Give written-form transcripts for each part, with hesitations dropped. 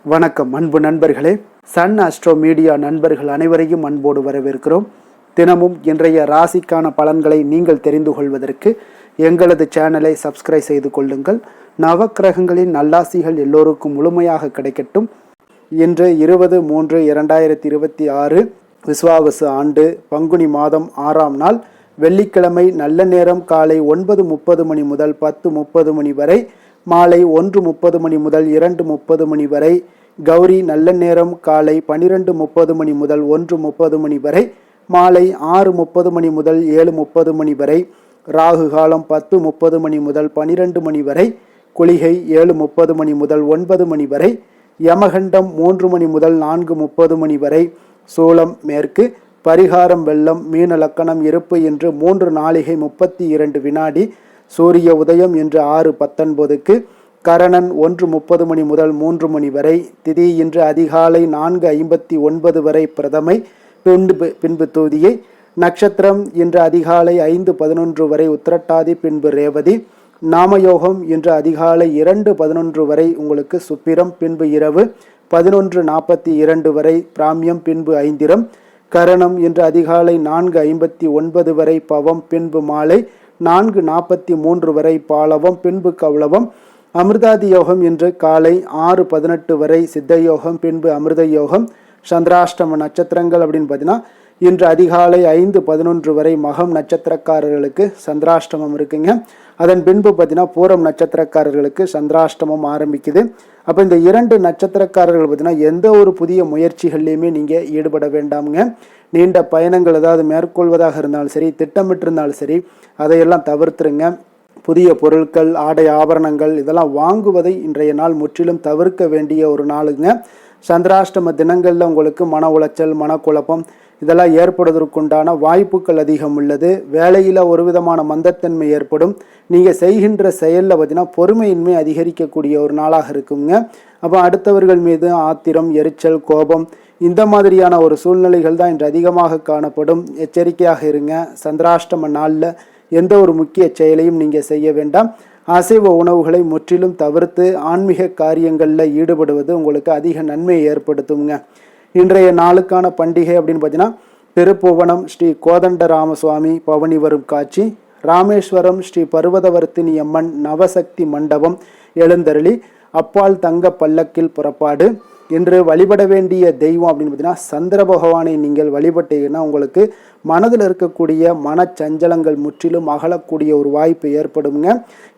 வணக்கம் அன்பு நண்பர்களே. சன் அஸ்ட்ரோ மீடியா நண்பர்கள் அனைவரையும் அன்போடு வரவேற்கிறோம். தினமும் இன்றைய ராசிக்கான பலன்களை நீங்கள் தெரிந்து கொள்வதற்கு எங்களது சேனலை சப்ஸ்கிரைப் செய்து கொள்ளுங்கள். நவக்கிரகங்களின் நல்லாசிகள் எல்லோருக்கும் முழுமையாக கிடைக்கட்டும். இன்று 20/3/2026 விஸ்வாவசு ஆண்டு பங்குனி மாதம் 6ஆம் நாள் வெள்ளிக்கிழமை. நல்ல நேரம் காலை 9:30 மணி முதல் 10:30 மணி வரை, மாலை 1:30 மணி முதல் 2:30 மணி வரை. கௌரி நல்ல நேரம் காலை 12:30 மணி முதல் 1:30 மணி வரை, மாலை 6:30 மணி முதல் 7:30 மணி வரை. ராகு காலம் 10:30 மணி முதல் 12 மணி வரை. குளிகை 7:30 மணி முதல் 9 மணி வரை. யமகண்டம் 3 மணி முதல் 4:30 மணி வரை. சூலம் மேற்கு. பரிகாரம் வெள்ளம். மீன லக்கணம் இருப்பு என்று 3 நாழிகை 32 வினாடி. சூரிய உதயம் என்று 6:19க்கு. கரணன் 1:30 மணி முதல் 3 மணி வரை. திதி இன்று அதிகாலை 4:59 வரை பிரதமை, பின்பு தூதியை. நட்சத்திரம் இன்று அதிகாலை 5:11 வரை உத்திரட்டாதி, பின்பு ரேவதி. நாமயோகம் இன்று அதிகாலை 2:11 வரை உங்களுக்கு சுப்பிரம், பின்பு இரவு 11:42 வரை பிராமியம், பின்பு ஐந்திரம். கரணம் இன்று அதிகாலை 4:59 வரை பவம், பின்பு மாலை 4:43 வரை பாலவம், பின்பு கௌளவம். அமிர்தாதி யோகம் இன்று காலை 6:18 வரை சித்த யோகம், பின்பு அமிர்த யோகம். சந்திராஷ்டம நட்சத்திரங்கள் அப்படின்னு பார்த்தீங்கன்னா இன்று அதிகாலை 5:11 வரை மகம் நட்சத்திரக்காரர்களுக்கு சந்திராஷ்டமம் இருக்குங்க. அதன் பின்பு பார்த்தீங்கன்னா பூரம் நட்சத்திரக்காரர்களுக்கு சந்திராஷ்டமம் ஆரம்பிக்குது. அப்போ இந்த 2 நட்சத்திரக்காரர்கள் பார்த்தீங்கன்னா எந்த ஒரு புதிய முயற்சிகள்லையுமே நீங்கள் ஈடுபட வேண்டாமுங்க. நீண்ட பயணங்கள் ஏதாவது மேற்கொள்வதாக இருந்தாலும் சரி, திட்டமிட்டிருந்தாலும் சரி, அதையெல்லாம் தவிர்த்துருங்க. புதிய பொருட்கள், ஆடை ஆபரணங்கள் இதெல்லாம் வாங்குவதை இன்றைய நாள் முற்றிலும் தவிர்க்க வேண்டிய ஒரு நாளுங்க. சந்திராஷ்டம தினங்களில் உங்களுக்கு மன உளைச்சல், மனக்குழப்பம் இதெல்லாம் ஏற்படுவதற்குண்டான வாய்ப்புகள் அதிகம் உள்ளது. வேலையில் ஒரு விதமான மந்தத்தன்மை ஏற்படும். நீங்கள் செய்கின்ற செயலில் பார்த்தீங்கன்னா பொறுமையின்மை அதிகரிக்கக்கூடிய ஒரு நாளாக இருக்குங்க. அப்போ அடுத்தவர்கள் மீது ஆத்திரம், எரிச்சல், கோபம் இந்த மாதிரியான ஒரு சூழ்நிலைகள் தான் இன்று அதிகமாக காணப்படும். எச்சரிக்கையாக இருங்க. சந்திராஷ்டம நாளில் எந்த ஒரு முக்கிய செயலையும் நீங்கள் செய்ய வேண்டாம். அசைவ உணவுகளை முற்றிலும் தவிர்த்து ஆன்மீக காரியங்களில் ஈடுபடுவது உங்களுக்கு அதிக நன்மையை ஏற்படுத்துங்க. இன்றைய நாளுக்கான பண்டிகை அப்படின்னு பார்த்தீங்கன்னா திருப்புவனம் ஸ்ரீ கோதண்டராமசுவாமி பவனி வரும் காட்சி. ராமேஸ்வரம் ஸ்ரீ பர்வதவர்த்தினி அம்மன் நவசக்தி மண்டபம் எழுந்தருளி அப்பால் தங்க பல்லக்கில் புறப்பாடு. இன்று வழிபட வேண்டிய தெய்வம் அப்படின்னு பார்த்தீங்கன்னா சந்திர பகவானை நீங்கள் வழிபட்டீங்கன்னா உங்களுக்கு மனதில் இருக்கக்கூடிய மனச்சஞ்சலங்கள் முற்றிலும் அகலக்கூடிய ஒரு வாய்ப்பு ஏற்படுங்க.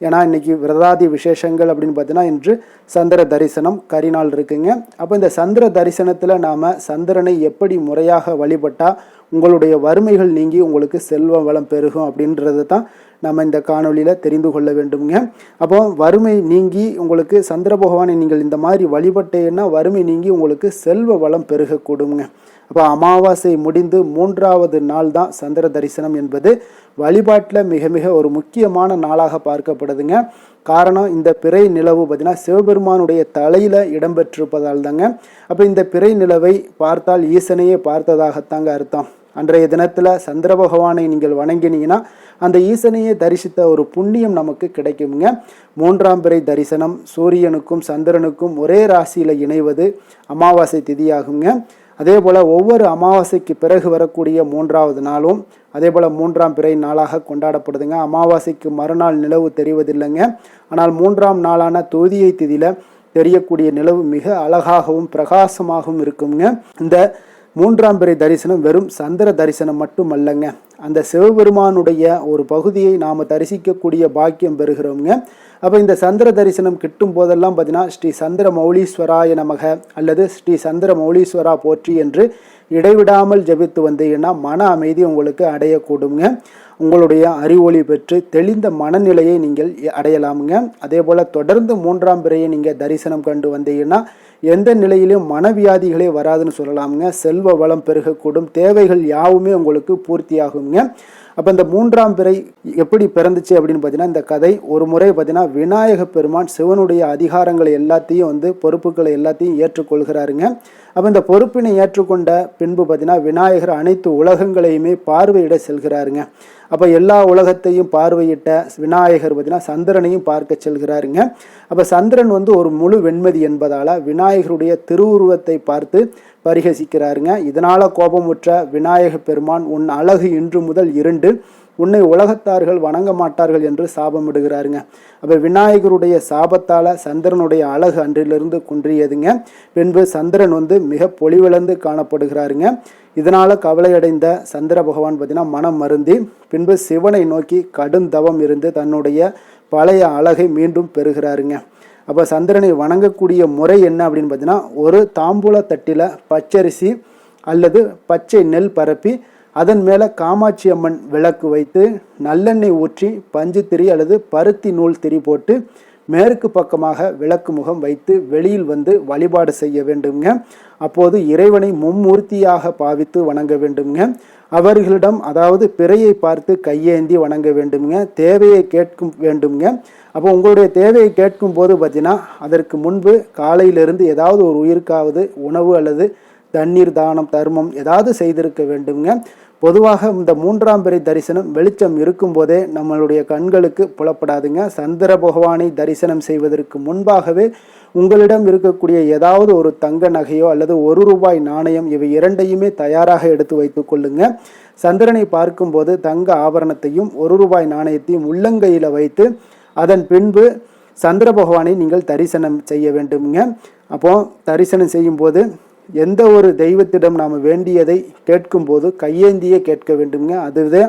ஏன்னா இன்னைக்கு விரதாதி விசேஷங்கள் அப்படின்னு பார்த்தீங்கன்னா இன்று சந்திர தரிசனம் கரிநாள் இருக்குங்க. அப்போ இந்த சந்திர தரிசனத்தில் நாம் சந்திரனை எப்படி முறையாக வழிபட்டால் உங்களுடைய வறுமைகள் நீங்கி உங்களுக்கு செல்வ வளம் பெருகும் அப்படின்றது தான் நம்ம இந்த காணொலியில் தெரிந்து கொள்ள வேண்டுங்க. அப்போ வறுமை நீங்கி உங்களுக்கு சந்திர பகவானை நீங்கள் இந்த மாதிரி வழிபட்டேன்னா வறுமை நீங்கி உங்களுக்கு செல்வ வளம் பெருகக்கூடுங்க. அப்போ அமாவாசை முடிந்து 3வது நாள் தான் சந்திர தரிசனம் என்பது வழிபாட்டில் மிக மிக ஒரு முக்கியமான நாளாக பார்க்கப்படுதுங்க. காரணம் இந்த பிறை நிலவு பார்த்தீங்கன்னா சிவபெருமானுடைய தலையில் இடம்பெற்றிருப்பதால் தாங்க. அப்போ இந்த பிறை நிலவை பார்த்தால் ஈசனையே பார்த்ததாகத்தாங்க அர்த்தம். அன்றைய தினத்தில் சந்திர பகவானை நீங்கள் வணங்கினீங்கன்னா அந்த ஈசனையே தரிசித்த ஒரு புண்ணியம் நமக்கு கிடைக்குங்க. 3ஆம் பிறை தரிசனம் சூரியனுக்கும் சந்திரனுக்கும் ஒரே ராசியில் இணைவது அமாவாசை திதியாகுங்க. அதே போல் ஒவ்வொரு அமாவாசைக்கு பிறகு வரக்கூடிய 3வது நாளும் அதே போல் 3ஆம் பிறை நாளாக கொண்டாடப்படுதுங்க. அமாவாசைக்கு மறுநாள் நிலவு தெரிவதில்லைங்க. ஆனால் 3ஆம் நாளான தோதியை திதியில் தெரியக்கூடிய நிலவு மிக அழகாகவும் பிரகாசமாகவும் இருக்குங்க. இந்த 3ஆம் பிறை தரிசனம் வெறும் சந்திர தரிசனம் மட்டுமல்லங்க, அந்த சிவபெருமானுடைய ஒரு பகுதியை நாம் தரிசிக்கக்கூடிய பாக்கியம் பெறுகிறோங்க. அப்போ இந்த சந்திர தரிசனம் கிட்டும் போதெல்லாம் பார்த்தீங்கன்னா ஸ்ரீ சந்திர மௌலீஸ்வராய நமக அல்லது ஸ்ரீ சந்திர மௌலீஸ்வரா போற்றி என்று இடைவிடாமல் ஜபித்து வந்தீங்கன்னா மன அமைதி உங்களுக்கு அடையக்கூடுங்க. உங்களுடைய அறிவொளி பெற்று தெளிந்த மனநிலையை நீங்கள் அடையலாமுங்க. அதே போல் தொடர்ந்து 3ஆம் பிறையை நீங்கள் தரிசனம் கண்டு வந்தீங்கன்னா எந்த நிலையிலும் மனவியாதிகளே வராதுன்னு சொல்லலாமுங்க. செல்வ வளம் பெருகக்கூடும். தேவைகள் யாவுமே உங்களுக்கு பூர்த்தியாகுங்க. அப்போ இந்த மூன்றாம் பிறை எப்படி பிறந்துச்சு அப்படின்னு பார்த்தீங்கன்னா, இந்த கதை ஒரு முறை பார்த்தீங்கன்னா விநாயக பெருமான் சிவனுடைய அதிகாரங்களை எல்லாத்தையும் பொறுப்புகளை எல்லாத்தையும் ஏற்றுக்கொள்கிறாருங்க. அப்போ இந்த பொறுப்பினை ஏற்றுக்கொண்ட பின்பு பார்த்தீங்கன்னா விநாயகர் அனைத்து உலகங்களையுமே பார்வையிட செல்கிறாருங்க. அப்போ எல்லா உலகத்தையும் பார்வையிட்ட விநாயகர் பார்த்தீங்கன்னா சந்திரனையும் பார்க்க செல்கிறாருங்க. அப்போ சந்திரன் ஒரு முழு வெண்மதி என்பதால் விநாயகருடைய திருவுருவத்தை பார்த்து பரிகசிக்கிறாருங்க. இதனால் கோபமுற்ற விநாயக பெருமான், உன் அழகு இன்று முதல் இருண்டு, உன்னை உலகத்தார்கள் வணங்க மாட்டார்கள் என்று சாபமிடுகிறாருங்க. அப்போ விநாயகருடைய சாபத்தால் சந்திரனுடைய அழகு அன்றிலிருந்து குன்றியதுங்க. பின்பு சந்திரன் மிக பொலிவிழந்து காணப்படுகிறாருங்க. இதனால் கவலையடைந்த சந்திர பகவான் பார்த்தீங்கன்னா மனம் மருந்தி பின்பு சிவனை நோக்கி கடுந்தவம் இருந்து தன்னுடைய பழைய அழகை மீண்டும் பெறுகிறாருங்க. அப்போ சந்திரனை வணங்கக்கூடிய முறை என்ன அப்படின்னு பார்த்தீங்கன்னா, ஒரு தாம்பூல தட்டில் பச்சரிசி அல்லது பச்சை நெல் பரப்பி அதன் மேலே காமாட்சி அம்மன் விளக்கு வைத்து நல்லெண்ணெய் ஊற்றி பஞ்சு திரி அல்லது பருத்தி நூல் திரி போட்டு மேற்கு பக்கமாக விளக்கு முகம் வைத்து வெளியில் வழிபாடு செய்ய வேண்டுங்க. அப்போது இறைவனை மும்மூர்த்தியாக பாவித்து வணங்க வேண்டுங்க. அவர்களிடம் அதாவது பிறையை பார்த்து கையேந்தி வணங்க வேண்டுங்க. தேவையை கேட்கும் வேண்டுங்க. அப்போ உங்களுடைய தேவையை கேட்கும் போது பார்த்தீங்கன்னா அதற்கு முன்பு காலையிலிருந்து ஏதாவது ஒரு உயிருக்காவது உணவு அல்லது தண்ணீர் தானம் தர்மம் ஏதாவது செய்திருக்க வேண்டுங்க. பொதுவாக இந்த மூன்றாம் பிறை தரிசனம் வெளிச்சம் இருக்கும் போதே நம்மளுடைய கண்களுக்கு புலப்படாதுங்க. சந்திர பகவானை தரிசனம் செய்வதற்கு முன்பாகவே உங்களிடம் இருக்கக்கூடிய ஏதாவது ஒரு தங்க நகையோ அல்லது ₹1 நாணயம் இவை இரண்டையுமே தயாராக எடுத்து வைத்து கொள்ளுங்க. சந்திரனை பார்க்கும்போது தங்க ஆபரணத்தையும் ₹1 நாணயத்தையும் உள்ளங்கையில் வைத்து அதன் பின்பு சந்திர பகவானை நீங்கள் தரிசனம் செய்ய வேண்டுங்க. அப்போ தரிசனம் செய்யும்போது எந்த ஒரு தெய்வத்திடம் நாம் வேண்டியதை கேட்கும்போது கையேந்தியே கேட்க வேண்டுங்க. அதுவே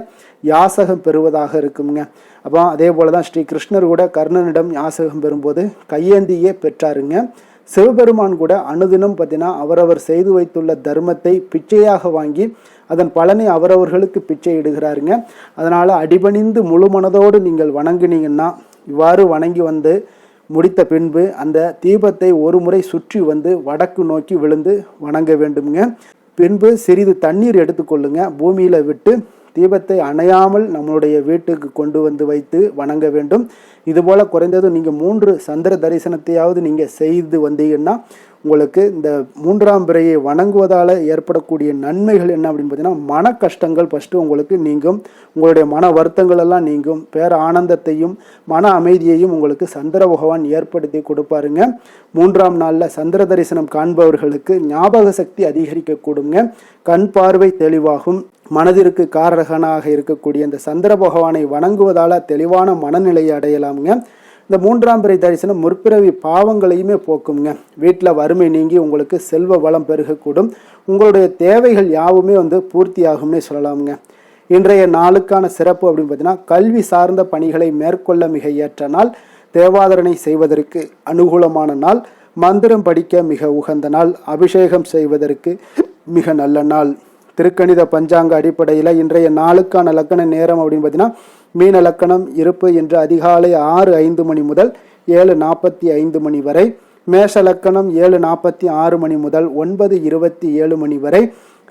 யாசகம் பெறுவதாக இருக்குங்க. அப்போ அதே போல தான் ஸ்ரீ கிருஷ்ணர் கூட கர்ணனிடம் யாசகம் பெறும்போது கையேந்தியே பெற்றாருங்க. சிவபெருமான் கூட அனுதினம் பார்த்தீங்கன்னா அவரவர் செய்து வைத்துள்ள தர்மத்தை பிச்சையாக வாங்கி அதன் பலனை அவரவர்களுக்கு பிச்சை இடுகிறாருங்க. அதனால் அடிபணிந்து முழு மனதோடு நீங்கள் வணங்குனீங்கன்னா இவ்வாறு வணங்கி முடித்த பின்பு அந்த தீபத்தை ஒரு முறை சுற்றி வடக்கு நோக்கி விழுந்து வணங்க வேண்டுங்க. பின்பு சிறிது தண்ணீர் எடுத்துக்கொள்ளுங்க. பூமியில் விட்டு தீபத்தை அணையாமல் நம்மளுடைய வீட்டுக்கு கொண்டு வைத்து வணங்க வேண்டும். இதுபோல் குறைந்தது நீங்கள் 3 சந்திர தரிசனத்தையாவது நீங்கள் செய்து வந்தீங்கன்னா உங்களுக்கு இந்த மூன்றாம் பிறையை வணங்குவதால் ஏற்படக்கூடிய நன்மைகள் என்ன அப்படின்னு பார்த்தீங்கன்னா, மன கஷ்டங்கள் ஃபஸ்ட்டு உங்களுக்கு நீங்கும். உங்களுடைய மன வருத்தங்கள் எல்லாம் நீங்கும். பேர ஆனந்தத்தையும் மன அமைதியையும் உங்களுக்கு சந்திர பகவான் ஏற்படுத்தி கொடுப்பாருங்க. 3ஆம் நாளில் சந்திர தரிசனம் காண்பவர்களுக்கு ஞாபக சக்தி அதிகரிக்கக்கூடுங்க. கண் பார்வை தெளிவாகும். மனதிற்கு காரகனாக இருக்கக்கூடிய இந்த சந்திர பகவானை வணங்குவதால் தெளிவான மனநிலையை அடையலாமுங்க. இந்த 3ஆம் பிறை தரிசனம் முற்பிறவி பாவங்களையுமே போக்குங்க. வீட்டில் வறுமை நீங்கி உங்களுக்கு செல்வ வளம் பெருகக்கூடும். உங்களுடைய தேவைகள் யாவுமே பூர்த்தியாகும்னே சொல்லலாமுங்க. இன்றைய நாளுக்கான சிறப்பு அப்படின்னு பார்த்தீங்கன்னா, கல்வி சார்ந்த பணிகளை மேற்கொள்ள மிக ஏற்ற நாள், தேவாதரணை செய்வதற்கு அனுகூலமான நாள், மந்திரம் படிக்க மிக உகந்த நாள், அபிஷேகம் செய்வதற்கு மிக நல்ல நாள். திருக்கணித பஞ்சாங்க அடிப்படையில் இன்றைய நாளுக்கான லக்கண நேரம் அப்படின்னு பார்த்தீங்கன்னா, மீன லக்கணம் இருப்பு என்று அதிகாலை 6:05 மணி முதல் 7:45 மணி வரை, மேஷ லக்கணம் 7:46 மணி முதல் 9:27 மணி வரை,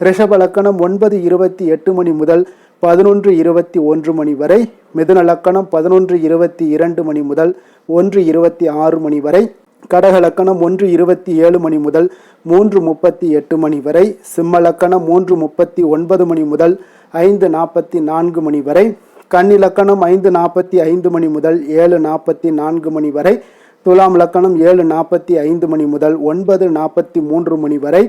ரிஷப லக்கணம் 9:28 மணி முதல் 11:21 மணி வரை, மிதுன லக்கணம் 11:22 மணி முதல் 1:26 மணி வரை, கடக லக்கணம் 1:27 மணி முதல் 3:38 மணி வரை, சிம்ம லக்கணம் 3:39 மணி முதல் 5:44 மணி வரை, கன்னி லக்கணம் 5:45 மணி முதல் 7:44 மணி வரை, துலாம் லக்கணம் 7:45 மணி முதல் 9:43 மணி வரை,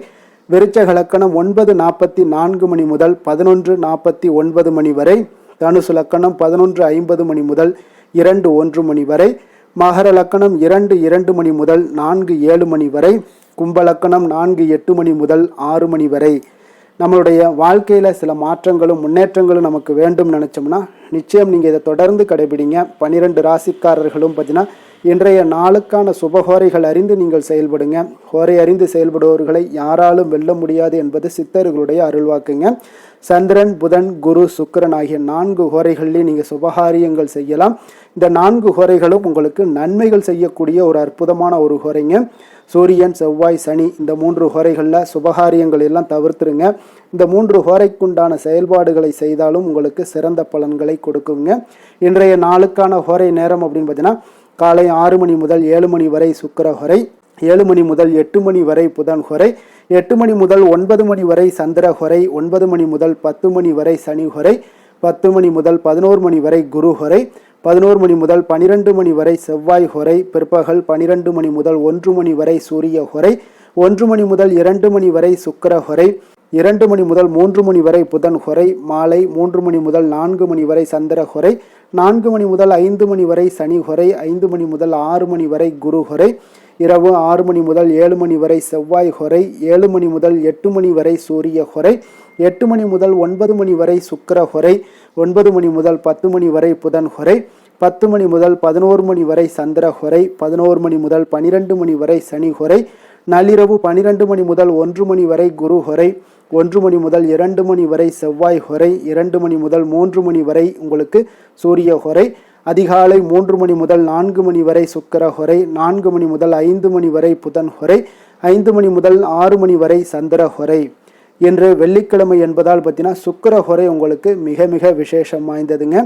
விருச்சக லக்கணம் 9:44 மணி முதல் 11:49 மணி வரை, தனுசு லக்கணம் 11:50 மணி முதல் 2:1 மணி வரை, மகர லக்கணம் 2:02 மணி முதல் 4:07 மணி வரை, கும்ப லக்கணம் 4:08 மணி முதல் 6 மணி வரை. நம்மளுடைய வாழ்க்கையில் சில மாற்றங்களும் முன்னேற்றங்களும் நமக்கு வேண்டும் நினச்சோம்னா நிச்சயம் நீங்கள் இதை தொடர்ந்து கடைபிடிங்க. 12 ராசிக்காரர்களும் பார்த்தீங்கன்னா இன்றைய நாளுக்கான சுபஹோரைகள் அறிந்து நீங்கள் செயல்படுங்க. ஹோரை அறிந்து செயல்படுபவர்களை யாராலும் வெல்ல முடியாது என்பது சித்தர்களுடைய அருள்வாக்குங்க. சந்திரன், புதன், குரு, சுக்கிரன் ஆகிய 4 ஹோரைகளிலே நீங்கள் சுபகாரியங்கள் செய்யலாம். இந்த 4 ஹோரைகளும் உங்களுக்கு நன்மைகள் செய்யக்கூடிய ஒரு அற்புதமான ஒரு ஹோரைங்க. சூரியன், செவ்வாய், சனி இந்த 3 ஹோரைகளில் சுபகாரியங்கள் எல்லாம் தவிர்த்துருங்க. இந்த 3 ஹோரைக்குண்டான செயல்பாடுகளை செய்தாலும் உங்களுக்கு சிறந்த பலன்களை கொடுக்குங்க. இன்றைய நாளுக்கான ஹோரை நேரம் அப்படின்னு பார்த்தீங்கன்னா காலை 6 மணி முதல் 7 மணி வரை சுக்கிர ஹோரை, 7 மணி முதல் 8 மணி வரை புதன் ஹோரை, 8 மணி முதல் 9 மணி வரை சந்திர ஹோரை, 9 மணி முதல் 10 மணி வரை சனி ஹோரை, 10 மணி முதல் 11 மணி வரை குரு ஹோரை, 11 மணி முதல் 12 மணி வரை செவ்வாய் ஹோரை, பிற்பகல் 12 மணி முதல் 1 மணி வரை சூரிய ஹோரை, 1 மணி முதல் 2 மணி வரை சுக்கிர ஹோரை, 2 மணி முதல் 3 மணி வரை புதன் ஹோரை, மாலை 3 மணி முதல் 4 மணி வரை சந்திர ஹோரை, 4 மணி முதல் 5 மணி வரை சனி ஹோரை, 5 மணி முதல் 6 மணி வரை குரு ஹோரை, இரவு 6 மணி முதல் 7 மணி வரை செவ்வாய் ஹோரை, 7 மணி முதல் 8 மணி வரை சூரிய ஹோரை, 8 மணி முதல் 9 மணி வரை சுக்கிர ஹோரை, 9 மணி முதல் 10 மணி வரை புதன் ஹோரை, 10 மணி முதல் 11 மணி வரை சந்திர ஹோரை, 11 மணி முதல் 12 மணி வரை சனி ஹோரை, நள்ளிரவு 12 மணி முதல் 1 மணி வரை குரு ஹோரை, 1 மணி முதல் 2 மணி வரை செவ்வாய் ஹோரை, 2 மணி முதல் 3 மணி வரை உங்களுக்கு சூரிய ஹோரை, அதிகாலை 3 மணி முதல் 4 மணி வரை சுக்கிர ஹோரை, 4 மணி முதல் 5 மணி வரை புதன் ஹோரை, 5 மணி முதல் 6 மணி வரை சந்திர ஹோரை. இன்று வெள்ளிக்கிழமை என்பதால் பார்த்தீங்கன்னா சுக்கிர ஹோரை உங்களுக்கு மிக மிக விசேஷம் வாய்ந்ததுங்க.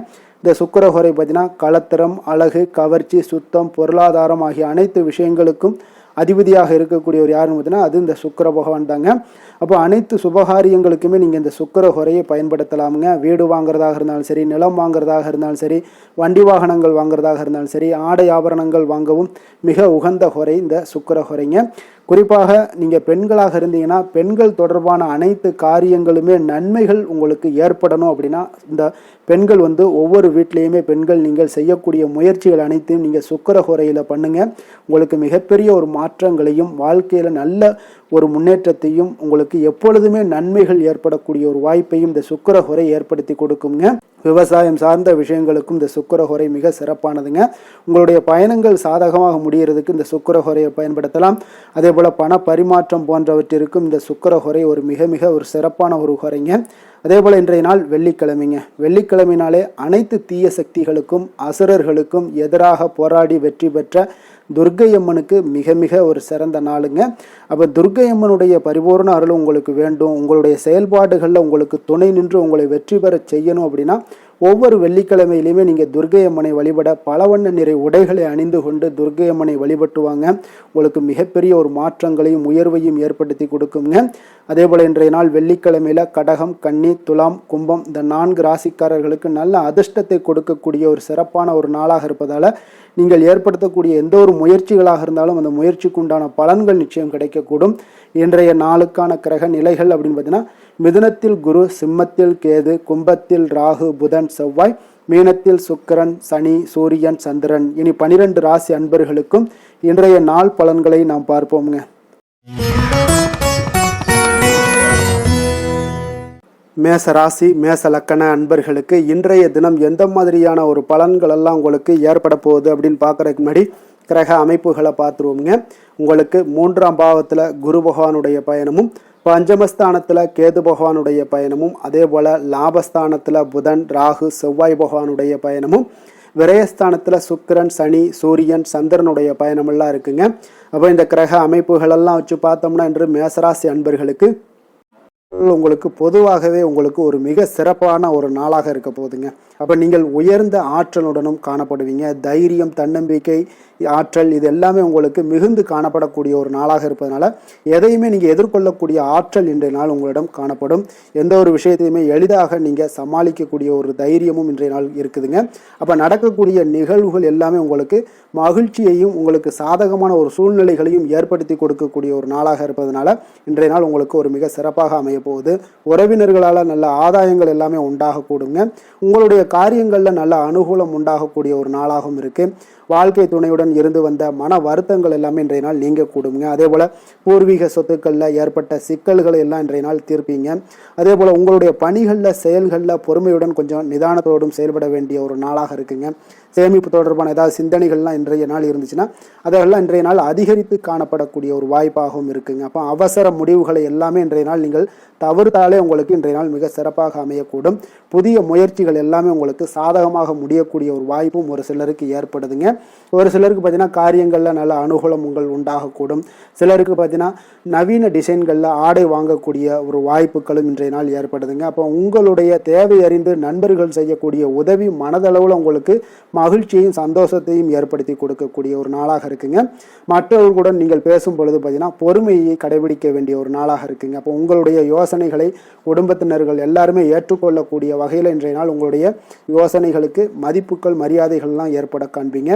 இந்த சுக்கிர ஹோரை பார்த்தீங்கன்னா கலத்திரம், அழகு, கவர்ச்சி, சுத்தம், பொருளாதாரம் ஆகிய அனைத்து விஷயங்களுக்கும் அதிபதியாக இருக்கக்கூடியவர் யாருன்னு பார்த்தீங்கன்னா அது இந்த சுக்கிர பகவான் தாங்க. அப்போ அனைத்து சுபகாரியங்களுக்குமே நீங்கள் இந்த சுக்கிர ஹோரையை பயன்படுத்தலாமுங்க. வீடு வாங்குறதாக இருந்தாலும் சரி, நிலம் வாங்குறதாக இருந்தாலும் சரி, வண்டி வாகனங்கள் வாங்குறதாக இருந்தாலும் சரி, ஆடை ஆபரணங்கள் வாங்கவும் மிக உகந்த ஹோரை இந்த சுக்கிர ஹோரைங்க. குறிப்பாக நீங்கள் பெண்களாக இருந்தீங்கன்னா பெண்கள் தொடர்பான அனைத்து காரியங்களுமே நன்மைகள் உங்களுக்கு ஏற்படணும் அப்படின்னா இந்த பெண்கள் ஒவ்வொரு வீட்லேயுமே பெண்கள் நீங்கள் செய்யக்கூடிய முயற்சிகள் அனைத்தையும் நீங்கள் சுக்கிர ஹோரையில் பண்ணுங்கள். உங்களுக்கு மிகப்பெரிய ஒரு மாற்றங்களையும் வாழ்க்கையில் நல்ல ஒரு முன்னேற்றத்தையும் உங்களுக்கு எப்பொழுதுமே நன்மைகள் ஏற்படக்கூடிய ஒரு வாய்ப்பையும் இந்த சுக்கிர ஹோரை ஏற்படுத்தி கொடுக்குங்க. விவசாயம் சார்ந்த விஷயங்களுக்கும் இந்த சுக்கிர ஹோரை மிக சிறப்பானதுங்க. உங்களுடைய பயணங்கள் சாதகமாக முடிகிறதுக்கு இந்த சுக்கிர ஹோரையை பயன்படுத்தலாம். அதே போல் பண பரிமாற்றம் போன்றவற்றிற்கும் இந்த சுக்கிர ஹோரை ஒரு மிக மிக ஒரு சிறப்பான ஒரு ஹோரைங்க. அதே போல் இன்றைய நாள் வெள்ளிக்கிழமைங்க. வெள்ளிக்கிழமையினாலே அனைத்து தீய சக்திகளுக்கும் அசுரர்களுக்கும் எதிராக போராடி வெற்றி பெற்ற துர்க்கை அம்மனுக்கு மிக மிக ஒரு சிறந்த நாளுங்க. அப்போ துர்க்கை அம்மனுடைய பரிபூர்ண அருள் உங்களுக்கு வேண்டும், உங்களுடைய செயல்பாடுகளில் உங்களுக்கு துணை நின்று உங்களை வெற்றி பெற செய்யணும் அப்படின்னா ஒவ்வொரு வெள்ளிக்கிழமையிலையுமே நீங்கள் துர்க்கை அம்மனை வழிபட பல வண்ண நிறை உடைகளை அணிந்து கொண்டு துர்க்கை அம்மனை வழிபட்டுவாங்க. உங்களுக்கு மிகப்பெரிய ஒரு மாற்றங்களையும் உயர்வையும் ஏற்படுத்தி கொடுக்குங்க. அதே போல் இன்றைய நாள் வெள்ளிக்கிழமையில் கடகம், கன்னி, துலாம், கும்பம் இந்த 4 ராசிக்காரர்களுக்கு நல்ல அதிர்ஷ்டத்தை கொடுக்கக்கூடிய ஒரு சிறப்பான ஒரு நாளாக இருப்பதால் நீங்கள் ஏற்படுத்தக்கூடிய எந்த ஒரு முயற்சிகளாக இருந்தாலும் அந்த முயற்சிக்கு உண்டான பலன்கள் நிச்சயம் கிடைக்கக்கூடும். இன்றைய நாளுக்கான கிரக நிலைகள் அப்படின்னு பார்த்தீங்கன்னா மிதுனத்தில் குரு, சிம்மத்தில் கேது, கும்பத்தில் ராகு, புதன், செவ்வாய், மீனத்தில் சுக்கிரன், சனி, சூரியன், சந்திரன். இனி 12 ராசி அன்பர்களுக்கும் இன்றைய நாள் பலன்களை நாம் பார்ப்போமுங்க. மேச ராசி மேச லக்கண அன்பர்களுக்கு இன்றைய தினம் எந்த மாதிரியான ஒரு பலன்கள் எல்லாம் உங்களுக்கு ஏற்பட போகுது அப்படின்னு பார்க்குறதுக்கு முன்னாடி கிரக அமைப்புகளை பார்த்துருவோங்க. உங்களுக்கு 3ஆம் பாவத்தில் குரு பகவானுடைய பயணமும், பஞ்சமஸ்தானத்தில் கேது பகவானுடைய பயணமும், அதே போல் லாபஸ்தானத்தில் புதன், ராகு, செவ்வாய் பகவானுடைய பயணமும், விரயஸ்தானத்தில் சுக்கிரன், சனி, சூரியன், சந்திரனுடைய பயணமெல்லாம் இருக்குங்க. அப்போ இந்த கிரக அமைப்புகளெல்லாம் வச்சு பார்த்தோம்னா இன்று மேசராசி அன்பர்களுக்கு உங்களுக்கு பொதுவாகவே உங்களுக்கு ஒரு மிக சிறப்பான ஒரு நாளாக இருக்க போகுதுங்க. அப்போ நீங்கள் உயர்ந்த ஆற்றலுடனும் காணப்படுவீங்க. தைரியம், தன்னம்பிக்கை, ஆற்றல் இது எல்லாமே உங்களுக்கு மிகுந்து காணப்படக்கூடிய ஒரு நாளாக இருப்பதனால எதையுமே நீங்கள் எதிர்கொள்ளக்கூடிய ஆற்றல் இன்றைய நாள் உங்களிடம் காணப்படும். எந்த ஒரு விஷயத்தையுமே எளிதாக நீங்கள் சமாளிக்கக்கூடிய ஒரு தைரியமும் இன்றைய நாள் இருக்குதுங்க. அப்போ நடக்கக்கூடிய நிகழ்வுகள் எல்லாமே உங்களுக்கு மகிழ்ச்சியையும் உங்களுக்கு சாதகமான ஒரு சூழ்நிலைகளையும் ஏற்படுத்தி கொடுக்கக்கூடிய ஒரு நாளாக இருப்பதனால இன்றைய நாள் உங்களுக்கு ஒரு மிக சிறப்பாக அமைய போகுது. உறவினர்களால் நல்ல ஆதாயங்கள் எல்லாமே உண்டாகக்கூடுங்க. உங்களுடைய காரியங்களில் நல்ல அனுகூலம் உண்டாகக்கூடிய ஒரு நாளாகவும் இருக்குது. வாழ்க்கை துணையுடன் இருந்து வந்த மன வருத்தங்கள் எல்லாமே இன்றைய நாள் நீங்கக்கூடுங்க. அதே போல் பூர்வீக சொத்துக்களில் ஏற்பட்ட சிக்கல்களை எல்லாம் இன்றைய நாள் தீர்ப்பீங்க. அதே போல் உங்களுடைய பணிகளில் செயல்களில் பொறுமையுடன் கொஞ்சம் நிதானத்தோடும் செயல்பட வேண்டிய ஒரு நாளாக இருக்குங்க. சேமிப்பு தொடர்பான ஏதாவது சிந்தனைகள்லாம் இன்றைய நாள் இருந்துச்சுன்னா அதெல்லாம் இன்றைய நாள் அதிகரித்து காணப்படக்கூடிய ஒரு வாய்ப்பாகவும் இருக்குங்க. அப்போ அவசர முடிவுகளை எல்லாமே இன்றைய நாள் நீங்கள் தவிர்த்தாலே உங்களுக்கு இன்றைய நாள் மிக சிறப்பாக அமையக்கூடும். புதிய முயற்சிகள் எல்லாமே உங்களுக்கு சாதகமாக முடியக்கூடிய ஒரு வாய்ப்பும் ஒரு சிலருக்கு ஏற்படுதுங்க. ஒரு சிலருக்கு பார்த்தீங்கன்னா காரியங்களில் நல்ல அனுகூலம் உண்டாகக்கூடும். சிலருக்கு பார்த்தீங்கன்னா நவீன டிசைன்களில் ஆடை வாங்கக்கூடிய ஒரு வாய்ப்புகளும் இன்றைய நாள் ஏற்படுதுங்க. அப்போ உங்களுடைய தேவை அறிந்து நண்பர்கள் செய்யக்கூடிய உதவி மனதளவில் உங்களுக்கு மகிழ்ச்சியையும் சந்தோஷத்தையும் ஏற்படுத்தி கொடுக்கக்கூடிய ஒரு நாளாக இருக்குங்க. மற்றவர்களுடன் நீங்கள் பேசும் பொழுது பார்த்தீங்கன்னா பொறுமையை கடைபிடிக்க வேண்டிய ஒரு நாளாக இருக்குங்க. அப்போ உங்களுடைய யோசனைகளை குடும்பத்தினர்கள் எல்லாருமே ஏற்றுக்கொள்ளக்கூடிய வகையில் இன்றைய நாள் உங்களுடைய யோசனைகளுக்கு மதிப்புகள் மரியாதைகள்லாம் ஏற்பட காண்பீங்க.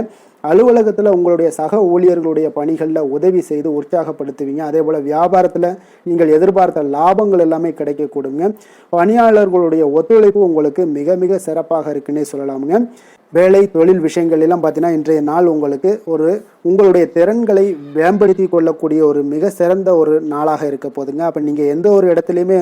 அலுவலகத்தில் உங்களுடைய சக ஊழியர்களுடைய பணிகளில் உதவி செய்து உற்சாகப்படுத்துவீங்க. அதே போல் வியாபாரத்தில் நீங்கள் எதிர்பார்த்த லாபங்கள் எல்லாமே கிடைக்கக்கூடுங்க. பணியாளர்களுடைய ஒத்துழைப்பு உங்களுக்கு மிக மிக சிறப்பாக இருக்குன்னே சொல்லலாமுங்க. வேலை தொழில் விஷயங்கள் எல்லாம் பார்த்தீங்கன்னா இன்றைய நாள் உங்களுக்கு உங்களுடைய திறன்களை மேம்படுத்தி கொள்ளக்கூடிய ஒரு மிக சிறந்த ஒரு நாளாக இருக்க போதுங்க. அப்போ நீங்கள் எந்த ஒரு இடத்துலையுமே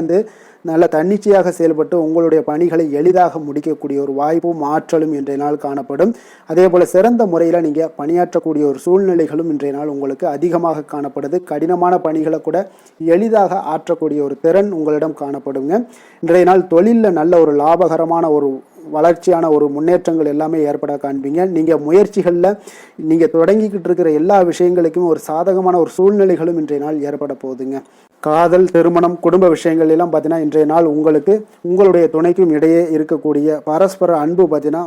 நல்ல தன்னிச்சையாக செயல்பட்டு உங்களுடைய பணிகளை எளிதாக முடிக்கக்கூடிய ஒரு வாய்ப்பும் ஆற்றலும் இன்றைய நாள் காணப்படும். அதே போல் சிறந்த முறையில் நீங்கள் பணியாற்றக்கூடிய ஒரு சூழ்நிலைகளும் இன்றைய நாள் உங்களுக்கு அதிகமாக காணப்படுது. கடினமான பணிகளை கூட எளிதாக ஆற்றக்கூடிய ஒரு திறன் உங்களிடம் காணப்படுங்க. இன்றைய நாள் தொழிலில் நல்ல ஒரு லாபகரமான ஒரு வளர்ச்சியான ஒரு முன்னேற்றங்கள் எல்லாமே ஏற்பட காண்பீங்க. நீங்கள் முயற்சிகளில் நீங்கள் தொடங்கிக்கிட்டு இருக்கிற எல்லா விஷயங்களுக்கும் ஒரு சாதகமான ஒரு சூழ்நிலைகளும் இன்றைய நாள் ஏற்பட போகுதுங்க. காதல், திருமணம், குடும்ப விஷயங்கள் எல்லாம் பார்த்தீங்கன்னா இன்றைய நாள் உங்களுக்கு உங்களுடைய துணைக்கும் இடையே இருக்கக்கூடிய பரஸ்பர அன்பு பார்த்தீங்கன்னா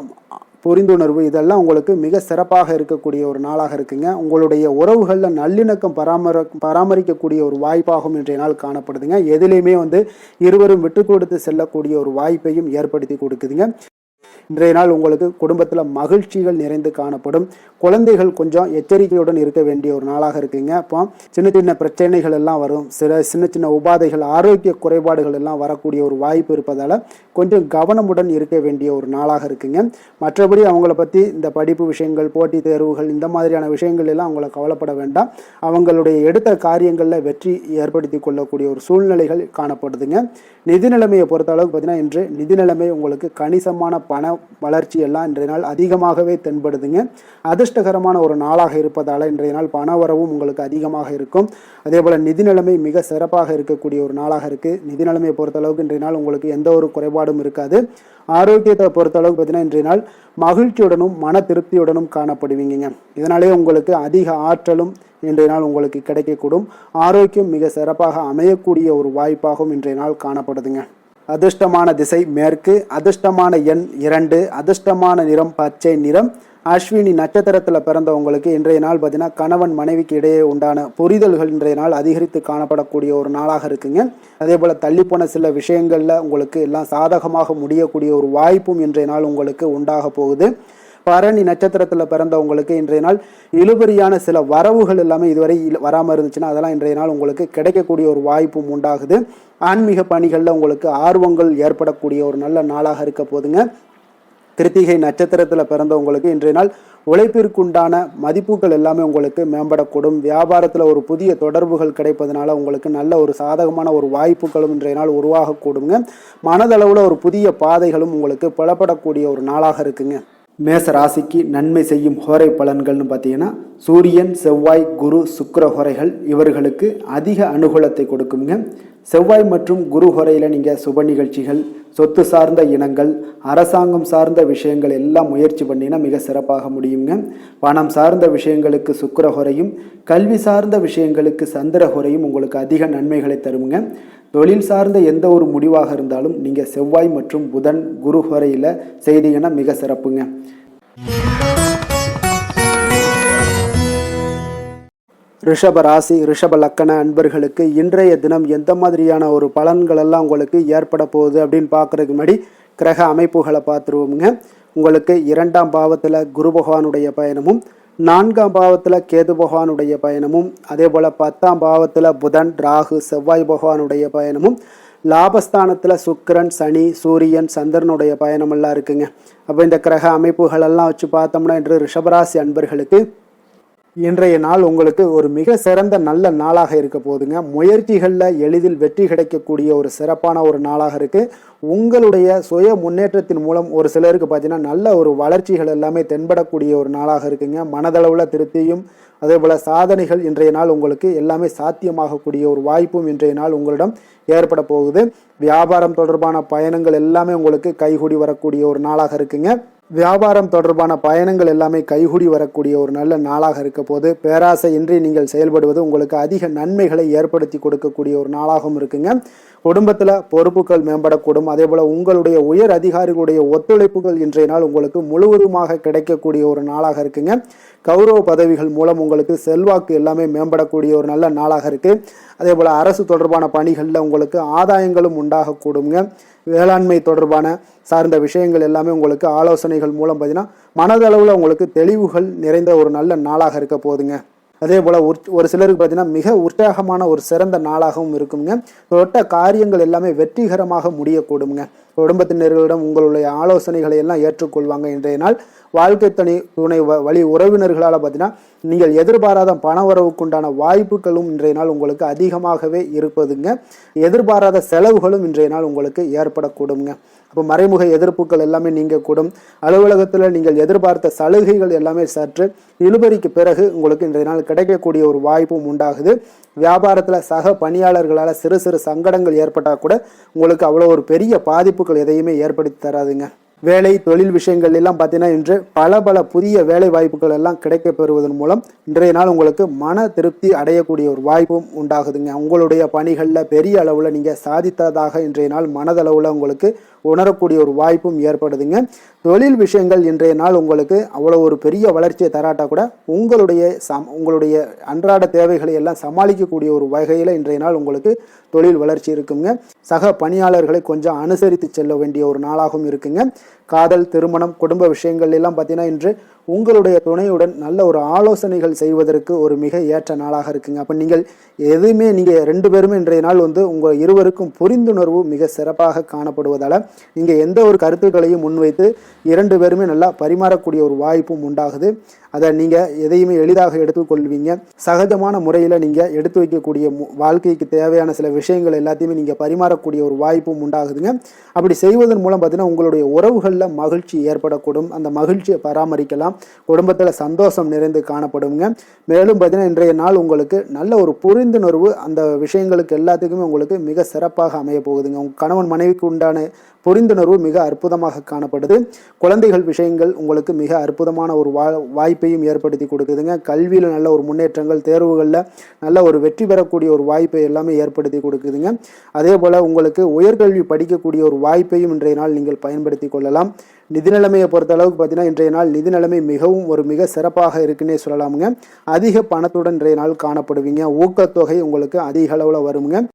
புரிந்துணர்வு இதெல்லாம் உங்களுக்கு மிக சிறப்பாக இருக்கக்கூடிய ஒரு நாளாக இருக்குங்க. உங்களுடைய உறவுகளில் நல்லிணக்கம் பராமரிக்கக்கூடிய ஒரு வாய்ப்பாகவும் இன்றைய நாள் காணப்படுதுங்க. எதிலையுமே இருவரும் விட்டு கொடுத்து செல்லக்கூடிய ஒரு வாய்ப்பையும் ஏற்படுத்தி கொடுக்குதுங்க. இன்றைய நாள் உங்களுக்கு குடும்பத்தில் மகிழ்ச்சிகள் நிறைந்து காணப்படும். குழந்தைகள் கொஞ்சம் எச்சரிக்கையுடன் இருக்க வேண்டிய ஒரு நாளாக இருக்குங்க. அப்போ சின்ன சின்ன பிரச்சனைகள் எல்லாம் வரும். சின்ன சின்ன உபாதைகள், ஆரோக்கிய குறைபாடுகள் எல்லாம் வரக்கூடிய ஒரு வாய்ப்பு இருப்பதால் கொஞ்சம் கவனமுடன் இருக்க வேண்டிய ஒரு நாளாக இருக்குங்க. மற்றபடி அவங்கள பற்றி இந்த படிப்பு விஷயங்கள், போட்டித் தேர்வுகள் இந்த மாதிரியான விஷயங்கள் எல்லாம் அவங்கள கவலைப்பட வேண்டாம். அவங்களுடைய எடுத்த காரியங்களில் வெற்றி ஏற்படுத்தி கொள்ளக்கூடிய ஒரு சூழ்நிலைகள் காணப்படுதுங்க. நிதி நிலைமையை பொறுத்த அளவுக்கு பார்த்தீங்கன்னா இன்று நிதி நிலைமை உங்களுக்கு கணிசமான பண வளர்ச்சி எல்லாம் இன்றைய நாள் அதிகமாகவே தென்படுதுங்க. அதிர்ஷ்டகரமான ஒரு நாளாக இருப்பதால் இன்றைய நாள் பண வரவும் உங்களுக்கு அதிகமாக இருக்கும். அதே போல் நிதி நிலைமை மிக சிறப்பாக இருக்கக்கூடிய ஒரு நாளாக இருக்குது. நிதி நிலைமையை பொறுத்த அளவுக்கு இன்றைய நாள் உங்களுக்கு எந்த ஒரு குறைபாடும் இருக்காது. ஆரோக்கியத்தை பொறுத்த அளவுக்கு பார்த்தீங்கன்னா இன்றைய நாள் மகிழ்ச்சியுடனும் மன திருப்தியுடனும் காணப்படுவீங்க. இதனாலே உங்களுக்கு அதிக ஆற்றலும் இன்றைய நாள் உங்களுக்கு கிடைக்கக்கூடும். ஆரோக்கியம் மிக சிறப்பாக அமையக்கூடிய ஒரு வாய்ப்பாகவும் இன்றைய நாள் காணப்படுதுங்க. அதிர்ஷ்டமான திசை மேற்கு, அதிர்ஷ்டமான எண் 2, அதிர்ஷ்டமான நிறம் பச்சை நிறம். அஸ்வினி நட்சத்திரத்தில் பிறந்தவங்களுக்கு இன்றைய நாள் பார்த்தீங்கன்னா கணவன் மனைவிக்கு இடையே உண்டான புரிதல்கள் இன்றைய நாள் அதிகரித்து காணப்படக்கூடிய ஒரு நாளாக இருக்குங்க. அதே போல் தள்ளிப்போன சில விஷயங்களில் உங்களுக்கு எல்லாம் சாதகமாக முடியக்கூடிய ஒரு வாய்ப்பும் இன்றைய நாள் உங்களுக்கு உண்டாக போகுது. பரணி நட்சத்திரத்தில் பிறந்தவங்களுக்கு இன்றைய நாள் இழுபறியான சில வரவுகள் எல்லாமே இதுவரை வராமல் இருந்துச்சுன்னா அதெல்லாம் இன்றைய நாள் உங்களுக்கு கிடைக்கக்கூடிய ஒரு வாய்ப்பும் உண்டாகுது. ஆன்மீக பணிகளில் உங்களுக்கு ஆர்வங்கள் ஏற்படக்கூடிய ஒரு நல்ல நாளாக இருக்க போதுங்க. கிருத்திகை நட்சத்திரத்தில் பிறந்தவங்களுக்கு இன்றைய நாள் உழைப்பிற்குண்டான மதிப்புகள் எல்லாமே உங்களுக்கு மேம்படக்கூடும். வியாபாரத்தில் ஒரு புதிய தொடர்புகள் கிடைப்பதனால உங்களுக்கு நல்ல ஒரு சாதகமான ஒரு வாய்ப்புகளும் இன்றைய நாள் உருவாகக்கூடுங்க. மனதளவில் ஒரு புதிய பாதைகளும் உங்களுக்கு புலப்படக்கூடிய ஒரு நாளாக இருக்குங்க. மேச ராசிக்கு நன்மை செய்யும் ஹோரை பலன்கள்னு பார்த்தீங்கன்னா சூரியன், செவ்வாய், குரு, சுக்கிர ஹோரைகள் இவர்களுக்கு அதிக அனுகூலத்தை கொடுக்குங்க. செவ்வாய் மற்றும் குரு ஹோரையில் நீங்கள் சுப நிகழ்ச்சிகள், சொத்து சார்ந்த இனங்கள், அரசாங்கம் சார்ந்த விஷயங்கள் எல்லாம் முயற்சி பண்ணினா மிக சிறப்பாக முடியுங்க. பணம் சார்ந்த விஷயங்களுக்கு சுக்கிர ஹோரையும், கல்வி சார்ந்த விஷயங்களுக்கு சந்திர ஹோரையும் உங்களுக்கு அதிக நன்மைகளை தருங்க. தொழில் சார்ந்த எந்த ஒரு முடிவாக இருந்தாலும் நீங்கள் செவ்வாய் மற்றும் புதன், குரு ஹோரையில் செய்தீங்கன்னா மிக சிறப்புங்க. ரிஷப ராசி, ரிஷப லக்கண அன்பர்களுக்கு இன்றைய தினம் எந்த மாதிரியான ஒரு பலன்கள் எல்லாம் உங்களுக்கு ஏற்பட போகுது அப்படின்னு பார்க்குறதுக்கு முன்னாடி கிரக அமைப்புகளை பார்த்துருவோமுங்க. உங்களுக்கு 2ஆம் பாவத்தில் குரு பகவானுடைய பயணமும், 4ஆம் பாவத்தில் கேது பகவானுடைய பயணமும், அதே போல் 10ஆம் பாவத்தில் புதன், ராகு, செவ்வாய் பகவானுடைய பயணமும், லாபஸ்தானத்தில் சுக்கிரன், சனி, சூரியன், சந்திரனுடைய பயணமெல்லாம் இருக்குங்க. அப்போ இந்த கிரக அமைப்புகள் எல்லாம் வச்சு பார்த்தோம்னா இன்று ரிஷபராசி அன்பர்களுக்கு இன்றைய நாள் உங்களுக்கு ஒரு மிக சிறந்த நல்ல நாளாக இருக்க போகுதுங்க. முயற்சிகளில் எளிதில் வெற்றி கிடைக்கக்கூடிய ஒரு சிறப்பான ஒரு நாளாக இருக்குது. உங்களுடைய சுய முன்னேற்றத்தின் மூலம் ஒரு சிலருக்கு பார்த்தீங்கன்னா நல்ல ஒரு வளர்ச்சிகள் எல்லாமே தென்படக்கூடிய ஒரு நாளாக இருக்குங்க. மனதளவில் திருப்தியும் அதே போல் சாதனைகள் இன்றைய நாள் உங்களுக்கு எல்லாமே சாத்தியமாகக்கூடிய ஒரு வாய்ப்பும் இன்றைய நாள் உங்களிடம் ஏற்பட போகுது. வியாபாரம் தொடர்பான பயணங்கள் எல்லாமே உங்களுக்கு கைகூடி வரக்கூடிய ஒரு நாளாக இருக்குங்க. வியாபாரம் தொடர்பான பயணங்கள் எல்லாமே கைகூடி வரக்கூடிய ஒரு நல்ல நாளாக இருக்க போது பேராசை இன்றி நீங்கள் செயல்படுவது உங்களுக்கு அதிக நன்மைகளை ஏற்படுத்தி கொடுக்கக்கூடிய ஒரு நாளாகவும் இருக்குங்க. குடும்பத்தில் பொறுப்புகள் மேம்படக்கூடும். அதே போல் உங்களுடைய உயர் அதிகாரிகளுடைய ஒத்துழைப்புகள் இன்றைய நாள் உங்களுக்கு முழுவதுமாக கிடைக்கக்கூடிய ஒரு நாளாக இருக்குங்க. கௌரவ பதவிகள் மூலம் உங்களுக்கு செல்வாக்கு எல்லாமே மேம்படக்கூடிய ஒரு நல்ல நாளாக இருக்குது. அதே போல் அரசு தொடர்பான பணிகளில் உங்களுக்கு ஆதாயங்களும் உண்டாகக்கூடுங்க. வேளாண்மை தொடர்பான சார்ந்த விஷயங்கள் எல்லாமே உங்களுக்கு ஆலோசனைகள் மூலம் பார்த்தீங்கன்னா மனதளவில் உங்களுக்கு தெளிவுகள் நிறைந்த ஒரு நல்ல நாளாக இருக்க போகுதுங்க. அதே போல் ஒரு சிலருக்கு பார்த்தீங்கன்னா மிக உற்சாகமான ஒரு சிறந்த நாளாகவும் இருக்குங்க. தொட்ட காரியங்கள் எல்லாமே வெற்றிகரமாக முடியக்கூடுங்க. குடும்பத்தினர்களிடம் உங்களுடைய ஆலோசனைகளை எல்லாம் ஏற்றுக்கொள்வாங்க. இன்றைய நாள் வாழ்க்கை துணை வழி உறவினர்களால் பார்த்தீங்கன்னா நீங்கள் எதிர்பாராத பண வரவுக்குண்டான வாய்ப்புகளும் இன்றைய நாள் உங்களுக்கு அதிகமாகவே இருப்பதுங்க. எதிர்பாராத செலவுகளும் இன்றைய நாள் உங்களுக்கு ஏற்படக்கூடுங்க. அப்போ மறைமுக எதிர்ப்புகள் எல்லாமே நீங்கக்கூடும். அலுவலகத்தில் நீங்கள் எதிர்பார்த்த சலுகைகள் எல்லாமே சற்று இழுபறிக்கு பிறகு உங்களுக்கு இன்றைய நாள் கிடைக்கக்கூடிய ஒரு வாய்ப்பும் உண்டாகுது. வியாபாரத்தில் சக பணியாளர்களால் சிறு சிறு சங்கடங்கள் ஏற்பட்டால் கூட உங்களுக்கு அவ்வளோ ஒரு பெரிய பாதிப்புகள் எதையுமே ஏற்படுத்தி தராதுங்க. வேலை தொழில் விஷயங்கள் எல்லாம் பார்த்தீங்கன்னா இன்று பல புதிய வேலை வாய்ப்புகள் எல்லாம் கிடைக்க பெறுவதன் மூலம் இன்றைய நாள் உங்களுக்கு மன திருப்தி அடையக்கூடிய ஒரு வாய்ப்பும் உண்டாகுதுங்க. உங்களுடைய பணிகளில் பெரிய அளவில் நீங்கள் சாதித்ததாக இன்றைய நாள் மனதளவில் உங்களுக்கு உணரக்கூடிய ஒரு வாய்ப்பும் ஏற்படுதுங்க. தொழில் விஷயங்கள் இன்றைய நாள் உங்களுக்கு அவ்வளோ ஒரு பெரிய வளர்ச்சியை தராட்டா கூட உங்களுடைய அன்றாட தேவைகளை எல்லாம் சமாளிக்கக்கூடிய ஒரு வகையில் இன்றைய நாள் உங்களுக்கு தொழில் வளர்ச்சி இருக்குங்க. சக பணியாளர்களை கொஞ்சம் அனுசரித்து செல்ல வேண்டிய ஒரு நாளாகவும் இருக்குங்க. காதல், திருமணம், குடும்ப விஷயங்கள் எல்லாம் பார்த்தீங்கன்னா இன்று உங்களுடைய துணையுடன் நல்ல ஒரு ஆலோசனைகள் செய்வதற்கு ஒரு மிக ஏற்ற நாளாக இருக்குங்க. அப்போ நீங்கள் ரெண்டு பேருமே இன்றைய நாள் உங்கள் இருவருக்கும் புரிந்துணர்வு மிக சிறப்பாக காணப்படுவதால் நீங்கள் எந்த ஒரு கருத்துக்களையும் முன்வைத்து இரண்டு பேருமே நல்லா பரிமாறக்கூடிய ஒரு வாய்ப்பும் உண்டாகுது. அதை நீங்கள் எதையுமே எளிதாக எடுத்துக்கொள்வீங்க. சகஜமான முறையில் நீங்கள் எடுத்து வைக்கக்கூடிய வாழ்க்கைக்கு தேவையான சில விஷயங்கள் எல்லாத்தையுமே நீங்கள் பரிமாறக்கூடிய ஒரு வாய்ப்பும் உண்டாகுதுங்க. அப்படி செய்வதன் மூலம் பார்த்தீங்கன்னா உங்களுடைய உறவுகளில் மகிழ்ச்சி ஏற்படக்கூடும். அந்த மகிழ்ச்சியை பராமரிக்கலாம். குடும்பத்தில் சந்தோஷம் நிறைந்து காணப்படுங்க. மேலும் பார்த்தீங்கன்னா இன்றைய நாள் உங்களுக்கு நல்ல ஒரு புரிந்துணர்வு அந்த விஷயங்களுக்கு எல்லாத்துக்குமே உங்களுக்கு மிக சிறப்பாக அமைய போகுதுங்க. உங்கள் கணவன் மனைவிக்கு உண்டான புரிந்துணர்வு மிக அற்புதமாக காணப்படுது. குழந்தைகள் விஷயங்கள் உங்களுக்கு மிக அற்புதமான ஒரு வாய்ப்பையும் ஏற்படுத்தி கொடுக்குதுங்க. கல்வியில் நல்ல ஒரு முன்னேற்றங்கள், தேர்வுகளில் நல்ல ஒரு வெற்றி பெறக்கூடிய ஒரு வாய்ப்பை எல்லாமே ஏற்படுத்தி கொடுக்குதுங்க. அதே போல் உங்களுக்கு உயர்கல்வி படிக்கக்கூடிய ஒரு வாய்ப்பையும் இன்றைய நாள் நீங்கள் பயன்படுத்தி கொள்ளலாம். நிதி நிலைமையை பொறுத்த அளவுக்கு பார்த்தீங்கன்னா இன்றைய நாள் நிதி நிலைமை மிக சிறப்பாக இருக்குன்னே சொல்லலாமுங்க. அதிக பணத்துடன் இன்றைய நாள் காணப்படுவீங்க. ஊக்கத்தொகை உங்களுக்கு அதிக அளவில் வருங்க.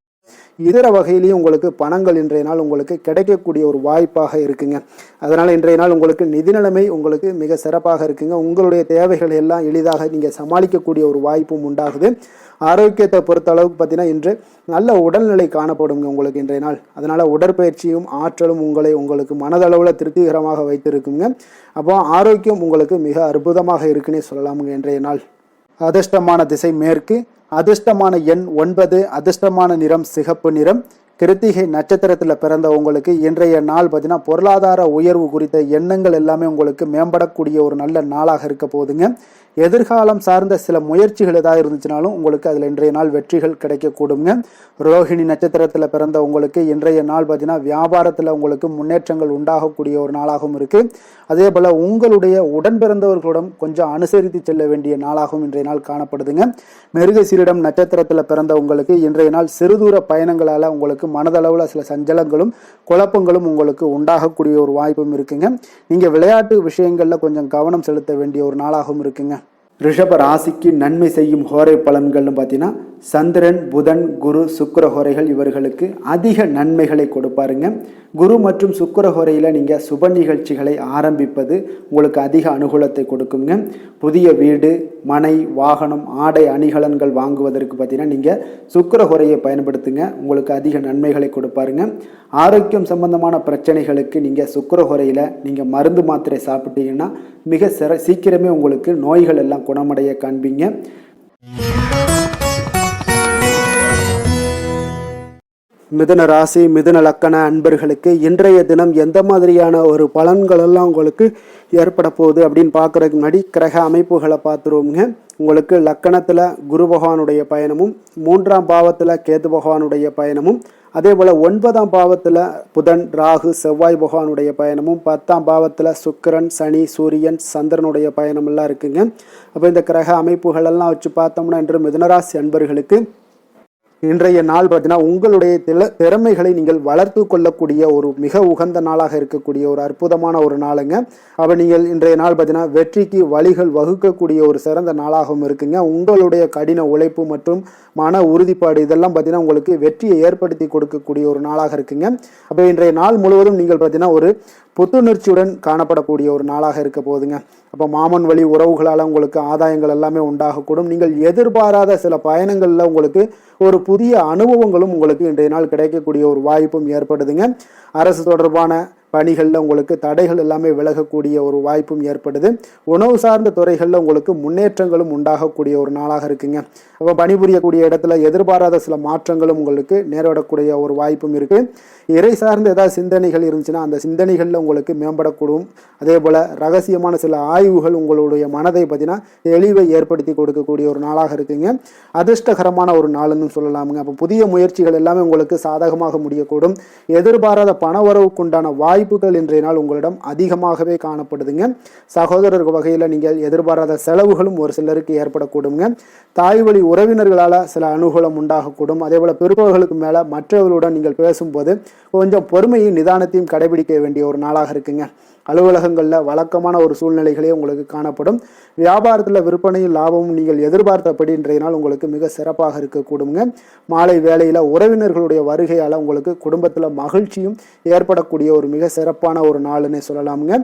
இதர வகையிலையும் உங்களுக்கு பணங்கள் இன்றைய நாள் உங்களுக்கு கிடைக்கக்கூடிய ஒரு வாய்ப்பாக இருக்குங்க. அதனால் இன்றைய நாள் உங்களுக்கு நிதி நிலைமை உங்களுக்கு மிக சிறப்பாக இருக்குங்க. உங்களுடைய தேவைகள் எல்லாம் எளிதாக நீங்கள் சமாளிக்கக்கூடிய ஒரு வாய்ப்பும் உண்டாகுது. ஆரோக்கியத்தை பொறுத்த அளவுக்கு பார்த்தீங்கன்னா இன்று நல்ல உடல்நிலை காணப்படுங்க உங்களுக்கு இன்றைய நாள். அதனால் உடற்பயிற்சியும் ஆற்றலும் உங்களுக்கு மனதளவில் திருப்திகரமாக வைத்திருக்குங்க. அப்போ ஆரோக்கியம் உங்களுக்கு மிக அற்புதமாக இருக்குன்னே சொல்லலாமுங்க இன்றைய நாள். அதிர்ஷ்டமான திசை மேற்கு, அதிர்ஷ்டமான எண் 9, அதிர்ஷ்டமான நிறம் சிகப்பு நிறம். கிருத்திகை நட்சத்திரத்தில் பிறந்த உங்களுக்கு இன்றைய நாள் பார்த்தீங்கன்னா பொருளாதார உயர்வு குறித்த எண்ணங்கள் எல்லாமே உங்களுக்கு மேம்படக்கூடிய ஒரு நல்ல நாளாக இருக்க போகுதுங்க. எதிர்காலம் சார்ந்த சில முயற்சிகள் ஏதாவது இருந்துச்சுனாலும் உங்களுக்கு அதில் இன்றைய நாள் வெற்றிகள் கிடைக்கக்கூடுங்க. ரோஹிணி நட்சத்திரத்தில் பிறந்த உங்களுக்கு இன்றைய நாள் பார்த்தீங்கன்னா வியாபாரத்தில் உங்களுக்கு முன்னேற்றங்கள் உண்டாகக்கூடிய ஒரு நாளாகவும் இருக்குது. அதே போல் உங்களுடைய உடன் பிறந்தவர்களிடம் கொஞ்சம் அனுசரித்து செல்ல வேண்டிய நாளாகவும் இன்றைய நாள் காணப்படுதுங்க. மிருகசீரிடம் நட்சத்திரத்தில் பிறந்த உங்களுக்கு இன்றைய நாள் சிறுதூர பயணங்களால் உங்களுக்கு மனதளவில் சில சஞ்சலங்களும் குழப்பங்களும் உங்களுக்கு உண்டாகக்கூடிய ஒரு வாய்ப்பும் இருக்குங்க. நீங்கள் விளையாட்டு விஷயங்களில் கொஞ்சம் கவனம் செலுத்த வேண்டிய ஒரு நாளாகவும் இருக்குங்க. ரிஷப ராசிக்கு நன்மை செய்யும் ஹோரை பலன்கள்னு பார்த்தீங்கன்னா சந்திரன், புதன், குரு, சுக்கிர ஹோரைகள் இவர்களுக்கு அதிக நன்மைகளை கொடுப்பாருங்க. குரு மற்றும் சுக்கிர ஹோரையில் நீங்கள் சுப நிகழ்ச்சிகளை ஆரம்பிப்பது உங்களுக்கு அதிக அனுகூலத்தை கொடுக்குங்க. புதிய வீடு, மனை, வாகனம், ஆடை அணிகலன்கள் வாங்குவதற்கு பார்த்தீங்கன்னா நீங்கள் சுக்கிர ஹோரையை பயன்படுத்துங்க, உங்களுக்கு அதிக நன்மைகளை கொடுப்பாருங்க. ஆரோக்கியம் சம்பந்தமான பிரச்சனைகளுக்கு நீங்கள் சுக்கிர ஹோரையில் நீங்கள் மருந்து மாத்திரை சாப்பிட்டீங்கன்னா மிக சீக்கிரமே உங்களுக்கு நோய்கள் எல்லாம் குணமடைய காண்பீங்க. மிதுன ராசி, மிதுன லக்கண அன்பர்களுக்கு இன்றைய தினம் எந்த மாதிரியான ஒரு பலன்கள் எல்லாம் உங்களுக்கு ஏற்பட போகுது அப்படின்னு பார்க்குறதுக்கு முன்னாடி கிரக அமைப்புகளை பார்த்துருவோங்க. உங்களுக்கு லக்கணத்தில் குரு பகவானுடைய பயணமும், 3ஆம் பாவத்தில் கேது பகவானுடைய பயணமும், அதே போல் 9ஆம் பாவத்தில் புதன், ராகு, செவ்வாய் பகவானுடைய பயணமும், 10ஆம் பாவத்தில் சுக்கிரன், சனி, சூரியன், சந்திரனுடைய பயணமெல்லாம் இருக்குங்க. அப்போ இந்த கிரக அமைப்புகளெல்லாம் வச்சு பார்த்தோம்னா இன்று மிதுனராசி அன்பர்களுக்கு இன்றைய நாள் பார்த்தீங்கன்னா உங்களுடைய திறமைகளை நீங்கள் வளர்த்து கொள்ளக்கூடிய ஒரு மிக உகந்த நாளாக இருக்கக்கூடிய ஒரு அற்புதமான ஒரு நாளுங்க. அப்போ நீங்கள் இன்றைய நாள் பார்த்தீங்கன்னா வெற்றிக்கு வழிகள் வகுக்கக்கூடிய ஒரு சிறந்த நாளாகவும் இருக்குங்க. உங்களுடைய கடின உழைப்பு மற்றும் மன உறுதிப்பாடு இதெல்லாம் பார்த்தீங்கன்னா உங்களுக்கு வெற்றியை ஏற்படுத்தி கொடுக்கக்கூடிய ஒரு நாளாக இருக்குங்க. அப்போ இன்றைய நாள் முழுவதும் நீங்கள் பார்த்தீங்கன்னா ஒரு புத்துணர்ச்சியுடன் காணப்படக்கூடிய ஒரு நாளாக இருக்க போகுதுங்க. அப்போ மாமன் வழி உறவுகளால் உங்களுக்கு ஆதாயங்கள் எல்லாமே உண்டாகக்கூடும். நீங்கள் எதிர்பாராத சில பயணங்களில் உங்களுக்கு ஒரு புதிய அனுபவங்களும் உங்களுக்கு இன்றைய நாள் கிடைக்கக்கூடிய ஒரு வாய்ப்பும் ஏற்படுதுங்க. அரசு தொடர்பான பணிகளில் உங்களுக்கு தடைகள் எல்லாமே விலகக்கூடிய ஒரு வாய்ப்பும் ஏற்படுது. உணவு சார்ந்த துறைகளில் உங்களுக்கு முன்னேற்றங்களும் உண்டாகக்கூடிய ஒரு நாளாக இருக்குங்க. அப்போ பணிபுரியக்கூடிய இடத்துல எதிர்பாராத சில மாற்றங்களும் உங்களுக்கு நேரிடக்கூடிய ஒரு வாய்ப்பும் இருக்குது. இறை சார்ந்த ஏதாவது சிந்தனைகள் இருந்துச்சுன்னா அந்த சிந்தனைகளில் உங்களுக்கு மேம்படக்கூடும். அதே போல் ரகசியமான சில ஆய்வுகள் உங்களுடைய மனதை பார்த்தீங்கன்னா தெளிவை ஏற்படுத்தி கொடுக்கக்கூடிய ஒரு நாளாக இருக்குங்க. அதிர்ஷ்டகரமான ஒரு நாள்னு சொல்லலாமுங்க. அப்போ புதிய முயற்சிகள் எல்லாமே உங்களுக்கு சாதகமாக முடியக்கூடும். எதிர்பாராத பணவரவுக்குண்டான வாய்ப்புகள் இன்றைய நாள் உங்களிடம் அதிகமாகவே காணப்படுதுங்க. சகோதரர் வகையில் நீங்கள் எதிர்பாராத செலவுகளும் ஒரு சிலருக்கு ஏற்படக்கூடுங்க. தாய் வழி உறவினர்களால் சில அனுகூலம் உண்டாகக்கூடும். அதே போல் பிற்பகலுக்கு மேலே மற்றவர்களுடன் நீங்கள் பேசும்போது கொஞ்சம் பொறுமையும் நிதானத்தையும் கடைபிடிக்க வேண்டிய ஒரு நாளாக இருக்குங்க. அலுவலகங்களில் வழக்கமான ஒரு சூழ்நிலைகளே உங்களுக்கு காணப்படும். வியாபாரத்தில் விற்பனையும் லாபமும் நீங்கள் எதிர்பார்த்தபடி இன்றைய நாள் உங்களுக்கு மிக சிறப்பாக இருக்கக்கூடுங்க. மாலை வேளையில் உறவினர்களுடைய வருகையால் உங்களுக்கு குடும்பத்தில் மகிழ்ச்சியும் ஏற்படக்கூடிய ஒரு மிக சிறப்பான ஒரு நாள்னே சொல்லலாமுங்க.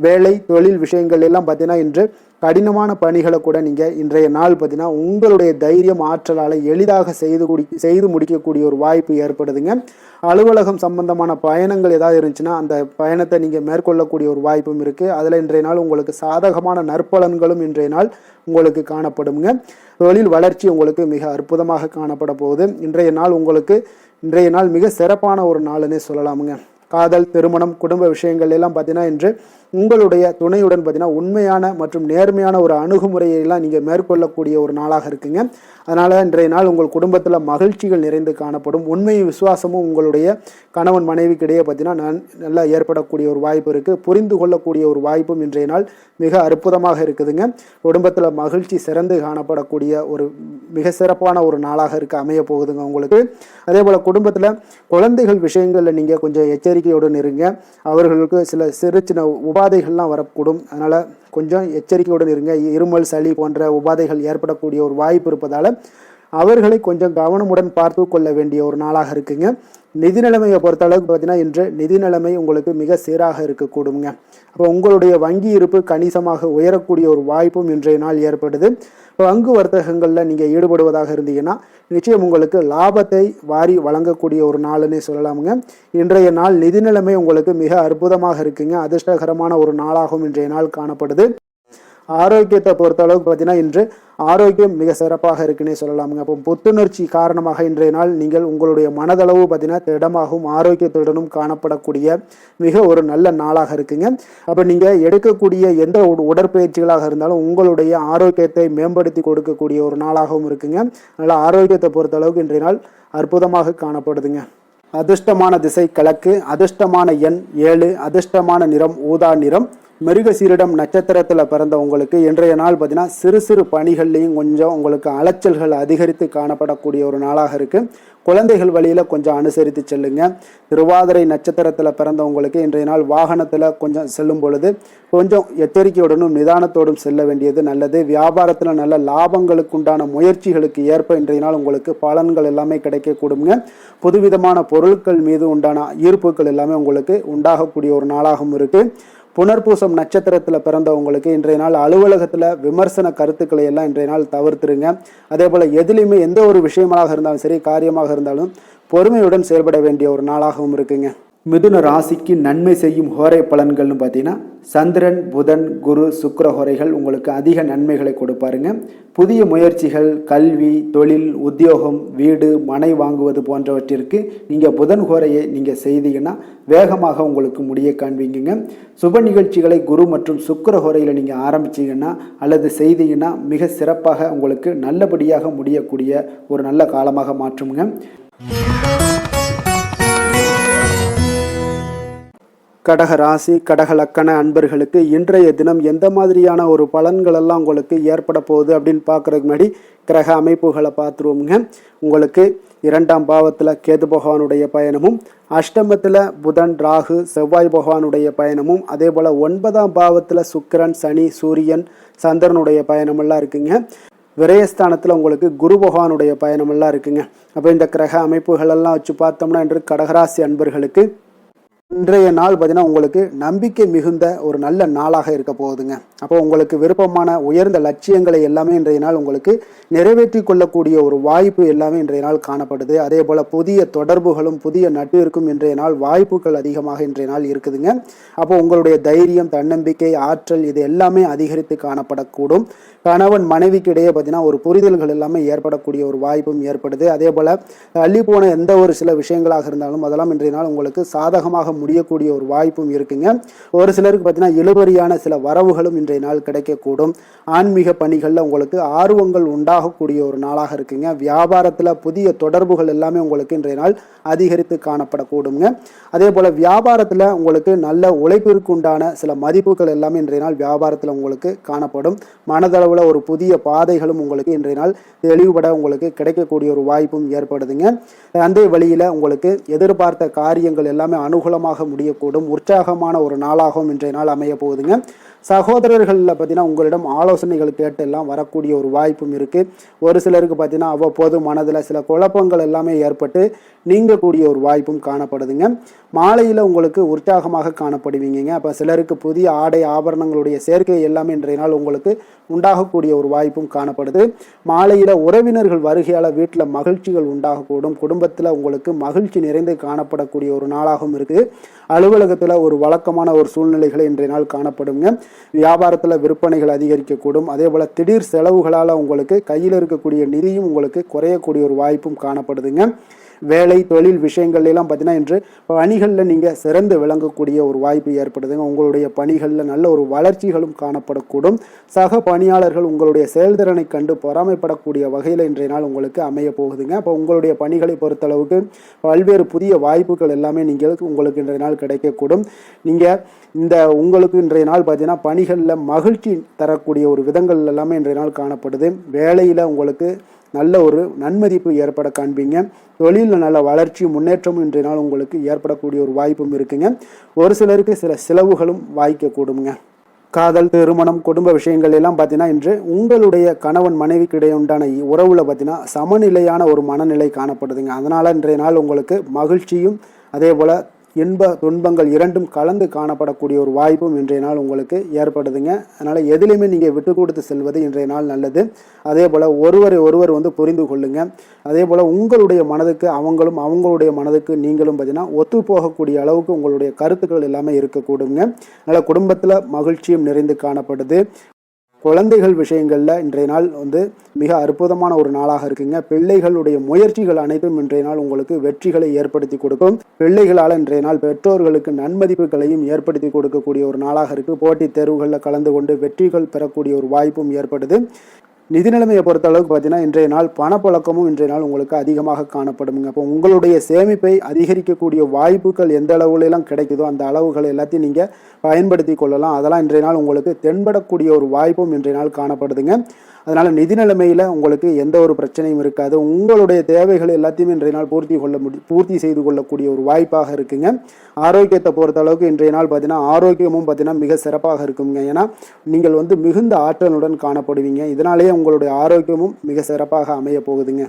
வேலை தொழில் விஷயங்கள் எல்லாம் பார்த்தீங்கன்னா இன்று கடினமான பணிகளை கூட நீங்கள் இன்றைய நாள் பார்த்தீங்கன்னா உங்களுடைய தைரியம் ஆற்றலால் எளிதாக செய்து முடிக்கக்கூடிய ஒரு வாய்ப்பு ஏற்படுதுங்க. அலுவலகம் சம்பந்தமான பயணங்கள் ஏதாவது இருந்துச்சுன்னா அந்த பயணத்தை நீங்கள் மேற்கொள்ளக்கூடிய ஒரு வாய்ப்பும் இருக்குது. அதில் இன்றைய நாள் உங்களுக்கு சாதகமான நற்பலன்களும் இன்றைய நாள் உங்களுக்கு காணப்படுங்க. தொழில் வளர்ச்சி உங்களுக்கு மிக அற்புதமாக காணப்பட போகுது. இன்றைய நாள் மிக சிறப்பான ஒரு நாள்னே சொல்லலாமுங்க. காதல், திருமணம், குடும்ப விஷயங்கள் எல்லாம் பார்த்தீங்கன்னா இன்று உங்களுடைய துணையுடன் பார்த்தீங்கன்னா உண்மையான மற்றும் நேர்மையான ஒரு அணுகுமுறையெல்லாம் நீங்கள் மேற்கொள்ளக்கூடிய ஒரு நாளாக இருக்குங்க. அதனால் இன்றைய நாள் உங்கள் குடும்பத்தில் மகிழ்ச்சிகள் நிறைந்து காணப்படும். உண்மையும் விசுவாசமும் உங்களுடைய கணவன் மனைவிக்கிடையே பார்த்தீங்கன்னா நல்லா ஏற்படக்கூடிய ஒரு வாய்ப்பு இருக்குது. புரிந்து கொள்ளக்கூடிய ஒரு வாய்ப்பும் இன்றைய நாள் மிக அற்புதமாக இருக்குதுங்க. குடும்பத்தில் மகிழ்ச்சி சிறந்து காணப்படக்கூடிய ஒரு மிக சிறப்பான ஒரு நாளாக அமைய போகுதுங்க உங்களுக்கு. அதே போல் குடும்பத்தில் குழந்தைகள் விஷயங்களில் நீங்கள் கொஞ்சம் எச்சரிக்கையுடன் இருங்க. அவர்களுக்கு சில சின்ன உபாதைகள்லாம் வரக்கூடும். அதனால் கொஞ்சம் எச்சரிக்கையுடன் இருங்க. இருமல், சளி போன்ற உபாதைகள் ஏற்படக்கூடிய ஒரு வாய்ப்பு இருப்பதால் அவர்களை கொஞ்சம் கவனமுடன் பார்த்து கொள்ள வேண்டிய ஒரு நாளாக இருக்குங்க. நிதி நிலைமையை பொறுத்த அளவுக்கு பார்த்தீங்கன்னா இன்று நிதி நிலைமை உங்களுக்கு மிக சீராக இருக்கக்கூடுங்க. அப்போ உங்களுடைய வங்கி இருப்பு கணிசமாக உயரக்கூடிய ஒரு வாய்ப்பும் இன்றைய நாள் ஏற்படுது. பங்கு வர்த்தகங்களில் நீங்கள் ஈடுபடுவதாக இருந்தீங்கன்னா நிச்சயம் உங்களுக்கு லாபத்தை வாரி வழங்கக்கூடிய ஒரு நாள்னே சொல்லலாமுங்க. இன்றைய நாள் நிதி நிலைமை உங்களுக்கு மிக அற்புதமாக இருக்குங்க. அதிர்ஷ்டகரமான ஒரு நாளாகவும் இன்றைய நாள் காணப்படுது. ஆரோக்கியத்தை பொறுத்த அளவுக்கு பார்த்தீங்கன்னா இன்று ஆரோக்கியம் மிக சிறப்பாக இருக்குன்னே சொல்லலாமுங்க. அப்போ புத்துணர்ச்சி காரணமாக இன்றைய நாள் நீங்கள் உங்களுடைய மனதளவு பார்த்தீங்கன்னா திடமாகவும் ஆரோக்கியத்துடனும் காணப்படக்கூடிய மிக ஒரு நல்ல நாளாக இருக்குங்க. அப்போ நீங்கள் எடுக்கக்கூடிய எந்த உடற்பயிற்சிகளாக இருந்தாலும் உங்களுடைய ஆரோக்கியத்தை மேம்படுத்தி கொடுக்கக்கூடிய ஒரு நாளாகவும் இருக்குங்க. அதனால் ஆரோக்கியத்தை பொறுத்த அளவுக்கு இன்றைய நாள் அற்புதமாக காணப்படுதுங்க. அதிர்ஷ்டமான திசை கிழக்கு, அதிர்ஷ்டமான எண் 7, அதிர்ஷ்டமான நிறம் ஊதா நிறம், மிருகசீரிடம் நட்சத்திரத்தில் பிறந்த உங்களுக்கு இன்றைய நாள் பார்த்தீங்கன்னா சிறு சிறு பணிகள்லையும் கொஞ்சம் உங்களுக்கு அலைச்சல்கள் அதிகரித்து காணப்படக்கூடிய ஒரு நாளாக இருக்குது. குழந்தைகள் வழியில் கொஞ்சம் அனுசரித்து செல்லுங்க. திருவாதிரை நட்சத்திரத்தில் பிறந்தவங்களுக்கு இன்றைய நாள் வாகனத்தில் கொஞ்சம் செல்லும் பொழுது கொஞ்சம் எச்சரிக்கையுடனும் நிதானத்தோடும் செல்ல வேண்டியது நல்லது. வியாபாரத்தில் நல்ல லாபங்களுக்கு உண்டான முயற்சிகளுக்கு ஏற்ப இன்றைய நாள் உங்களுக்கு பலன்கள் எல்லாமே கிடைக்கக்கூடுங்க. புதுவிதமான பொருட்கள் மீது உண்டான ஈர்ப்புகள் எல்லாமே உங்களுக்கு உண்டாகக்கூடிய ஒரு நாளாகவும் இருக்குது. புனர்பூசம் நட்சத்திரத்தில் பிறந்தவங்களுக்கு இன்றைய நாள் அலுவலகத்தில் விமர்சன கருத்துக்களை எல்லாம் இன்றைய நாள் தவிர்த்துருங்க. அதே போல் எதுலேயுமே எந்த ஒரு விஷயமாக இருந்தாலும் சரி, காரியமாக இருந்தாலும் பொறுமையுடன் செயல்பட வேண்டிய ஒரு நாளாகவும் இருக்குங்க. மிதுன ராசிக்கு நன்மை செய்யும் ஹோரை பலன்கள்னு பார்த்தீங்கன்னா சந்திரன், புதன், குரு, சுக்கிர ஹோரைகள் உங்களுக்கு அதிக நன்மைகளை கொடுப்பாருங்க. புதிய முயற்சிகள், கல்வி, தொழில், உத்தியோகம், வீடு, மனை வாங்குவது போன்றவற்றிற்கு நீங்கள் புதன் ஹோரையை நீங்கள் செய்தீங்கன்னா வேகமாக உங்களுக்கு முடிய காண்பீங்க. சுப நிகழ்ச்சிகளை குரு மற்றும் சுக்கிர ஹோரையில் நீங்கள் ஆரம்பிச்சிங்கன்னா அல்லது செய்தீங்கன்னா மிக சிறப்பாக உங்களுக்கு நல்லபடியாக முடியக்கூடிய ஒரு நல்ல காலமாக மாற்றுங்க. கடக ராசி, கடக லக்கண அன்பர்களுக்கு இன்றைய தினம் எந்த மாதிரியான ஒரு பலன்கள் எல்லாம் உங்களுக்கு ஏற்பட போகுது அப்படின்னு பார்க்குறதுக்கு முன்னாடி கிரக அமைப்புகளை பார்த்துருவோங்க. உங்களுக்கு 2ஆம் பாவத்தில் கேது பகவானுடைய பயணமும், அஷ்டமத்தில் புதன், ராகு, செவ்வாய் பகவானுடைய பயணமும், அதே போல் 9ஆம் பாவத்தில் சுக்கிரன், சனி, சூரியன், சந்திரனுடைய பயணமெல்லாம் இருக்குங்க. விரயஸ்தானத்தில் உங்களுக்கு குரு பகவானுடைய பயணமெல்லாம் இருக்குங்க. அப்போ இந்த கிரக அமைப்புகளெல்லாம் வச்சு பார்த்தோம்னா இன்று கடகராசி அன்பர்களுக்கு இன்றைய நாள் பார்த்தீங்கன்னா உங்களுக்கு நம்பிக்கை மிகுந்த ஒரு நல்ல நாளாக இருக்க போகுதுங்க. அப்போ உங்களுக்கு விருப்பமான உயர்ந்த லட்சியங்களை எல்லாமே இன்றைய நாள் உங்களுக்கு நிறைவேற்றி கொள்ளக்கூடிய ஒரு வாய்ப்பு எல்லாமே இன்றைய நாள் காணப்படுது. அதே போல் புதிய தொடர்புகளும் புதிய நட்பிற்கும் இன்றைய நாள் வாய்ப்புகள் அதிகமாக இன்றைய நாள் இருக்குதுங்க. அப்போ உங்களுடைய தைரியம், தன்னம்பிக்கை, ஆற்றல் இது எல்லாமே அதிகரித்து காணப்படக்கூடும். கணவன் மனைவிக்கு இடையே பார்த்தீங்கன்னா ஒரு புரிதல்கள் எல்லாமே ஏற்படக்கூடிய ஒரு வாய்ப்பும் ஏற்படுது. அதே போல் தள்ளி போன எந்த ஒரு சில விஷயங்களாக இருந்தாலும் அதெல்லாம் இன்றைய நாள் உங்களுக்கு சாதகமாக முடியக்கூடிய ஒரு வாய்ப்பும் இருக்குங்க. ஒரு சிலருக்கு பார்த்தீங்கன்னா இழுபறியான சில வரவுகளும் இன்றைய நாள் கிடைக்கக்கூடும். ஆன்மீக பணிகளில் உங்களுக்கு ஆர்வங்கள் உண்டாகக்கூடிய ஒரு நாளாக இருக்குங்க. வியாபாரத்தில் புதிய தொடர்புகள் எல்லாமே உங்களுக்கு இன்றைய நாள் அதிகரித்து காணப்படக்கூடுங்க. அதே போல் வியாபாரத்தில் உங்களுக்கு நல்ல உழைப்பிற்கு உண்டான சில மதிப்புகள் எல்லாமே இன்றைய நாள் வியாபாரத்தில் உங்களுக்கு காணப்படும். மனதளவில் ஒரு புதிய பாதைகளும் உங்களுக்கு இன்றைய நாள் தெளிவுபட உங்களுக்கு கிடைக்கக்கூடிய ஒரு வாய்ப்பும் ஏற்படுதுங்க. அந்த வழியில் உங்களுக்கு எதிர்பார்த்த காரியங்கள் எல்லாமே அனுகூலமாக முடியக்கூடும். உற்சாகமான ஒரு நாளாகவும் இன்றைய நாள் அமைய போகுதுங்க. சகோதரர்களில் பார்த்தீங்கன்னா உங்களிடம் ஆலோசனைகள் கேட்டு எல்லாம் வரக்கூடிய ஒரு வாய்ப்பும் இருக்குது. ஒரு சிலருக்கு பார்த்தீங்கன்னா அவ்வப்போது மனதில் சில குழப்பங்கள் எல்லாமே ஏற்பட்டு நீங்கக்கூடிய ஒரு வாய்ப்பும் காணப்படுதுங்க. மாலையில் உங்களுக்கு உற்சாகமாக காணப்படுவீங்க. அப்போ சிலருக்கு புதிய ஆடை ஆபரணங்களுடைய சேர்க்கை எல்லாமே இன்றைய நாள் உங்களுக்கு உண்டாகக்கூடிய ஒரு வாய்ப்பும் காணப்படுது. மாலையில் உறவினர்கள் வருகையால் வீட்டில் மகிழ்ச்சிகள் உண்டாகக்கூடும். குடும்பத்தில் உங்களுக்கு மகிழ்ச்சி நிறைந்து காணப்படக்கூடிய ஒரு நாளாகவும் இருக்குது. அலுவலகத்தில் ஒரு வழக்கமான ஒரு சூழ்நிலைகளை இன்றைய நாள் காணப்படுங்க. வியாபாரத்தில் விற்பனைகள் அதிகரிக்கக்கூடும். அதே போல் திடீர் செலவுகளால் உங்களுக்கு கையில் இருக்கக்கூடிய நிதியும் உங்களுக்கு குறையக்கூடிய ஒரு வாய்ப்பும் காணப்படுதுங்க. வேலை, தொழில் விஷயங்கள் எல்லாம் பார்த்தீங்கன்னா இன்று பணிகளில் நீங்கள் சிறந்து விளங்கக்கூடிய ஒரு வாய்ப்பு ஏற்படுதுங்க. உங்களுடைய பணிகளில் நல்ல ஒரு வளர்ச்சிகளும் காணப்படக்கூடும். சக பணியாளர்கள் உங்களுடைய செயல்திறனை கண்டு பொறாமைப்படக்கூடிய வகையில் இன்றைய நாள் உங்களுக்கு அமைய போகுதுங்க. அப்போ உங்களுடைய பணிகளை பொறுத்தளவுக்கு பல்வேறு புதிய வாய்ப்புகள் எல்லாமே உங்களுக்கு இன்றைய நாள் கிடைக்கக்கூடும். நீங்கள் உங்களுக்கு இன்றைய நாள் பார்த்தீங்கன்னா பணிகளில் மகிழ்ச்சி தரக்கூடிய ஒரு விதங்கள் எல்லாமே இன்றைய நாள் காணப்படுது. வேலையில் உங்களுக்கு நல்ல ஒரு நன்மதிப்பு ஏற்பட காண்பீங்க. தொழிலில் நல்ல வளர்ச்சி, முன்னேற்றமும் இன்றைய நாள் உங்களுக்கு ஏற்படக்கூடிய ஒரு வாய்ப்பும் இருக்குங்க. ஒரு சிலருக்கு சில செலவுகளும் வாய்க்கக்கூடுங்க. காதல், திருமணம், குடும்ப விஷயங்கள் எல்லாம் பார்த்தீங்கன்னா இன்று உங்களுடைய கணவன் மனைவிக்கு இடையே உண்டான உறவுல பார்த்தீங்கன்னா சமநிலையான ஒரு மனநிலை காணப்படுதுங்க. அதனால் இன்றைய நாள் உங்களுக்கு மகிழ்ச்சியும் அதே போல் இன்ப துன்பங்கள் இரண்டும் கலந்து காணப்படக்கூடிய ஒரு வாய்ப்பும் இன்றைய நாள் உங்களுக்கு ஏற்படுதுங்க. அதனால் எதிலையுமே நீங்கள் விட்டு கொடுத்து செல்வது இன்றைய நாள் நல்லது. அதே போல் ஒருவர் புரிந்து கொள்ளுங்க. அதே போல் உங்களுடைய மனதுக்கு அவங்களும் அவங்களுடைய மனதுக்கு நீங்களும் பார்த்தீங்கன்னா ஒத்து போகக்கூடிய அளவுக்கு உங்களுடைய கருத்துக்கள் எல்லாமே இருக்கக்கூடுங்க. அதனால் குடும்பத்தில் மகிழ்ச்சியும் நிறைந்து காணப்படுது. குழந்தைகள் விஷயங்களில் இன்றைய நாள் மிக அற்புதமான ஒரு நாளாக இருக்குங்க. பிள்ளைகளுடைய முயற்சிகள் அனைத்தும் இன்றைய நாள் உங்களுக்கு வெற்றிகளை ஏற்படுத்தி கொடுக்கும். பிள்ளைகளால் இன்றைய நாள் பெற்றோர்களுக்கு நன்மதிப்புகளையும் ஏற்படுத்தி கொடுக்கக்கூடிய ஒரு நாளாக இருக்குது. போட்டித் தேர்வுகளில் கலந்து கொண்டு வெற்றிகள் பெறக்கூடிய ஒரு வாய்ப்பும் ஏற்படுது. நிதி நிலைமையை பொறுத்த அளவுக்கு பார்த்தீங்கன்னா இன்றைய நாள் பணப்புழக்கமும் இன்றைய நாள் உங்களுக்கு அதிகமாக காணப்படுங்க. அப்போ உங்களுடைய சேமிப்பை அதிகரிக்கக்கூடிய வாய்ப்புகள் எந்த அளவுலாம் கிடைக்குதோ அந்த அளவுகள் எல்லாத்தையும் நீங்கள் பயன்படுத்தி கொள்ளலாம். அதெல்லாம் இன்றைய நாள் உங்களுக்கு தென்படக்கூடிய ஒரு வாய்ப்பும் இன்றைய நாள் காணப்படுதுங்க. அதனால் நிதி நிலைமையில் உங்களுக்கு எந்த ஒரு பிரச்சனையும் இருக்காது. உங்களுடைய தேவைகள் எல்லாத்தையுமே இன்றைய நாள் பூர்த்தி செய்து கொள்ளக்கூடிய ஒரு வாய்ப்பாக இருக்குங்க. ஆரோக்கியத்தை பொறுத்த அளவுக்கு இன்றைய நாள் பார்த்தீங்கன்னா ஆரோக்கியமும் பார்த்தீங்கன்னா மிக சிறப்பாக இருக்குங்க. ஏன்னா நீங்கள் மிகுந்த ஆற்றலுடன் காணப்படுவீங்க. இதனாலேயே உங்களுடைய ஆரோக்கியமும் மிக சிறப்பாக அமைய போகுதுங்க.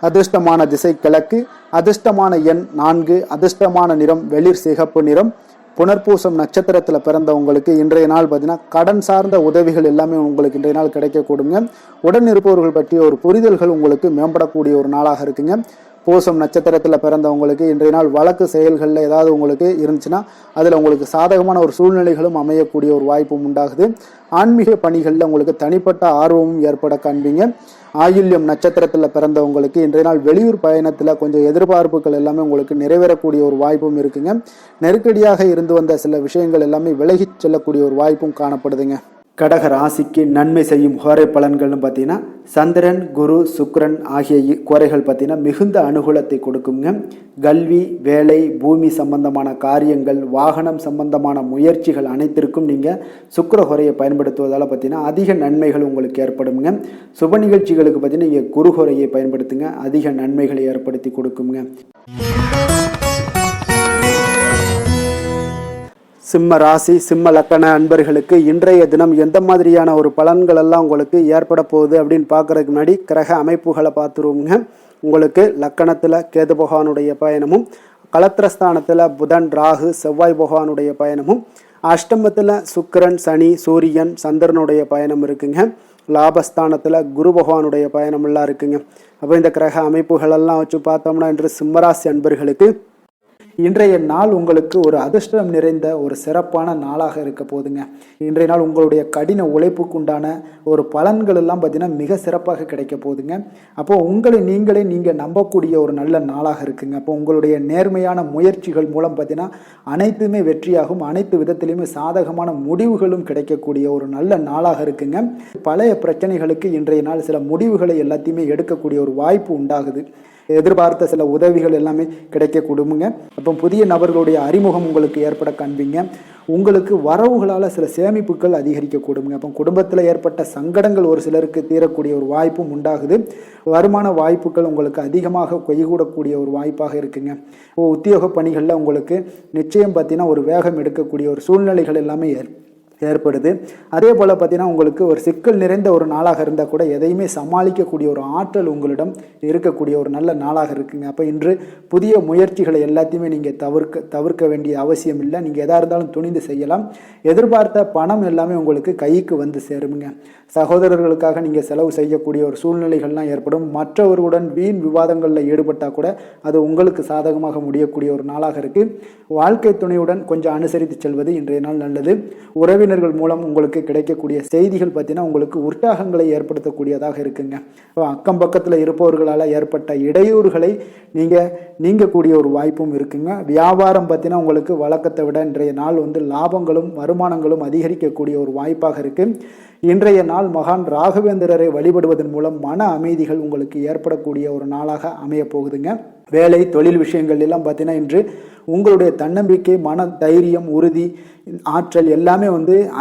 அதிர்ஷ்டமான திசை கிழக்கு, அதிர்ஷ்டமான எண் 4, அதிர்ஷ்டமான நிறம் வெளிர் சிகப்பு நிறம். புனர்பூசம் நட்சத்திரத்தில் பிறந்தவங்களுக்கு இன்றைய நாள் பார்த்தீங்கன்னா கடன் சார்ந்த உதவிகள் எல்லாமே உங்களுக்கு இன்றைய நாள் கிடைக்கக்கூடுங்க. உடன் இருப்பவர்கள் பற்றிய ஒரு புரிதல்கள் உங்களுக்கு மேம்படக்கூடிய ஒரு நாளாக இருக்குங்க. பூசம் நட்சத்திரத்தில் பிறந்தவங்களுக்கு இன்றைய நாள் வழக்கு செயல்களில் ஏதாவது உங்களுக்கு இருந்துச்சுன்னா அதில் உங்களுக்கு சாதகமான ஒரு சூழ்நிலைகளும் அமையக்கூடிய ஒரு வாய்ப்பும் உண்டாகுது. ஆன்மீக பணிகளில் உங்களுக்கு தனிப்பட்ட ஆர்வமும் ஏற்பட காண்பீங்க. ஆயுள்யம் நட்சத்திரத்தில் பிறந்தவங்களுக்கு இன்றைய நாள் வெளியூர் பயணத்தில் கொஞ்சம் எதிர்பார்ப்புகள் எல்லாமே உங்களுக்கு நிறைவேறக்கூடிய ஒரு வாய்ப்பும் இருக்குங்க. நெருக்கடியாக இருந்து வந்த சில விஷயங்கள் எல்லாமே விலகிச் செல்லக்கூடிய ஒரு வாய்ப்பும் காணப்படுதுங்க. கடக ராசிக்கு நன்மை செய்யும் கோரை பலன்கள்னு பார்த்தீங்கன்னா சந்திரன், குரு, சுக்கிரன் ஆகிய கோரைகள் பார்த்தீங்கன்னா மிகுந்த அனுகூலத்தை கொடுக்குங்க. கல்வி, வேலை, பூமி சம்பந்தமான காரியங்கள், வாகனம் சம்பந்தமான முயற்சிகள் அனைத்திற்கும் நீங்கள் சுக்கிர கோரையை பயன்படுத்துவதால் பார்த்தீங்கன்னா அதிக நன்மைகள் உங்களுக்கு ஏற்படுங்க. சுப நிகழ்ச்சிகளுக்கு பார்த்தீங்கன்னா நீங்கள் குரு கோரையை பயன்படுத்துங்க, அதிக நன்மைகளை ஏற்படுத்தி கொடுக்குங்க. சிம்ம ராசி, சிம்ம லக்கண அன்பர்களுக்கு இன்றைய தினம் எந்த மாதிரியான ஒரு பலன்கள் எல்லாம் உங்களுக்கு ஏற்பட போகுது அப்படின்னு பார்க்கறதுக்கு முன்னாடி கிரக அமைப்புகளை பார்த்துருவோங்க. உங்களுக்கு லக்கணத்தில் கேது பகவானுடைய பயணமும், கலத்திரஸ்தானத்தில் புதன், ராகு, செவ்வாய் பகவானுடைய பயணமும், அஷ்டமத்தில் சுக்கிரன், சனி, சூரியன், சந்திரனுடைய பயணம் இருக்குங்க. லாபஸ்தானத்தில் குரு பகவானுடைய பயணமெல்லாம் இருக்குங்க. அப்போ இந்த கிரக அமைப்புகளெல்லாம் வச்சு பார்த்தோம்னா இன்று சிம்மராசி அன்பர்களுக்கு இன்றைய நாள் உங்களுக்கு ஒரு அதிர்ஷ்டம் நிறைந்த ஒரு சிறப்பான நாளாக இருக்க போதுங்க. இன்றைய நாள் உங்களுடைய கடின உழைப்புக்கு உண்டான ஒரு பலன்கள் எல்லாம் பார்த்தீங்கன்னா மிக சிறப்பாக கிடைக்க போகுதுங்க. அப்போது உங்களை நீங்கள் நம்பக்கூடிய ஒரு நல்ல நாளாக இருக்குங்க. அப்போ உங்களுடைய நேர்மையான முயற்சிகள் மூலம் பார்த்தீங்கன்னா அனைத்துமே வெற்றியாகும், அனைத்து விதத்திலையுமே சாதகமான முடிவுகளும் கிடைக்கக்கூடிய ஒரு நல்ல நாளாக இருக்குங்க. பழைய பிரச்சனைகளுக்கு இன்றைய நாள் சில முடிவுகளை எல்லாத்தையுமே எடுக்கக்கூடிய ஒரு வாய்ப்பு உண்டாகுது. எதிர்பார்த்த சில உதவிகள் எல்லாமே கிடைக்க கொடுங்க. அப்போ புதிய நபர்களுடைய அறிமுகம் உங்களுக்கு ஏற்பட காண்பீங்க. உங்களுக்கு வரவுகளால் சில சேமிப்புகள் அதிகரிக்க கொடுங்க. அப்போ குடும்பத்தில் ஏற்பட்ட சங்கடங்கள் ஒரு சிலருக்கு தீரக்கூடிய ஒரு வாய்ப்பும் உண்டாகுது. வருமான வாய்ப்புகள் உங்களுக்கு அதிகமாக கைகூடக்கூடிய ஒரு வாய்ப்பாக இருக்குங்க. உத்தியோக பணிகளில் உங்களுக்கு நிச்சயம் பார்த்தீங்கன்னா ஒரு வேகம் எடுக்கக்கூடிய ஒரு சூழ்நிலைகள் எல்லாமே ஏற்படுது. அதே போல் பார்த்தீங்கன்னா உங்களுக்கு ஒரு சிக்கல் நிறைந்த ஒரு நாளாக இருந்தால் கூட எதையுமே சமாளிக்கக்கூடிய ஒரு ஆற்றல் உங்களிடம் இருக்கக்கூடிய ஒரு நல்ல நாளாக இருக்குங்க. அப்போ இன்று புதிய முயற்சிகளை எல்லாத்தையுமே நீங்கள் தவிர்க்க வேண்டிய அவசியம் இல்லை. நீங்கள் எதாக இருந்தாலும் துணிந்து செய்யலாம். எதிர்பார்த்த பணம் எல்லாமே உங்களுக்கு கைக்கு வந்து சேருங்க. சகோதரர்களுக்காக நீங்கள் செலவு செய்யக்கூடிய ஒரு சூழ்நிலைகள்லாம் ஏற்படும். மற்றவர்களுடன் வீண் விவாதங்களில் ஈடுபட்டால் கூட அது உங்களுக்கு சாதகமாக முடியக்கூடிய ஒரு நாளாக இருக்குது. வாழ்க்கை துணையுடன் கொஞ்சம் அனுசரித்து செல்வது இன்றைய நாள் நல்லது. உறவினர்கள் மூலம் உங்களுக்கு கிடைக்கக்கூடிய செய்திகள் பார்த்தீங்கன்னா உங்களுக்கு உற்சாகங்களை ஏற்படுத்தக்கூடியதாக இருக்குங்க. அக்கம் பக்கத்தில் இருப்பவர்களால் ஏற்பட்ட இடையூறுகளை நீங்கக்கூடிய ஒரு வாய்ப்பும் இருக்குங்க. வியாபாரம் பார்த்தீங்கன்னா உங்களுக்கு வழக்கத்தை விட இன்றைய நாள் லாபங்களும் வருமானங்களும் அதிகரிக்கக்கூடிய ஒரு வாய்ப்பாக இருக்குது. இன்றைய நாள் மகான் ராகவேந்திரரை வழிபடுவதன் மூலம் மன அமைதிகள் உங்களுக்கு ஏற்படக்கூடிய ஒரு நாளாக அமைய போகுதுங்க. வேலை, தொழில் விஷயங்கள் எல்லாம் பார்த்தீங்கன்னா இன்று உங்களுடைய தன்னம்பிக்கை, மன தைரியம், உறுதி, ஆற்றல் எல்லாமே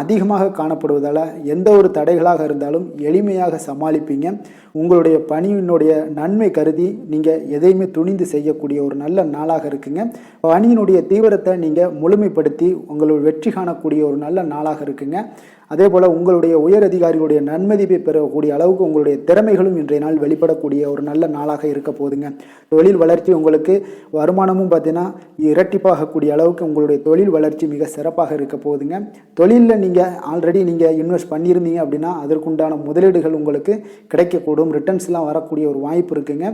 அதிகமாக காணப்படுவதால் எந்த ஒரு தடைகளாக இருந்தாலும் எளிமையாக சமாளிப்பீங்க. உங்களுடைய பணியினுடைய நன்மை கருதி நீங்கள் எதையுமே துணிந்து செய்யக்கூடிய ஒரு நல்ல நாளாக இருக்குங்க. பணியினுடைய தீவிரத்தை நீங்கள் முழுமைப்படுத்தி உங்களுடைய வெற்றி காணக்கூடிய ஒரு நல்ல நாளாக இருக்குங்க. அதே போல் உங்களுடைய உயர் அதிகாரிகளுடைய நன்மதிப்பை பெறக்கூடிய அளவுக்கு உங்களுடைய திறமைகளும் இன்றைய நாள் வெளிப்படக்கூடிய ஒரு நல்ல நாளாக இருக்க போதுங்க. தொழில் வளர்ச்சி உங்களுக்கு வருமானமும் பார்த்தீங்கன்னா இரட்டிப்பாகக்கூடிய அளவுக்கு உங்களுடைய தொழில் வளர்ச்சி மிக சிறப்பாக இருக்க போகுதுங்க. தொழிலில் நீங்கள் ஆல்ரெடி இன்வெஸ்ட் பண்ணியிருந்தீங்க அப்படின்னா அதற்குண்டான முதலீடுகள் உங்களுக்கு கிடைக்கக்கூடும். ரிட்டர்ன்ஸ்லாம் வரக்கூடிய ஒரு வாய்ப்பு இருக்குங்க.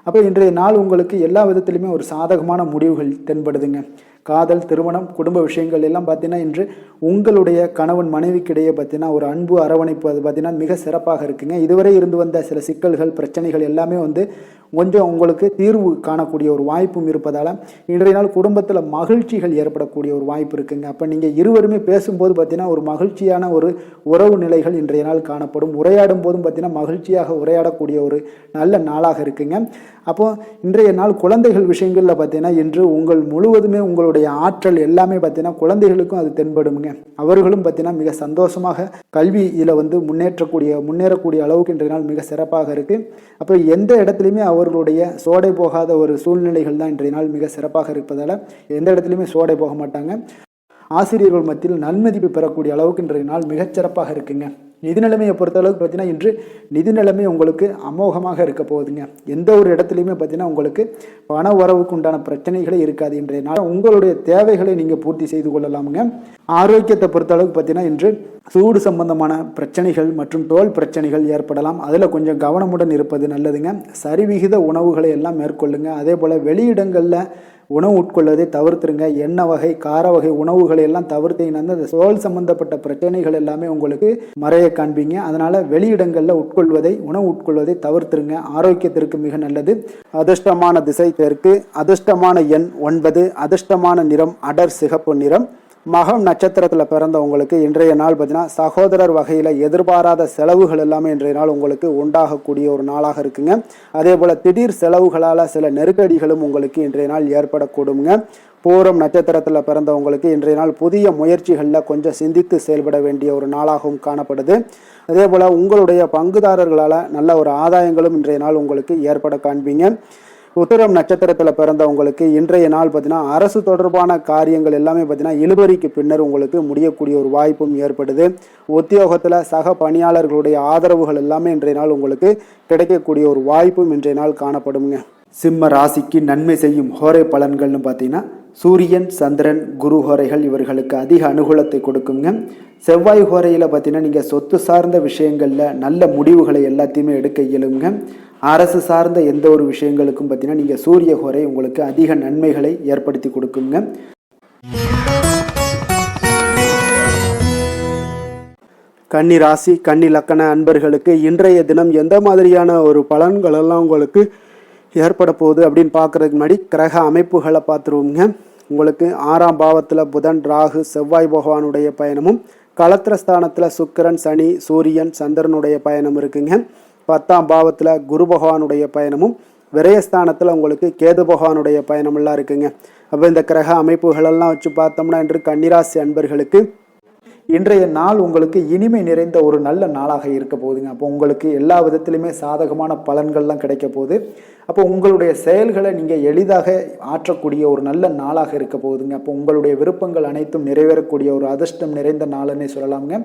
அப்போ இன்றைய நாள் உங்களுக்கு எல்லா விதத்திலுமே ஒரு சாதகமான முடிவுகள் தென்படுதுங்க. காதல், திருமணம், குடும்ப விஷயங்கள் எல்லாம் பார்த்தீங்கன்னா இன்று உங்களுடைய கணவன் மனைவிக்கிடையே பார்த்தீங்கன்னா ஒரு அன்பு அரவணைப்பு அது பார்த்தீங்கன்னா மிக சிறப்பாக இருக்குங்க. இதுவரை இருந்து வந்த சில சிக்கல்கள், பிரச்சனைகள் எல்லாமே கொஞ்சம் உங்களுக்கு தீர்வு காணக்கூடிய ஒரு வாய்ப்பும் இருப்பதால் இன்றைய நாள் குடும்பத்தில் மகிழ்ச்சிகள் ஏற்படக்கூடிய ஒரு வாய்ப்பு இருக்குங்க. அப்போ நீங்கள் இருவருமே பேசும்போது பார்த்தீங்கன்னா ஒரு மகிழ்ச்சியான ஒரு உறவு நிலைகள் இன்றைய நாள் காணப்படும். உரையாடும் போதும் பார்த்தீங்கன்னா மகிழ்ச்சியாக உரையாடக்கூடிய ஒரு நல்ல நாளாக இருக்குங்க. அப்போ இன்றைய நாள் குழந்தைகள் விஷயங்களில் பார்த்தீங்கன்னா இன்று உங்கள் முழுவதுமே உங்களுடைய ஆற்றல் எல்லாமே பார்த்தீங்கன்னா குழந்தைகளுக்கும் அது தென்படுங்க. அவர்களும் பார்த்தீங்கன்னா மிக சந்தோஷமாக கல்வியில் முன்னேறக்கூடிய அளவுக்கு இன்றைய நாள் மிக சிறப்பாக இருக்குது. அப்போ எந்த இடத்துலையுமே அவர்களுடைய சோடை போகாத ஒரு சூழ்நிலைகள் தான் இன்றைய நாள் மிக சிறப்பாக இருப்பதால் எந்த இடத்துலையுமே சோடை போக மாட்டாங்க. ஆசிரியர்கள் மத்தியில் நன்மதிப்பு பெறக்கூடிய அளவுக்கு இன்றைய நாள் மிகச்சிறப்பாக இருக்குங்க. நிதி நிலைமையை பொறுத்தளவுக்கு பார்த்தீங்கன்னா இன்று நிதி நிலைமை உங்களுக்கு அமோகமாக இருக்க போகுதுங்க. எந்த ஒரு இடத்துலையுமே பார்த்தீங்கன்னா உங்களுக்கு பண வரவுக்கு உண்டான பிரச்சனைகளே இருக்காது. இன்றைய நாள் உங்களுடைய தேவைகளை நீங்கள் பூர்த்தி செய்து கொள்ளலாமுங்க. ஆரோக்கியத்தை பொறுத்தளவுக்கு பார்த்தீங்கன்னா இன்று சூடு சம்பந்தமான பிரச்சனைகள் மற்றும் தோல் பிரச்சனைகள் ஏற்படலாம். அதில் கொஞ்சம் கவனமுடன் இருப்பது நல்லதுங்க. சரிவிகித உணவுகளை எல்லாம் மேற்கொள்ளுங்க. அதே போல் வெளியிடங்களில் உணவு உட்கொள்வதை தவிர்த்துருங்க. எண்ணெய் வகை, கார வகை உணவுகளை எல்லாம் தவிர்த்தீங்கன்னா அந்த தோல் சம்பந்தப்பட்ட பிரச்சனைகள் எல்லாமே உங்களுக்கு மறைய காண்பீங்க. அதனால வெளியிடங்களில் உணவு உட்கொள்வதை தவிர்த்துருங்க. ஆரோக்கியத்திற்கு மிக நல்லது. அதிர்ஷ்டமான திசை தெற்கு, அதிர்ஷ்டமான எண் 9, அதிர்ஷ்டமான நிறம் அடர் சிகப்பு நிறம். மகம் நட்சத்திரத்தில் பிறந்தவங்களுக்கு இன்றைய நாள் பார்த்தீங்கன்னா சகோதரர் வகையில் எதிர்பாராத செலவுகள் எல்லாமே இன்றைய நாள் உங்களுக்கு உண்டாகக்கூடிய ஒரு நாளாக இருக்குங்க. அதே போல் திடீர் செலவுகளால் சில நெருக்கடிகளும் உங்களுக்கு இன்றைய நாள் ஏற்படக்கூடுங்க. பூரம் நட்சத்திரத்தில் பிறந்தவங்களுக்கு இன்றைய நாள் புதிய முயற்சிகளில் கொஞ்சம் சிந்தித்து செயல்பட வேண்டிய ஒரு நாளாகவும் காணப்படுது. அதே போல் உங்களுடைய பங்குதாரர்களால் நல்ல ஒரு ஆதாயங்களும் இன்றைய நாள் உங்களுக்கு ஏற்பட காண்பீங்க. உத்திரம் நட்சத்திரத்தில் பிறந்தவங்களுக்கு இன்றைய நாள் பார்த்தீங்கன்னா அரசு தொடர்பான காரியங்கள் எல்லாமே பார்த்தீங்கன்னா இழுபறிக்கு பின்னர் உங்களுக்கு முடியக்கூடிய ஒரு வாய்ப்பும் ஏற்படுது. உத்தியோகத்தில் சக பணியாளர்களுடைய ஆதரவுகள் எல்லாமே இன்றைய நாள் உங்களுக்கு கிடைக்கக்கூடிய ஒரு வாய்ப்பும் இன்றைய நாள் காணப்படுங்க. சிம்ம ராசிக்கு நன்மை செய்யும் ஹோரை பலன்கள்னு பார்த்தீங்கன்னா சூரியன், சந்திரன், குரு ஹோரைகள் இவர்களுக்கு அதிக அனுகூலத்தை கொடுக்குங்க. செவ்வாய் ஹோரையில் பார்த்தீங்கன்னா நீங்கள் சொத்து சார்ந்த விஷயங்களில் நல்ல முடிவுகளை எல்லாத்தையுமே எடுக்க இயலுங்க. அரசு சார்ந்த எந்த ஒரு விஷயங்களுக்கும் பார்த்தீங்கன்னா நீங்கள் சூரிய ஹோரை உங்களுக்கு அதிக நன்மைகளை ஏற்படுத்தி கொடுக்குங்க. கன்னி ராசி, கன்னி லக்கண அன்பர்களுக்கு இன்றைய தினம் எந்த மாதிரியான ஒரு பலன்கள் எல்லாம் உங்களுக்கு ஏற்பட போகுது அப்படின்னு பார்க்குறதுக்கு முன்னாடி கிரக அமைப்புகளை பார்த்துருவோங்க. உங்களுக்கு 6ஆம் பாவத்தில் புதன், ராகு, செவ்வாய் பகவானுடைய பயணமும், களத்திரஸ்தானத்தில் சுக்கிரன், சனி, சூரியன், சந்திரனுடைய பயணம் இருக்குங்க. 10ஆம் பாவத்தில் குரு பகவானுடைய பயணமும், விரயஸ்தானத்தில் உங்களுக்கு கேது பகவானுடைய பயணமெல்லாம் இருக்குங்க. அப்போ இந்த கிரக அமைப்புகளெல்லாம் வச்சு பார்த்தோம்னா இன்று கன்னிராசி அன்பர்களுக்கு இன்றைய நாள் உங்களுக்கு இனிமை நிறைந்த ஒரு நல்ல நாளாக இருக்க போகுதுங்க. அப்போ உங்களுக்கு எல்லா விதத்திலுமே சாதகமான பலன்கள்லாம் கிடைக்க போகுது. அப்போ உங்களுடைய செயல்களை நீங்கள் எளிதாக ஆற்றக்கூடிய ஒரு நல்ல நாளாக இருக்க போகுதுங்க. அப்போ உங்களுடைய விருப்பங்கள் அனைத்தும் நிறைவேறக்கூடிய ஒரு அதிர்ஷ்டம் நிறைந்த நாளுன்னே சொல்லலாமுங்க.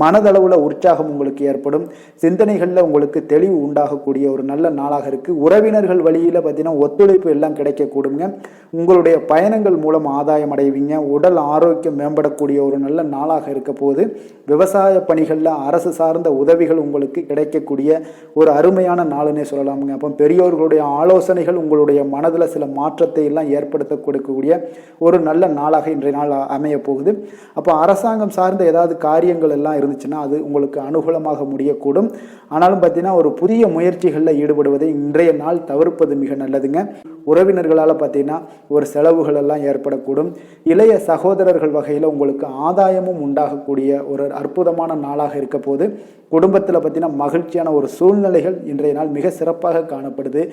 மனதளவில் உற்சாகம் உங்களுக்கு ஏற்படும். சிந்தனைகளில் உங்களுக்கு தெளிவு உண்டாகக்கூடிய ஒரு நல்ல நாளாக இருக்குது. உறவினர்கள் வழியில் பார்த்தீங்கன்னா ஒத்துழைப்பு எல்லாம் கிடைக்கக்கூடுங்க. உங்களுடைய பயணங்கள் மூலம் ஆதாயம் அடைவீங்க. உடல் ஆரோக்கியம் மேம்படக்கூடிய ஒரு நல்ல நாளாக இருக்க போகுது. விவசாய பணிகளில் அரசு சார்ந்த உதவிகள் உங்களுக்கு கிடைக்கக்கூடிய ஒரு அருமையான நாளுன்னே சொல்லலாமுங்க. அப்போ பெரியோர்களுடைய ஆலோசனைகள் உங்களுடைய மனதில் சில மாற்றத்தை எல்லாம் ஏற்படுத்த கொடுக்கக்கூடிய ஒரு நல்ல நாளாக இன்றைய நாள் அமைய போகுது. அப்போ அரசாங்கம் சார்ந்த ஏதாவது காரியங்கள் எல்லாம் இருந்துச்சுன்னா அது உங்களுக்கு அனுகூலமாக முடியக்கூடும். ஆனாலும் பார்த்தீங்கன்னா ஒரு புதிய முயற்சிகளில் ஈடுபடுவதை இன்றைய நாள் தவிர்ப்பது மிக நல்லதுங்க. உறவினர்களால் பார்த்தீங்கன்னா ஒரு செலவுகள் எல்லாம் ஏற்படக்கூடும். இளைய சகோதரர்கள் வகையில் உங்களுக்கு ஆதாயமும் உண்டாகக்கூடிய ஒரு அற்புதமான நாளாக இருக்க போது. குடும்பத்தில் பார்த்தீங்கன்னா மகிழ்ச்சியான ஒரு சூழ்நிலைகள் இன்றைய நாள் மிக சிறப்பாக காணப்படுது.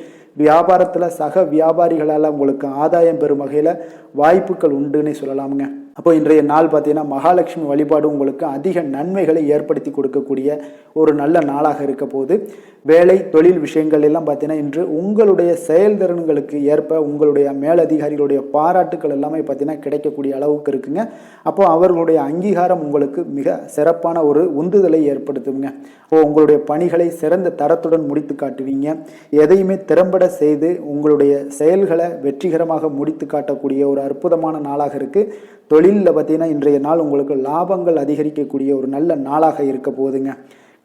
வியாபாரத்தில் சக வியாபாரிகளால் உங்களுக்கு ஆதாயம் பெறும் வகையில் வாய்ப்புகள் உண்டுன்னு சொல்லலாமுங்க. அப்போ இன்றைய நாள் பார்த்தீங்கன்னா மகாலட்சுமி வழிபாடு உங்களுக்கு அதிக நன்மைகளை ஏற்படுத்தி கொடுக்கக்கூடிய ஒரு நல்ல நாளாக இருக்க போது. வேலை தொழில் விஷயங்கள் எல்லாம் பார்த்தீங்கன்னா இன்று உங்களுடைய செயல்திறன்களுக்கு ஏற்ப உங்களுடைய மேலதிகாரிகளுடைய பாராட்டுக்கள் எல்லாமே பார்த்தீங்கன்னா கிடைக்கக்கூடிய அளவுக்கு இருக்குங்க. அப்போ அவர்களுடைய அங்கீகாரம் உங்களுக்கு மிக சிறப்பான ஒரு உந்துதலை ஏற்படுத்துங்க. உங்களுடைய பணிகளை சிறந்த தரத்துடன் முடித்து காட்டுவீங்க. எதையுமே திறம்பட செய்து உங்களுடைய செயல்களை வெற்றிகரமாக முடித்து காட்டக்கூடிய ஒரு அற்புதமான நாளாக இருக்குது. தொழிலில் பார்த்தீங்கன்னா இன்றைய நாள் உங்களுக்கு லாபங்கள் அதிகரிக்கக்கூடிய ஒரு நல்ல நாளாக இருக்க போகுதுங்க.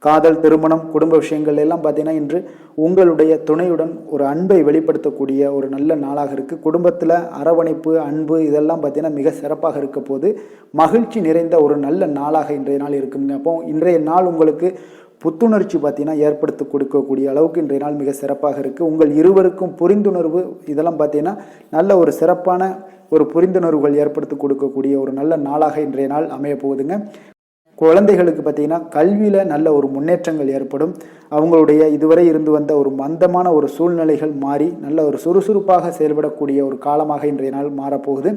காதல், திருமணம், குடும்ப விஷயங்கள் எல்லாம் பார்த்தீங்கன்னா இன்று உங்களுடைய துணையுடன் ஒரு அன்பை வெளிப்படுத்தக்கூடிய ஒரு நல்ல நாளாக இருக்குது. குடும்பத்தில் அரவணைப்பு, அன்பு இதெல்லாம் பார்த்தீங்கன்னா மிக சிறப்பாக இருக்க போது மகிழ்ச்சி நிறைந்த ஒரு நல்ல நாளாக இன்றைய நாள் இருக்குங்க. அப்போ இன்றைய நாள் உங்களுக்கு புத்துணர்ச்சி பார்த்தீங்கன்னா ஏற்படுத்தி கொடுக்கக்கூடிய அளவுக்கு இன்றைய நாள் மிக சிறப்பாக இருக்குது. உங்கள் இருவருக்கும் புரிந்துணர்வு இதெல்லாம் பார்த்தீங்கன்னா நல்ல ஒரு சிறப்பான ஒரு புரிந்துணர்வுகள் ஏற்படுத்தி கொடுக்கக்கூடிய ஒரு நல்ல நாளாக இன்றைய நாள் அமைய போகுதுங்க. குழந்தைகளுக்கு பார்த்தீங்கன்னா கல்வியில் நல்ல ஒரு முன்னேற்றங்கள் ஏற்படும். அவங்களுடைய இதுவரை இருந்து வந்த ஒரு மந்தமான ஒரு சூழ்நிலைகள் மாறி நல்ல ஒரு சுறுசுறுப்பாக செயல்படக்கூடிய ஒரு காலமாக இன்றைய நாள் மாறப்போகுது.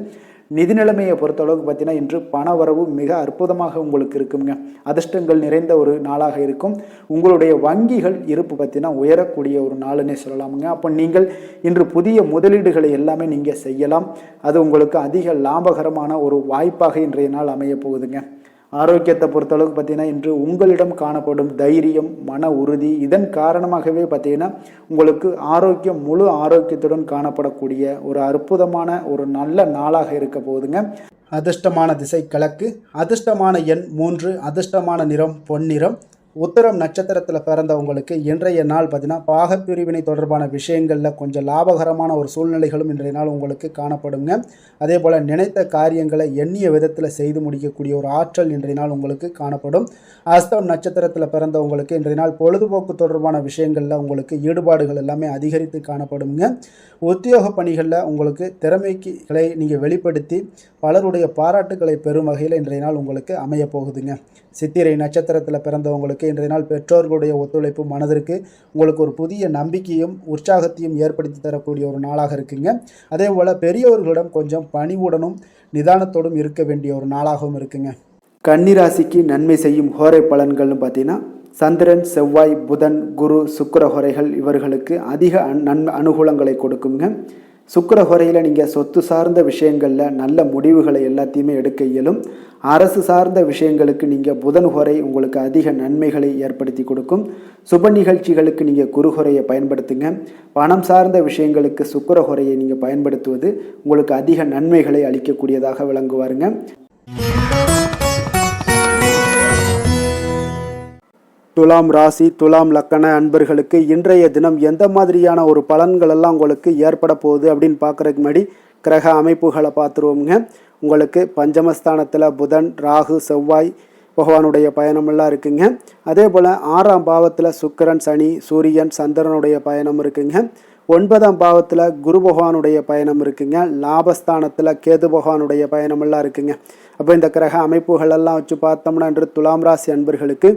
நிதி நிலைமையை பொறுத்தளவுக்கு பார்த்தீங்கன்னா இன்று பண வரவு மிக அற்புதமாக உங்களுக்கு இருக்குங்க. அதிர்ஷ்டங்கள் நிறைந்த ஒரு நாளாக இருக்கும். உங்களுடைய வங்கிகள் இருப்பு பார்த்தீங்கன்னா உயரக்கூடிய ஒரு நாளுன்னே சொல்லலாமுங்க. அப்போ நீங்கள் இன்று புதிய முதலீடுகளை எல்லாமே நீங்கள் செய்யலாம். அது உங்களுக்கு அதிக லாபகரமான ஒரு வாய்ப்பாக இன்றைய நாள் அமைய போகுதுங்க. ஆரோக்கியத்தை பொறுத்தளவுக்கு பார்த்தீங்கன்னா இன்று உங்களிடம் காணப்படும் தைரியம், மன உறுதி இதன் காரணமாகவே பார்த்தீங்கன்னா உங்களுக்கு ஆரோக்கியம் முழு ஆரோக்கியத்துடன் காணப்படக்கூடிய ஒரு அற்புதமான ஒரு நல்ல நாளாக இருக்க போகுதுங்க. அதிர்ஷ்டமான திசை கிழக்கு, அதிர்ஷ்டமான எண் 3, அதிர்ஷ்டமான நிறம் பொன்னிறம். உத்திரம் நட்சத்திரத்தில் பிறந்தவங்களுக்கு இன்றைய நாள் பார்த்தீங்கன்னா பாகப்பிரிவினை தொடர்பான விஷயங்களில் கொஞ்சம் லாபகரமான ஒரு சூழ்நிலைகளும் இன்றைய நாள் உங்களுக்கு காணப்படுங்க. அதே போல் நினைத்த காரியங்களை எண்ணிய விதத்தில் செய்து முடிக்கக்கூடிய ஒரு ஆற்றல் இன்றைய நாள் உங்களுக்கு காணப்படும். அஸ்தம் நட்சத்திரத்தில் பிறந்தவங்களுக்கு இன்றைய நாள் பொழுதுபோக்கு தொடர்பான விஷயங்களில் உங்களுக்கு ஈடுபாடுகள் எல்லாமே அதிகரித்து காணப்படுங்க. உத்தியோக பணிகளில் உங்களுக்கு திறமைகளை நீங்கள் வெளிப்படுத்தி பலருடைய பாராட்டுகளை பெறும் வகையில் இன்றைய நாள் உங்களுக்கு அமைய போகுதுங்க. சித்திரை நட்சத்திரத்தில் பிறந்தவங்களுக்கு இன்றைய நாள் பெற்றோர்களுடைய ஒத்துழைப்பு மனதிற்கு உங்களுக்கு ஒரு புதிய நம்பிக்கையும் உற்சாகத்தையும் ஏற்படுத்தி தரக்கூடிய ஒரு நாளாக இருக்குங்க. அதே போல் பெரியவர்களிடம் கொஞ்சம் பணிவுடனும் நிதானத்தோடும் இருக்க வேண்டிய ஒரு நாளாகவும் இருக்குங்க. கன்னிராசிக்கு நன்மை செய்யும் ஹோரை பலன்கள்னு பார்த்தீங்கன்னா சந்திரன், செவ்வாய், புதன், குரு, சுக்கிர ஹோரைகள் இவர்களுக்கு அதிக அனுகூலங்களை கொடுக்குங்க. சுக்கிர ஹோரையில் நீங்கள் சொத்து சார்ந்த விஷயங்களில் நல்ல முடிவுகளை எல்லாத்தையுமே எடுக்க இயலும். அரசு சார்ந்த விஷயங்களுக்கு நீங்கள் புதன் ஹோரை உங்களுக்கு அதிக நன்மைகளை ஏற்படுத்தி கொடுக்கும். சுப நிகழ்ச்சிகளுக்கு நீங்கள் குரு ஹோரையை பயன்படுத்துங்க. பணம் சார்ந்த விஷயங்களுக்கு சுக்கிர ஹோரையை நீங்கள் பயன்படுத்துவது உங்களுக்கு அதிக நன்மைகளை அளிக்கக்கூடியதாக விளங்குவாருங்க. துலாம் ராசி, துலாம் லக்கண அன்பர்களுக்கு இன்றைய தினம் எந்த மாதிரியான ஒரு பலன்கள் எல்லாம் உங்களுக்கு ஏற்பட போகுது அப்படின்னு பார்க்குறதுக்கு முன்னாடி கிரக அமைப்புகளை பார்த்துருவோங்க. உங்களுக்கு பஞ்சமஸ்தானத்தில் புதன், ராகு, செவ்வாய் பகவானுடைய பயணமெல்லாம் இருக்குங்க. அதே போல் 6ஆம் பாவத்தில் சுக்கிரன், சனி, சூரியன், சந்திரனுடைய பயணம் இருக்குங்க. 9ஆம் பாவத்தில் குரு பகவானுடைய பயணம் இருக்குங்க. லாபஸ்தானத்தில் கேது பகவானுடைய பயணமெல்லாம் இருக்குங்க. அப்போ இந்த கிரக அமைப்புகளெல்லாம் வச்சு பார்த்தோம்னா இன்று துலாம் ராசி அன்பர்களுக்கு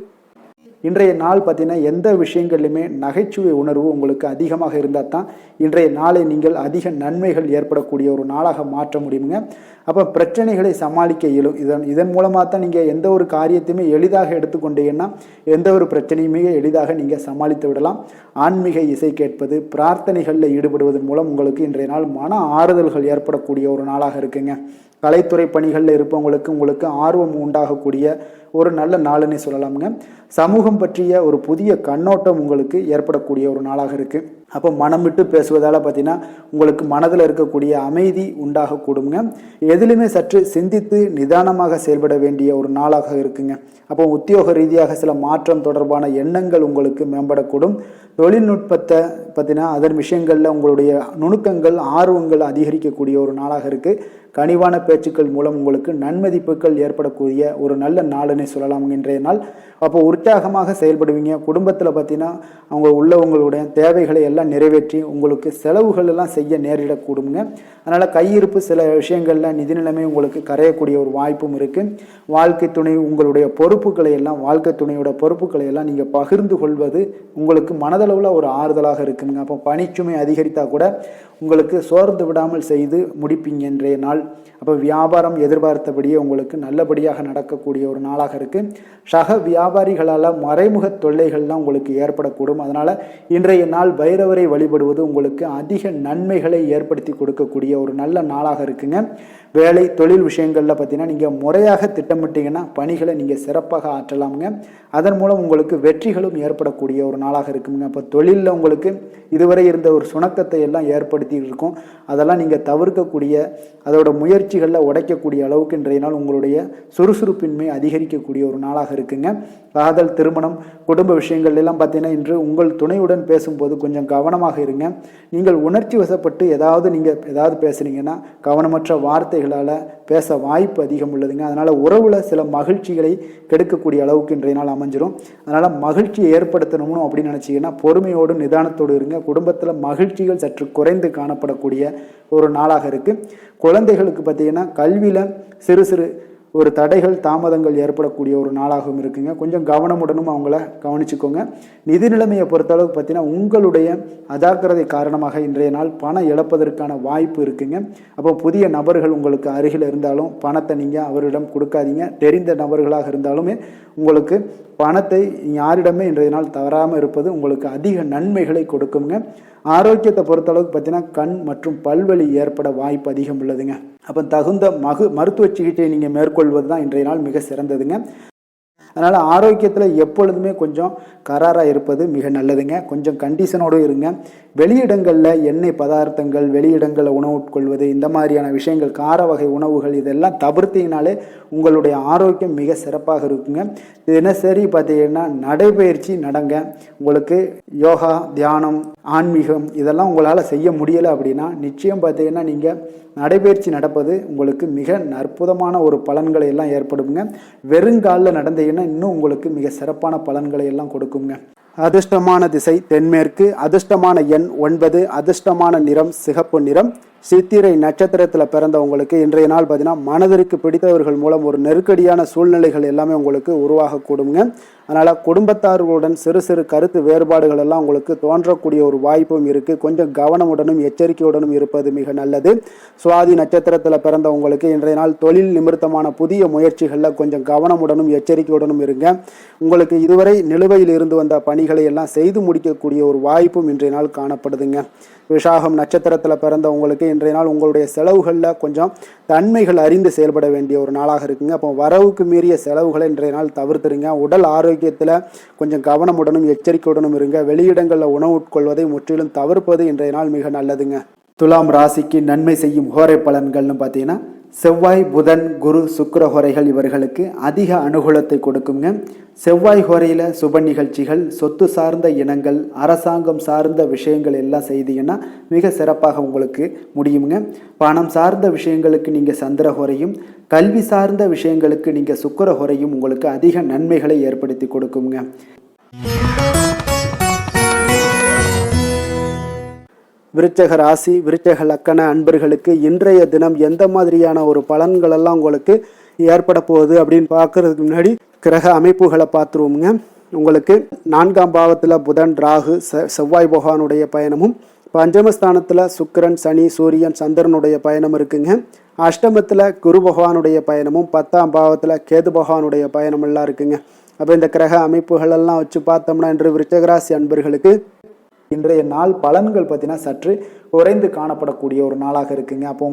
இன்றைய நாள் பார்த்தீங்கன்னா எந்த விஷயங்கள்லையுமே நகைச்சுவை உணர்வு உங்களுக்கு அதிகமாக இருந்தால் தான் இன்றைய நாளை நீங்கள் அதிக நன்மைகள் ஏற்படக்கூடிய ஒரு நாளாக மாற்ற முடியுங்க. அப்போ பிரச்சனைகளை சமாளிக்க இயலும். இதன் மூலமாக தான் நீங்கள் எந்த ஒரு காரியத்தையுமே எளிதாக எடுத்துக்கொண்டீங்கன்னா எந்த ஒரு பிரச்சனையுமே எளிதாக நீங்கள் சமாளித்து விடலாம். ஆன்மீக இசை கேட்பது, பிரார்த்தனைகளில் ஈடுபடுவதன் மூலம் உங்களுக்கு இன்றைய நாள் மன ஆறுதல்கள் ஏற்படக்கூடிய ஒரு நாளாக இருக்குங்க. கலைத்துறை பணிகளில் இருப்பவங்களுக்கு உங்களுக்கு ஆர்வம் உண்டாகக்கூடிய ஒரு நல்ல நாளுன்னே சொல்லலாமுங்க. சமூகம் பற்றிய ஒரு புதிய கண்ணோட்டம் உங்களுக்கு ஏற்படக்கூடிய ஒரு நாளாக இருக்குது. அப்போ மனம் விட்டு பேசுவதால் பார்த்தீங்கன்னா உங்களுக்கு மனதில் இருக்கக்கூடிய அமைதி உண்டாகக்கூடுங்க. எதிலுமே சற்று சிந்தித்து நிதானமாக செயல்பட வேண்டிய ஒரு நாளாக இருக்குங்க. அப்போ உத்தியோக ரீதியாக சில மாற்றம் தொடர்பான எண்ணங்கள் உங்களுக்கு மேம்படக்கூடும். தொழில்நுட்பத்தை பார்த்தீங்கன்னா அதன் விஷயங்களில் உங்களுடைய நுணுக்கங்கள், ஆர்வங்கள் அதிகரிக்கக்கூடிய ஒரு நாளாக இருக்குது. கனிவான பேச்சுக்கள் மூலம் உங்களுக்கு நன்மதிப்புகள் ஏற்படக்கூடிய ஒரு நல்ல நாளுன்னே சொல்லலாம் இன்றைய நாள். அப்போ உற்சாகமாக செயல்படுவீங்க. குடும்பத்தில் பார்த்தீங்கன்னா அவங்க உள்ளவங்களுடைய தேவைகளை எல்லாம் நிறைவேற்றி உங்களுக்கு செலவுகள் எல்லாம் செய்ய நேரிடக்கூடுங்க. அதனால் கையிருப்பு சில விஷயங்களில் நிதி நிலைமை உங்களுக்கு கரையக்கூடிய ஒரு வாய்ப்பும் இருக்குது. வாழ்க்கை துணை உங்களுடைய பொறுப்புகளை எல்லாம் வாழ்க்கை துணையோட பொறுப்புகளை எல்லாம் நீங்கள் பகிர்ந்து கொள்வது உங்களுக்கு மனதளவில் ஒரு ஆறுதலாக இருக்குங்க. அப்போ பணிச்சுமை அதிகரித்தா கூட உங்களுக்கு சோர்ந்து விடாமல் செய்து முடிப்பீங்க இன்றைய நாள். அப்போ வியாபாரம் எதிர்பார்த்தபடியே உங்களுக்கு நல்லபடியாக நடக்கக்கூடிய ஒரு நாளாக இருக்குது. சக வியாபாரிகளால் மறைமுக தொல்லைகள்லாம் உங்களுக்கு ஏற்படக்கூடும். அதனால் இன்றைய நாள் பைரவரை வழிபடுவது உங்களுக்கு அதிக நன்மைகளை ஏற்படுத்தி கொடுக்கக்கூடிய ஒரு நல்ல நாளாக இருக்குங்க. வேலை தொழில் விஷயங்களில் பார்த்தீங்கன்னா நீங்கள் முறையாக திட்டமிட்டீங்கன்னா பணிகளை நீங்கள் சிறப்பாக ஆற்றலாமுங்க. அதன் மூலம் உங்களுக்கு வெற்றிகளும் ஏற்படக்கூடிய ஒரு நாளாக இருக்குங்க. அப்போ தொழிலில் உங்களுக்கு இதுவரை இருந்த ஒரு சுணக்கத்தை எல்லாம் ஏற்படுத்தி இருக்கும். அதெல்லாம் நீங்கள் தவிர்க்கக்கூடிய, அதோட முயற்சிகளில் உடைக்கக்கூடிய அளவுக்கு இன்றைய நாள் உங்களுடைய சுறுசுறுப்பின்மை அதிகரிக்கக்கூடிய ஒரு நாளாக இருக்குங்க. காதல், திருமணம், குடும்ப விஷயங்கள் எல்லாம் பார்த்தீங்கன்னா இன்று உங்கள் துணையுடன் பேசும்போது கொஞ்சம் கவனமாக இருங்க. நீங்கள் உணர்ச்சி வசப்பட்டு ஏதாவது பேசுனீங்கன்னா கவனமற்ற வார்த்தைகளால் பேச வாய்ப்பு அதிகம் உள்ளதுங்க. அதனால் உறவில் சில மகிழ்ச்சிகளை கெடுக்கக்கூடிய அளவுக்கு இன்றைய நாள் அமைஞ்சிரும். அதனால் மகிழ்ச்சியை ஏற்படுத்தணும்னு அப்படின்னு நினச்சிங்கன்னா பொறுமையோடு நிதானத்தோடு இருங்க. குடும்பத்தில் மகிழ்ச்சிகள் சற்று குறைந்து காணப்படக்கூடிய ஒரு நாளாக இருக்குது. குழந்தைகளுக்கு பார்த்தீங்கன்னா கல்வியில் சிறு சிறு ஒரு தடைகள், தாமதங்கள் ஏற்படக்கூடிய ஒரு நாளாகவும் இருக்குங்க. கொஞ்சம் கவனமுடனும் அவங்கள கவனிச்சுக்கோங்க. நிதி நிலைமையை பொறுத்தளவுக்கு பார்த்தீங்கன்னா உங்களுடைய அஜாக்கிரதை காரணமாக இன்றைய நாள் பணம் இழப்பதற்கான வாய்ப்பு இருக்குங்க. அப்போ புதிய நபர்கள் உங்களுக்கு அருகில் இருந்தாலும் பணத்தை நீங்கள் அவரிடம் கொடுக்காதீங்க. தெரிந்த நபர்களாக இருந்தாலுமே உங்களுக்கு பணத்தை யாரிடமே இன்றைய நாள் தவறாமல் இருப்பது உங்களுக்கு அதிக நன்மைகளை கொடுக்குங்க. ஆரோக்கியத்தை பொறுத்தளவுக்கு பார்த்தீங்கன்னா கண் மற்றும் பல்வலி ஏற்பட வாய்ப்பு அதிகம் உள்ளதுங்க. அப்போ தகுந்த மருத்துவ சிகிச்சை நீங்கள் மேற்கொள்வது தான் இன்றைய நாள் மிக சிறந்ததுங்க. அதனால் ஆரோக்கியத்தில் எப்பொழுதுமே கொஞ்சம் கராராக இருப்பது மிக நல்லதுங்க. கொஞ்சம் கண்டிஷனோடு இருங்க. வெளியிடங்களில் எண்ணெய் பதார்த்தங்கள், வெளியிடங்களில் உணவு உட்கொள்வது, இந்த மாதிரியான விஷயங்கள், கார வகை உணவுகள் இதெல்லாம் தவிர்த்தீங்கனாலே உங்களுடைய ஆரோக்கியம் மிக சிறப்பாக இருக்குங்க. தினசரி பார்த்தீங்கன்னா நடைபயிற்சி நடங்க. உங்களுக்கு யோகா, தியானம், ஆன்மீகம் இதெல்லாம் உங்களால் செய்ய முடியலை அப்படின்னா நிச்சயம் பார்த்தீங்கன்னா நீங்கள் நடைபயிற்சி நடப்பது உங்களுக்கு மிக அற்புதமான ஒரு பலன்களை எல்லாம் ஏற்படுங்க. வெறுங்காலில் நடந்தீங்கன்னா இன்னும் உங்களுக்கு மிக சிறப்பான பலன்களை எல்லாம் கொடுக்குங்க. அதிர்ஷ்டமான திசை தென்மேற்கு, அதிர்ஷ்டமான எண் 9, அதிர்ஷ்டமான நிறம் சிகப்பு நிறம். சித்திரை நட்சத்திரத்தில் பிறந்தவங்களுக்கு இன்றைய நாள் பார்த்தீங்கன்னா மனதிற்கு பிடித்தவர்கள் மூலம் ஒரு நெருக்கடியான சூழ்நிலைகள் எல்லாமே உங்களுக்கு உருவாகக்கூடுங்க. அதனால் குடும்பத்தார்களுடன் சிறு சிறு கருத்து வேறுபாடுகள் எல்லாம் உங்களுக்கு தோன்றக்கூடிய ஒரு வாய்ப்பும் இருக்குது. கொஞ்சம் கவனமுடனும் எச்சரிக்கையுடனும் இருப்பது மிக நல்லது. சுவாதி நட்சத்திரத்தில் பிறந்தவங்களுக்கு இன்றைய நாள் தொழில் நிமித்தமான புதிய முயற்சிகளில் கொஞ்சம் கவனமுடனும் எச்சரிக்கையுடனும் இருங்க. உங்களுக்கு இதுவரை நிலுவையில் இருந்து வந்த பணிகளை எல்லாம் செய்து முடிக்கக்கூடிய ஒரு வாய்ப்பும் இன்றைய நாள் காணப்படுதுங்க. விசாகம் நட்சத்திரத்தில் பிறந்தவங்களுக்கு இன்றைய நாள் உங்களுடைய செலவுகளில் கொஞ்சம் தன்மைகள் அறிந்து செயல்பட வேண்டிய ஒரு நாளாக இருக்குங்க. அப்போ வரவுக்கு மீறிய செலவுகளை இன்றைய நாள் தவிர்த்துருங்க. உடல் ஆரோக்கியத்தில் கொஞ்சம் கவனமுடனும் எச்சரிக்கையுடனும் இருங்க. வெளியிடங்களில் உணவு உட்கொள்வதை முற்றிலும் தவிர்ப்பது இன்றைய நாள் மிக நல்லதுங்க. துலாம் ராசிக்கு நன்மை செய்யும் ஹோரை பலன்கள்னு பார்த்தீங்கன்னா செவ்வாய், புதன், குரு, சுக்கிர ஹோரைகள் இவர்களுக்கு அதிக அனுகூலத்தை கொடுக்குங்க. செவ்வாய் ஹோரையில் சுப நிகழ்ச்சிகள், சொத்து சார்ந்த இனங்கள், அரசாங்கம் சார்ந்த விஷயங்கள் எல்லாம் செய்தீங்கன்னா மிக சிறப்பாக உங்களுக்கு முடியுங்க. பணம் சார்ந்த விஷயங்களுக்கு நீங்கள் சந்திர ஹோரையும், கல்வி சார்ந்த விஷயங்களுக்கு நீங்கள் சுக்கிர ஹோரையும் உங்களுக்கு அதிக நன்மைகளை ஏற்படுத்தி கொடுக்குங்க. விருச்சக ராசி, விருச்சக லக்கண அன்பர்களுக்கு இன்றைய தினம் எந்த மாதிரியான ஒரு பலன்கள் எல்லாம் உங்களுக்கு ஏற்பட போகுது அப்படின்னு பார்க்கறதுக்கு முன்னாடி கிரக அமைப்புகளை பார்த்துருவோமுங்க. உங்களுக்கு 4ஆம் பாவத்தில் புதன், ராகு, செவ்வாய் பகவானுடைய பயணமும், பஞ்சமஸ்தானத்தில் சுக்கிரன், சனி, சூரியன், சந்திரனுடைய பயணம் இருக்குங்க. அஷ்டமத்தில் குரு பகவானுடைய பயணமும், 10ஆம் பாவத்தில் கேது பகவானுடைய பயணம் எல்லாம் இருக்குங்க. அப்போ இந்த கிரக அமைப்புகள் எல்லாம் வச்சு பார்த்தோம்னா இன்று விருச்சகராசி அன்பர்களுக்கு இன்றைய நாள் பலன்கள் பார்த்தீங்கன்னா சற்று குறைந்து காணப்படக்கூடிய ஒரு நாளாக இருக்குங்க. அப்போ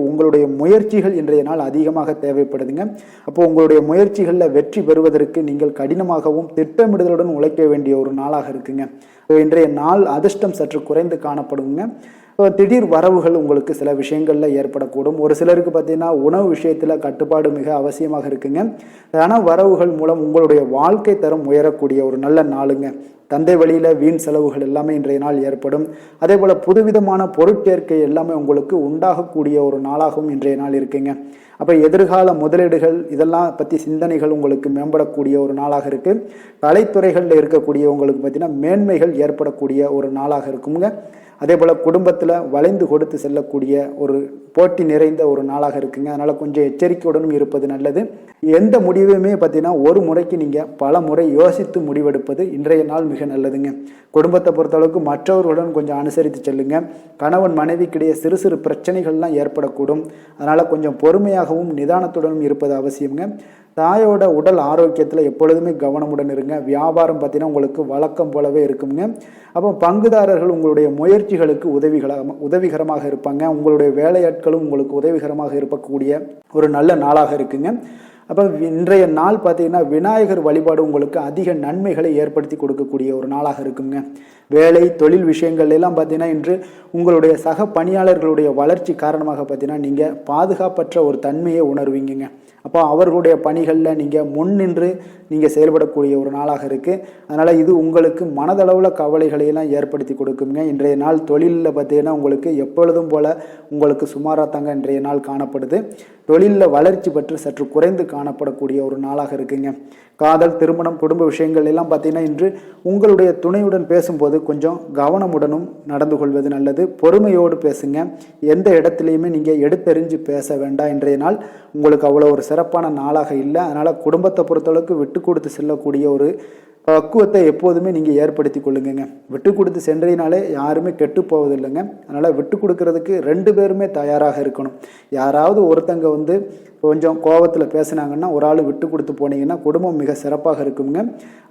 உங்களுடைய முயற்சிகள் இன்றைய நாள் அதிகமாக தேவைப்படுதுங்க. அப்போ உங்களுடைய முயற்சிகளில் வெற்றி பெறுவதற்கு நீங்கள் கடினமாகவும் திட்டமிடுதலுடன் உழைக்க வேண்டிய ஒரு நாளாக இருக்குங்க. இன்றைய நாள் அதிர்ஷ்டம் சற்று குறைந்து காணப்படுங்க. திடீர் வரவுகள் உங்களுக்கு சில விஷயங்களில் ஏற்படக்கூடும். ஒரு சிலருக்கு பார்த்தீங்கன்னா உணவு விஷயத்தில் கட்டுப்பாடு மிக அவசியமாக இருக்குங்க. தன வரவுகள் மூலம் உங்களுடைய வாழ்க்கை தரம் உயரக்கூடிய ஒரு நல்ல நாளுங்க. தந்தை வழியில் வீண் செலவுகள் எல்லாமே இன்றைய நாள் ஏற்படும். அதே போல் புதுவிதமான பொருட்சேர்க்கை எல்லாமே உங்களுக்கு உண்டாகக்கூடிய ஒரு நாளாகவும் இன்றைய நாள் இருக்குங்க. அப்போ எதிர்கால முதலீடுகள் இதெல்லாம் பற்றி சிந்தனைகள் உங்களுக்கு மேம்படக்கூடிய ஒரு நாளாக இருக்குது. கலைத்துறைகளில் இருக்கக்கூடிய உங்களுக்கு பார்த்தீங்கன்னா மேன்மைகள் ஏற்படக்கூடிய ஒரு நாளாக இருக்குங்க. அதே போல் குடும்பத்தில் வளைந்து கொடுத்து செல்லக்கூடிய ஒரு போட்டி நிறைந்த ஒரு நாளாக இருக்குங்க. அதனால் கொஞ்சம் எச்சரிக்கையுடனும் இருப்பது நல்லது. எந்த முடிவையுமே பார்த்தீங்கன்னா ஒரு முறைக்கு நீங்கள் பல முறை யோசித்து முடிவெடுப்பது இன்றைய நாள் மிக நல்லதுங்க. குடும்பத்தை பொறுத்தளவுக்கு மற்றவர்களுடன் கொஞ்சம் அனுசரித்து செல்லுங்க. கணவன் மனைவிக்கிடையே சிறு சிறு பிரச்சனைகள்லாம் ஏற்படக்கூடும். அதனால் கொஞ்சம் பொறுமையாகவும் நிதானத்துடனும் இருப்பது அவசியங்க. தாயோட உடல் ஆரோக்கியத்தில் எப்பொழுதுமே கவனமுடன் இருங்க. வியாபாரம் பார்த்தீங்கன்னா உங்களுக்கு வழக்கம் போலவே இருக்குங்க. அப்போ பங்குதாரர்கள் உங்களுடைய முயற்சிகளுக்கு உதவிகரமாக இருப்பாங்க. உங்களுடைய வேலையாட்களும் உங்களுக்கு உதவிகரமாக இருக்கக்கூடிய ஒரு நல்ல நாளாக இருக்குங்க. அப்போ இன்றைய நாள் பார்த்தீங்கன்னா விநாயகர் வழிபாடு உங்களுக்கு அதிக நன்மைகளை ஏற்படுத்தி கொடுக்கக்கூடிய ஒரு நாளாக இருக்குங்க. வேலை தொழில் விஷயங்கள் எல்லாம் பார்த்தீங்கன்னா இன்று உங்களுடைய சக பணியாளர்களுடைய வளர்ச்சி காரணமாக பார்த்தீங்கன்னா நீங்கள் பாதுகாப்பற்ற ஒரு தன்மையை உணர்வீங்க. அப்போ அவர்களுடைய பணிகளில் நீங்கள் முன்னின்று நீங்கள் செயல்படக்கூடிய ஒரு நாளாக இருக்குது. அதனால் இது உங்களுக்கு மனதளவில் கவலைகளையெல்லாம் ஏற்படுத்தி கொடுக்குங்க. இன்றைய நாள் தொழிலில் பார்த்தீங்கன்னா உங்களுக்கு எப்பொழுதும் போல் உங்களுக்கு சுமாராக தாங்க இன்றைய நாள் காணப்படுது. தொழிலில் வளர்ச்சி பற்றி சற்று குறைந்து காணப்படக்கூடிய ஒரு நாளாக இருக்குங்க. காதல், திருமணம், குடும்ப விஷயங்கள் எல்லாம் பார்த்தீங்கன்னா இன்று உங்களுடைய துணையுடன் பேசும்போது கொஞ்சம் கவனமுடனும் நடந்து கொள்வது நல்லது. பொறுமையோடு பேசுங்க. எந்த இடத்துலையுமே நீங்கள் எடுத்தெறிஞ்சு பேச வேண்டாம். இன்றைய நாள் உங்களுக்கு அவ்வளோ ஒரு சிறப்பான நாளாக இல்லை. அதனால் குடும்பத்தை பொறுத்தளவுக்கு விட்டு கொடுத்து செல்லக்கூடிய ஒரு பக்குவத்தை எப்போதுமே நீங்கள் ஏற்படுத்தி கொள்ளுங்க. விட்டு கொடுத்து சென்றதினாலே யாருமே கெட்டு போவதில்லைங்க. அதனால் விட்டு கொடுக்கறதுக்கு 2 பேருமே தயாராக இருக்கணும். யாராவது ஒருத்தங்க கொஞ்சம் கோபத்தில் பேசுனாங்கன்னா ஒரு ஆள் விட்டு கொடுத்து போனீங்கன்னா குடும்பம் மிக சிறப்பாக இருக்குங்க.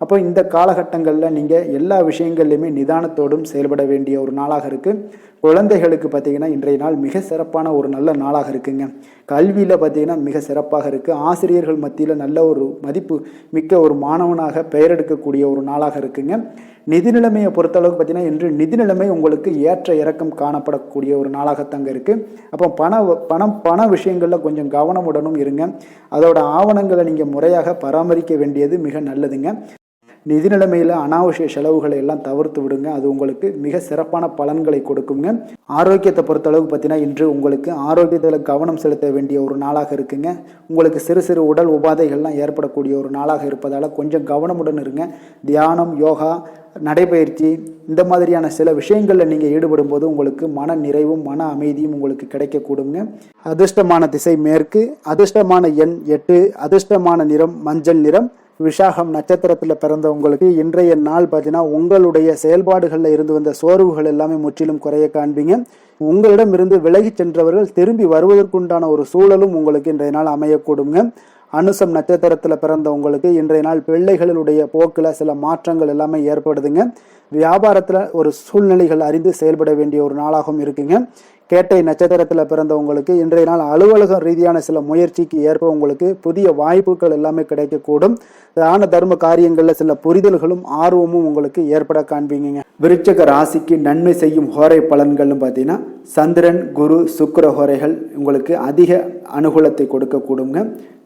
அப்போ இந்த காலகட்டங்களில் நீங்கள் எல்லா விஷயங்கள்லையுமே நிதானத்தோடும் செயல்பட வேண்டிய ஒரு நாளாக இருக்குது. குழந்தைகளுக்கு பார்த்தீங்கன்னா இன்றைய நாள் மிக சிறப்பான ஒரு நல்ல நாளாக இருக்குங்க. கல்வியில் பார்த்தீங்கன்னா மிக சிறப்பாக இருக்குது. ஆசிரியர்கள் மத்தியில் நல்ல ஒரு மதிப்பு மிக்க ஒரு மாணவனாக பெயர் எடுக்கக்கூடிய ஒரு நாளாக இருக்குங்க. நிதி நிலைமையை பொறுத்தளவுக்கு பார்த்தீங்கன்னா இன்று நிதி நிலைமை உங்களுக்கு ஏற்ற இறக்கம் காணப்படக்கூடிய ஒரு நாளாகத்தாங்க இருக்குது. அப்போ பண விஷயங்களில் கொஞ்சம் கவனமுடனும் இருங்க. அதோட ஆவணங்களை நீங்கள் முறையாக பராமரிக்க வேண்டியது மிக நல்லதுங்க. நிதி நிலைமையில் அனாவசிய செலவுகளை எல்லாம் தவிர்த்து விடுங்க. அது உங்களுக்கு மிக சிறப்பான பலன்களை கொடுக்குங்க. ஆரோக்கியத்தை பொறுத்தளவுக்கு பார்த்தீங்கன்னா இன்று உங்களுக்கு ஆரோக்கியத்தில் கவனம் செலுத்த வேண்டிய ஒரு நாளாக இருக்குங்க. உங்களுக்கு சிறு சிறு உடல் உபாதைகள்லாம் ஏற்படக்கூடிய ஒரு நாளாக இருப்பதால் கொஞ்சம் கவனமுடன் இருங்க. தியானம், யோகா, நடைபயிற்சி இந்த மாதிரியான சில விஷயங்களில் நீங்கள் ஈடுபடும் போது உங்களுக்கு மன நிறைவும் மன அமைதியும் உங்களுக்கு கிடைக்கக்கூடுங்க. அதிர்ஷ்டமான திசை மேற்கு, அதிர்ஷ்டமான எண் 8, அதிர்ஷ்டமான நிறம் மஞ்சள் நிறம். விஷாகம் நட்சத்திரத்தில் பிறந்தவங்களுக்கு இன்றைய நாள் பார்த்தீங்கன்னா உங்களுடைய செயல்பாடுகளில் இருந்து வந்த சோர்வுகள் எல்லாமே முற்றிலும் குறைய காண்பீங்க. உங்களிடம் இருந்து விலகி சென்றவர்கள் திரும்பி வருவதற்குண்டான ஒரு சூழலும் உங்களுக்கு இன்றைய நாள் அமையக்கூடுங்க. அனுசம் நட்சத்திரத்தில் பிறந்தவங்களுக்கு இன்றைய நாள் பிள்ளைகளுடைய போக்கில் சில மாற்றங்கள் எல்லாமே ஏற்படுதுங்க. வியாபாரத்தில் ஒரு சூழ்நிலைகள் அறிந்து செயல்பட வேண்டிய ஒரு நாளாகவும் இருக்குங்க. கேட்டை நட்சத்திரத்தில் பிறந்தவங்களுக்கு இன்றைய நாள் அலுவலகம் ரீதியான சில முயற்சிக்கு ஏற்ப உங்களுக்கு புதிய வாய்ப்புகள் எல்லாமே கிடைக்கக்கூடும். தான தர்ம காரியங்களில் சில புரிதல்களும் ஆர்வமும் உங்களுக்கு ஏற்பட காண்பீங்க. விருச்சக ராசிக்கு நன்மை செய்யும் ஹோரை பலன்கள்னு பார்த்தீங்கன்னா சந்திரன், குரு, சுக்கிர ஹோரைகள் உங்களுக்கு அதிக அனுகூலத்தை கொடுக்கக்கூடுங்க.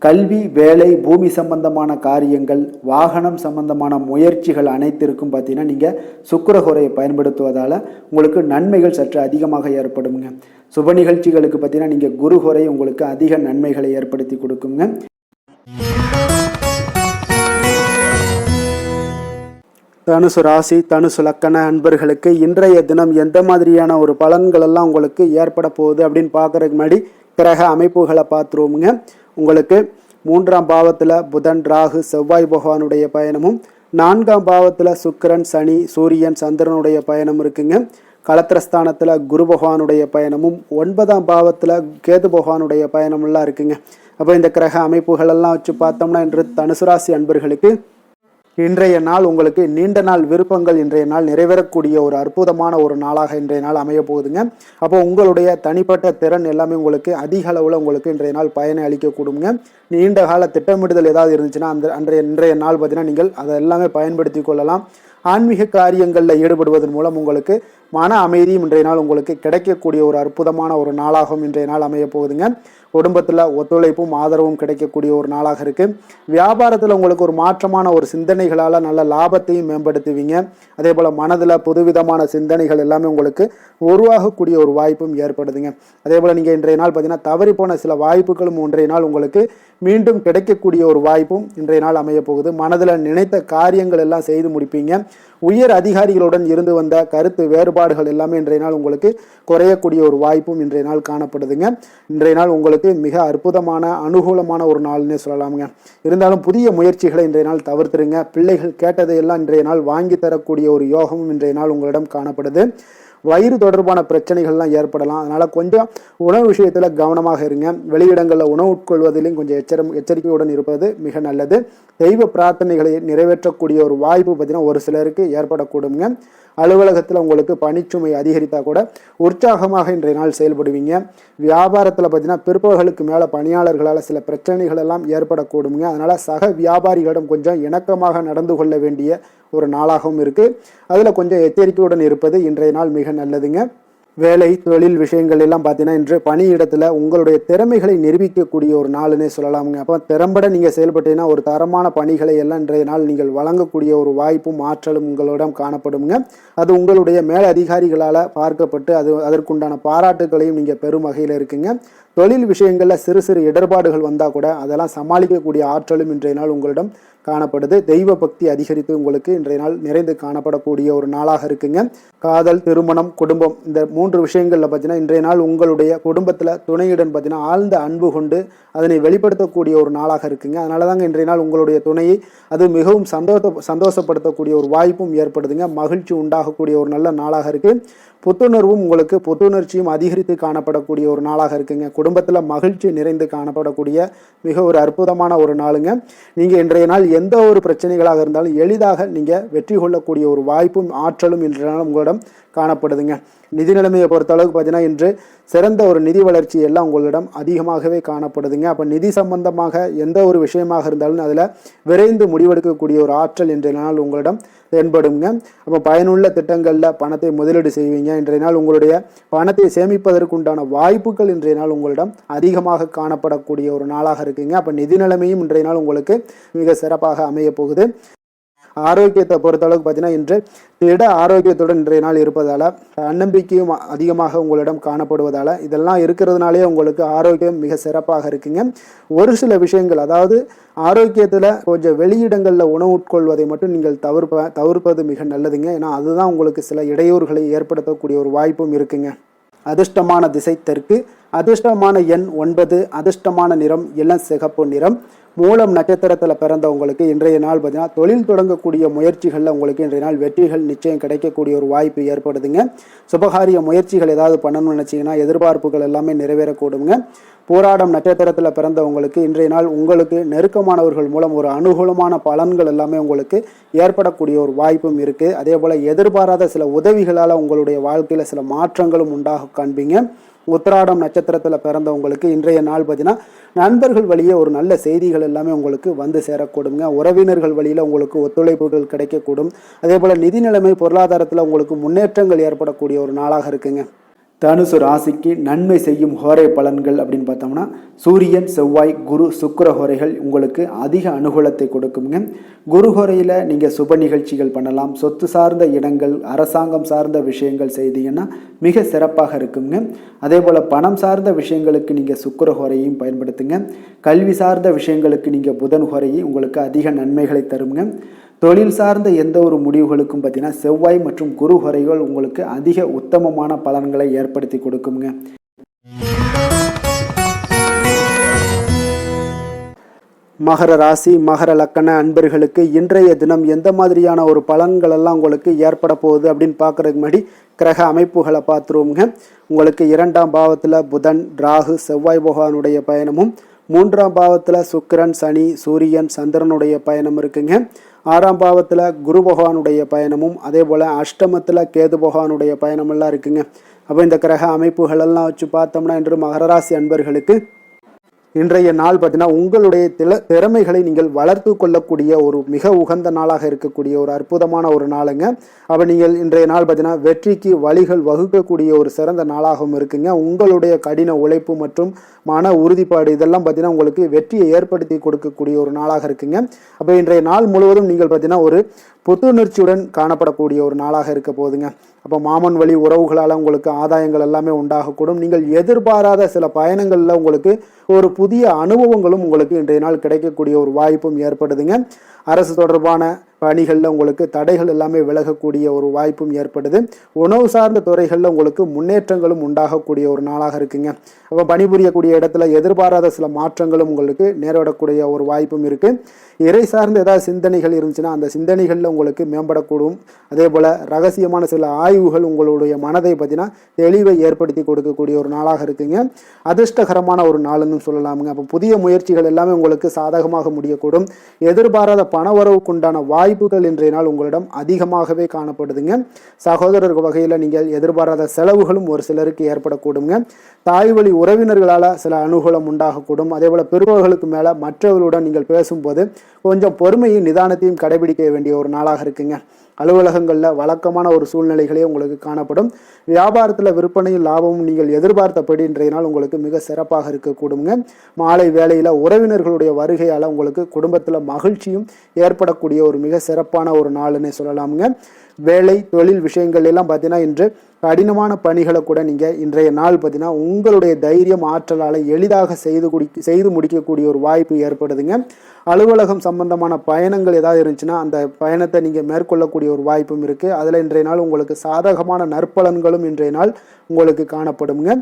கல்வி, வேலை, பூமி சம்பந்தமான காரியங்கள், வாகனம் சம்பந்தமான முயற்சிகள் அனைத்திற்கும் பார்த்தீங்கன்னா நீங்கள் சுக்கிரஹோரையை பயன்படுத்துவதால் உங்களுக்கு நன்மைகள் சற்று அதிகமாக ஏற்படுங்க. சுப நிகழ்ச்சிகளுக்கு பார்த்தீங்கன்னா நீங்கள் குருஹோரை உங்களுக்கு அதிக நன்மைகளை ஏற்படுத்தி கொடுக்குங்க. தனுசு ராசி, தனுசு லக்கண அன்பர்களுக்கு இன்றைய தினம் எந்த மாதிரியான ஒரு பலன்கள் எல்லாம் உங்களுக்கு ஏற்பட போகுது அப்படின்னு பார்க்கறதுக்கு முன்னாடி கிரக அமைப்புகளை பார்த்துருவோமுங்க. உங்களுக்கு 3ஆம் பாவத்தில் புதன், ராகு, செவ்வாய் பகவானுடைய பயணமும், 4ஆம் பாவத்தில் சுக்கிரன், சனி, சூரியன், சந்திரனுடைய பயணம் இருக்குங்க. களத்திரஸ்தானத்தில் குரு பகவானுடைய பயணமும், 9ஆம் பாவத்தில் கேது பகவானுடைய பயணமெல்லாம் இருக்குங்க. அப்போ இந்த கிரக அமைப்புகள் எல்லாம் வச்சு பார்த்தோம்னா இன்று தனுசு ராசி அன்பர்களுக்கு இன்றைய நாள் உங்களுக்கு நீண்ட நாள் விருப்பங்கள் இன்றைய நாள் நிறைவேறக்கூடிய ஒரு அற்புதமான ஒரு நாளாக இன்றைய நாள் அமைய போகுதுங்க. அப்போ உங்களுடைய தனிப்பட்ட திறன் எல்லாமே உங்களுக்கு அதிக அளவில் உங்களுக்கு இன்றைய நாள் பயனை அளிக்கக்கூடுங்க. நீண்ட கால திட்டமிடுதல் ஏதாவது இருந்துச்சுன்னா இன்றைய நாள் பார்த்தீங்கன்னா நீங்கள் அதை எல்லாமே பயன்படுத்தி கொள்ளலாம். ஆன்மீக காரியங்களில் ஈடுபடுவதன் மூலம் உங்களுக்கு மன அமைதியும் இன்றைய நாள் உங்களுக்கு கிடைக்கக்கூடிய ஒரு அற்புதமான ஒரு நாளாகவும் இன்றைய நாள் அமைய போகுதுங்க. குடும்பத்தில் ஒத்துழைப்பும் ஆதரவும் கிடைக்கக்கூடிய ஒரு நாளாக இருக்குது. வியாபாரத்தில் உங்களுக்கு ஒரு மாற்றமான ஒரு சிந்தனைகளால் நல்ல லாபத்தையும் மேம்படுத்துவீங்க. அதே போல் மனதில் புதுவிதமான சிந்தனைகள் எல்லாமே உங்களுக்கு உருவாகக்கூடிய ஒரு வாய்ப்பும் ஏற்படுதுங்க. அதே போல் நீங்கள் இன்றைய நாள் பார்த்தீங்கன்னா தவறி போன சில வாய்ப்புகளும் இன்றைய நாள் உங்களுக்கு மீண்டும் கிடைக்கக்கூடிய ஒரு வாய்ப்பும் இன்றைய நாள் அமைய போகுது. மனதில் நினைத்த காரியங்கள் எல்லாம் செய்து முடிப்பீங்க. உயர் அதிகாரிகளுடன் இருந்து வந்த கருத்து வேறுபாடுகள் எல்லாமே இன்றைய நாள் உங்களுக்கு குறையக்கூடிய ஒரு வாய்ப்பும் இன்றைய நாள் காணப்படுதுங்க. இன்றைய நாள் உங்களுக்கு மிக அற்புதமான அனுகூலமான ஒரு நாள்னே சொல்லலாமுங்க. இருந்தாலும் புதிய முயற்சிகளை இன்றைய நாள் தவிர்த்துருங்க. பிள்ளைகள் கேட்டதையெல்லாம் இன்றைய நாள் வாங்கி தரக்கூடிய ஒரு யோகமும் இன்றைய நாள் உங்களிடம் காணப்படுது. வயிறு தொடர்பான பிரச்சனைகள்லாம் ஏற்படலாம். அதனால் கொஞ்சம் உணவு விஷயத்தில் கவனமாக இருங்க. வெளியிடங்களில் உணவு உட்கொள்வதிலும் கொஞ்சம் எச்சரிக்கையுடன் இருப்பது மிக நல்லது. தெய்வ பிரார்த்தனைகளை நிறைவேற்றக்கூடிய ஒரு வாய்ப்பு பார்த்தீங்கன்னா ஒரு சிலருக்கு ஏற்படக்கூடுங்க. அலுவலகத்தில் உங்களுக்கு பணிச்சுமை அதிகரித்தா கூட உற்சாகமாக இன்றைய நாள் செயல்படுவீங்க. வியாபாரத்தில் பார்த்தீங்கன்னா பிற்பகலுக்கு மேலே பணியாளர்களால் சில பிரச்சனைகள் எல்லாம் ஏற்படக்கூடுங்க. அதனால் சக வியாபாரிகளிடம் கொஞ்சம் இணக்கமாக நடந்து கொள்ள வேண்டிய ஒரு நாளாகவும் இருக்குது. அதில் கொஞ்சம் எச்சரிக்கையுடன் இருப்பது இன்றைய நாள் மிக நல்லதுங்க. வேலை தொழில் விஷயங்கள் எல்லாம் பார்த்தீங்கன்னா இன்று பணியிடத்தில் உங்களுடைய திறமைகளை நிரூபிக்கக்கூடிய ஒரு நாளுன்னே சொல்லலாமுங்க. அப்போ திறம்பட நீங்கள் செயல்பட்டீங்கன்னா ஒரு தரமான பணிகளை எல்லாம் இன்றைய நாள் நீங்கள் வழங்கக்கூடிய ஒரு வாய்ப்பும் ஆற்றலும் உங்களிடம் காணப்படுங்க. அது உங்களுடைய மேல் அதிகாரிகளால் பார்க்கப்பட்டு அதற்குண்டான பாராட்டுகளையும் நீங்கள் பெரும் வகையில் இருக்குங்க. தொழில் விஷயங்களில் சிறு சிறு இடர்பாடுகள் வந்தால் கூட அதெல்லாம் சமாளிக்கக்கூடிய ஆற்றலும் இன்றைய நாள் உங்களிடம் காணப்படுது. தெய்வ பக்தி அதிகரித்து உங்களுக்கு இன்றைய நாள் நிறைந்து காணப்படக்கூடிய ஒரு நாளாக இருக்குங்க. காதல், திருமணம், குடும்பம் இந்த 3 விஷயங்கள்ல பார்த்தீங்கன்னா இன்றைய நாள் உங்களுடைய குடும்பத்தில் துணையுடன் பார்த்தீங்கன்னா ஆழ்ந்த அன்பு கொண்டு அதனை வெளிப்படுத்தக்கூடிய ஒரு நாளாக இருக்குங்க. அதனால தாங்க இன்றைய நாள் உங்களுடைய துணையை அது மிகவும் சந்தோஷப்படுத்தக்கூடிய ஒரு வாய்ப்பும் ஏற்படுதுங்க. மகிழ்ச்சி உண்டாகக்கூடிய ஒரு நல்ல நாளாக இருக்கு. புத்துணர்வும் உங்களுக்கு புத்துணர்ச்சியும் அதிகரித்து காணப்படக்கூடிய ஒரு நாளாக இருக்குங்க. குடும்பத்தில் மகிழ்ச்சி நிறைந்து காணப்படக்கூடிய மிக ஒரு அற்புதமான ஒரு நாளுங்க. நீங்கள் இன்றைய நாள் எந்த ஒரு பிரச்சனைகளாக இருந்தாலும் எளிதாக நீங்கள் வெற்றி கொள்ளக்கூடிய ஒரு வாய்ப்பும் ஆற்றலும் இன்றைய நாள் உங்களிடம் காணப்படுதுங்க. நிதி நிலைமையை பொறுத்த அளவுக்கு பார்த்தீங்கன்னா இன்று சிறந்த ஒரு நிதி வளர்ச்சி எல்லாம் உங்களிடம் அதிகமாகவே காணப்படுதுங்க. அப்போ நிதி சம்பந்தமாக எந்த ஒரு விஷயமாக இருந்தாலும் அதில் விரைந்து முடிவெடுக்கக்கூடிய ஒரு ஆற்றல் இன்றைய நாள் உங்களிடம் தென்படுங்க. அப்போ பயனுள்ள திட்டங்களில் பணத்தை முதலீடு செய்வீங்க. இன்றைய நாள் உங்களுடைய பணத்தை சேமிப்பதற்குண்டான வாய்ப்புகள் இன்றைய நாள் உங்களிடம் அதிகமாக காணப்படக்கூடிய ஒரு நாளாக இருக்குங்க. அப்போ நிதி நிலைமையும் இன்றைய நாள் உங்களுக்கு மிக சிறப்பாக அமைய போகுது. ஆரோக்கியத்தை பொறுத்தளவுக்கு பார்த்தீங்கன்னா இன்று திட ஆரோக்கியத்துடன் இன்றைய நாள் இருப்பதால் தன்னம்பிக்கையும் அதிகமாக உங்களிடம் காணப்படுவதால் இதெல்லாம் இருக்கிறதுனாலே உங்களுக்கு ஆரோக்கியம் மிக சிறப்பாக இருக்குங்க. ஒரு சில விஷயங்கள் அதாவது ஆரோக்கியத்தில் கொஞ்சம் வெளியிடங்களில் உணவு உட்கொள்வதை மட்டும் நீங்கள் தவிர்ப்பது மிக நல்லதுங்க. ஏன்னா அதுதான் உங்களுக்கு சில இடையூறுகளை ஏற்படுத்தக்கூடிய ஒரு வாய்ப்பும் இருக்குங்க. அதிர்ஷ்டமான திசை தெற்கு, அதிர்ஷ்டமான எண் 9, அதிர்ஷ்டமான நிறம் இளம் சிகப்பு நிறம். மூலம் நட்சத்திரத்தில் பிறந்தவங்களுக்கு இன்றைய நாள் பார்த்தீங்கன்னா தொழில் தொடங்கக்கூடிய முயற்சிகளில் உங்களுக்கு இன்றைய நாள் வெற்றிகள் நிச்சயம் கிடைக்கக்கூடிய ஒரு வாய்ப்பு ஏற்படுதுங்க. சுபகாரிய முயற்சிகள் ஏதாவது பண்ணணும்னு நினச்சிங்கன்னா எதிர்பார்ப்புகள் எல்லாமே நிறைவேறக்கூடுங்க. போராடம் நட்சத்திரத்தில் பிறந்தவங்களுக்கு இன்றைய நாள் உங்களுக்கு நெருக்கமானவர்கள் மூலம் ஒரு அனுகூலமான பலன்கள் எல்லாமே உங்களுக்கு ஏற்படக்கூடிய ஒரு வாய்ப்பும் இருக்குது. அதே போல் எதிர்பாராத சில உதவிகளால் உங்களுடைய வாழ்க்கையில் சில மாற்றங்களும் உண்டாக காண்பீங்க. உத்திராடம் நட்சத்திரத்தில் பிறந்தவங்களுக்கு இன்றைய நாள் பார்த்தீங்கன்னா நண்பர்கள் வழியே ஒரு நல்ல செய்திகள் எல்லாமே உங்களுக்கு வந்து சேரக்கூடுங்க. உறவினர்கள் வழியில் உங்களுக்கு ஒத்துழைப்புகள் கிடைக்கக்கூடும். அதே போல் நிதி நிலைமை பொருளாதாரத்தில் உங்களுக்கு முன்னேற்றங்கள் ஏற்படக்கூடிய ஒரு நாளாக இருக்குங்க. தனுசு ராசிக்கு நன்மை செய்யும் ஹோரை பலன்கள் அப்படின்னு பார்த்தோம்னா சூரியன், செவ்வாய், குரு, சுக்கிர ஹோரைகள் உங்களுக்கு அதிக அனுகூலத்தை கொடுக்குங்க. குரு ஹோரையில் நீங்கள் சுப நிகழ்ச்சிகள் பண்ணலாம். சொத்து சார்ந்த இடங்கள், அரசாங்கம் சார்ந்த விஷயங்கள் செய்தீங்கன்னா மிக சிறப்பாக இருக்குங்க. அதே போல் பணம் சார்ந்த விஷயங்களுக்கு நீங்கள் சுக்கிர ஹோரையும் பயன்படுத்துங்க. கல்வி சார்ந்த விஷயங்களுக்கு நீங்கள் புதன் ஹோரையை உங்களுக்கு அதிக நன்மைகளை தருங்க. தொழில் சார்ந்த எந்த ஒரு முடிவுகளுக்கும் பார்த்தீங்கன்னா செவ்வாய் மற்றும் குரு ஹோரைகள் உங்களுக்கு அதிக உத்தமமான பலன்களை ஏற்படுத்தி கொடுக்குங்க. மகர ராசி, மகர லக்கண அன்பர்களுக்கு இன்றைய தினம் எந்த மாதிரியான ஒரு பலன்கள் எல்லாம் உங்களுக்கு ஏற்பட போகுது அப்படின்னு பார்க்கறதுக்கு முன்னாடி கிரக அமைப்புகளை பார்த்துருவோங்க. உங்களுக்கு 2ஆம் பாவத்தில் புதன், ராகு, செவ்வாய் பகவானுடைய பயணமும், 3ஆம் பாவத்தில் சுக்கிரன், சனி, சூரியன், சந்திரனுடைய பயணம் இருக்குங்க. 6ஆம் பாவத்தில் குரு பகவானுடைய பயணமும், அதே போல் அஷ்டமத்தில் கேது பகவானுடைய பயணமெல்லாம் இருக்குங்க. அப்போ இந்த கிரக அமைப்புகளெல்லாம் வச்சு பார்த்தோம்னா இன்று மகர ராசி அன்பர்களுக்கு இன்றைய நாள் பார்த்தீங்கன்னா உங்களுடைய திறமைகளை நீங்கள் வளர்த்து கொள்ளக்கூடிய ஒரு மிக உகந்த நாளாக இருக்கக்கூடிய ஒரு அற்புதமான ஒரு நாளுங்க. அப்போ நீங்கள் இன்றைய நாள் பார்த்தீங்கன்னா வெற்றிக்கு வழிகள் வகுக்கக்கூடிய ஒரு சிறந்த நாளாகவும் இருக்குங்க. உங்களுடைய கடின உழைப்பு மற்றும் மன உறுதிப்பாடு இதெல்லாம் பார்த்தீங்கன்னா உங்களுக்கு வெற்றியை ஏற்படுத்தி கொடுக்கக்கூடிய ஒரு நாளாக இருக்குங்க. அப்போ இன்றைய நாள் முழுவதும் நீங்கள் பார்த்தீங்கன்னா ஒரு புத்துணர்ச்சியுடன் காணப்படக்கூடிய ஒரு நாளாக இருக்க போகுதுங்க. அப்போ மாமன் வழி உறவுகளால் உங்களுக்கு ஆதாயங்கள் எல்லாமே உண்டாகக்கூடும். நீங்கள் எதிர்பாராத சில பயணங்களில் உங்களுக்கு ஒரு புதிய அனுபவங்களும் உங்களுக்கு இன்றைய நாள் கிடைக்கக்கூடிய ஒரு வாய்ப்பும் ஏற்படுதுங்க. அரசு தொடர்பான பணிகளில் உங்களுக்கு தடைகள் எல்லாமே விலகக்கூடிய ஒரு வாய்ப்பும் ஏற்படுது. உணவு சார்ந்த துறைகளில் உங்களுக்கு முன்னேற்றங்களும் உண்டாகக்கூடிய ஒரு நாளாக இருக்குங்க. அப்போ பணிபுரியக்கூடிய இடத்துல எதிர்பாராத சில மாற்றங்களும் உங்களுக்கு நேரிடக்கூடிய ஒரு வாய்ப்பும் இருக்குது. இறை சார்ந்த ஏதாவது சிந்தனைகள் இருந்துச்சுன்னா அந்த சிந்தனைகளில் உங்களுக்கு மேம்படக்கூடும். அதே போல் ரகசியமான சில ஆய்வுகள் உங்களுடைய மனதை பார்த்தீங்கன்னா தெளிவை ஏற்படுத்தி கொடுக்கக்கூடிய ஒரு நாளாக இருக்குங்க. அதிர்ஷ்டகரமான ஒரு நாளுன்னு சொல்லலாமுங்க. அப்போ புதிய முயற்சிகள் எல்லாமே உங்களுக்கு சாதகமாக முடியக்கூடும். எதிர்பாராத பண வரவுக்குண்டான வாய்ப்புகள் இன்றைய நாள் உங்களிடம் அதிகமாகவே காணப்படுதுங்க. சகோதரர் வகையில் நீங்கள் எதிர்பாராத செலவுகளும் ஒரு சிலருக்கு ஏற்படக்கூடுங்க. தாய் வழி உறவினர்களால் சில அனுகூலம் உண்டாகக்கூடும். அதே போல் பிற்பகலுக்கு மேலே மற்றவர்களுடன் நீங்கள் பேசும்போது கொஞ்சம் பொறுமையும் நிதானத்தையும் கடைபிடிக்க வேண்டிய ஒரு நாளாக இருக்குங்க. அலுவலகங்களில் வழக்கமான ஒரு சூழ்நிலைகளே உங்களுக்கு காணப்படும். வியாபாரத்தில் விற்பனையும் லாபமும் நீங்கள் எதிர்பார்த்தபடி இன்றைய நாள் உங்களுக்கு மிக சிறப்பாக இருக்கக்கூடுங்க. மாலை வேளையில் உறவினர்களுடைய வருகையால் உங்களுக்கு குடும்பத்தில் மகிழ்ச்சியும் ஏற்படக்கூடிய ஒரு மிக சிறப்பான ஒரு நாளுன்னு சொல்லலாமுங்க. வேலை தொழில் விஷயங்கள் எல்லாம் பார்த்தீங்கன்னா இன்று கடினமான பணிகளை கூட நீங்கள் இன்றைய நாள் பார்த்தீங்கன்னா உங்களுடைய தைரியம் ஆற்றலால் எளிதாக செய்து முடிக்கக்கூடிய ஒரு வாய்ப்பு ஏற்படுதுங்க. அலுவலகம் சம்பந்தமான பயணங்கள் ஏதாவது இருந்துச்சுன்னா அந்த பயணத்தை நீங்கள் மேற்கொள்ளக்கூடிய ஒரு வாய்ப்பும் இருக்குது. அதில் இன்றைய நாள் உங்களுக்கு சாதகமான நற்பலன்களும் இன்றைய நாள் உங்களுக்கு காணப்படுங்க.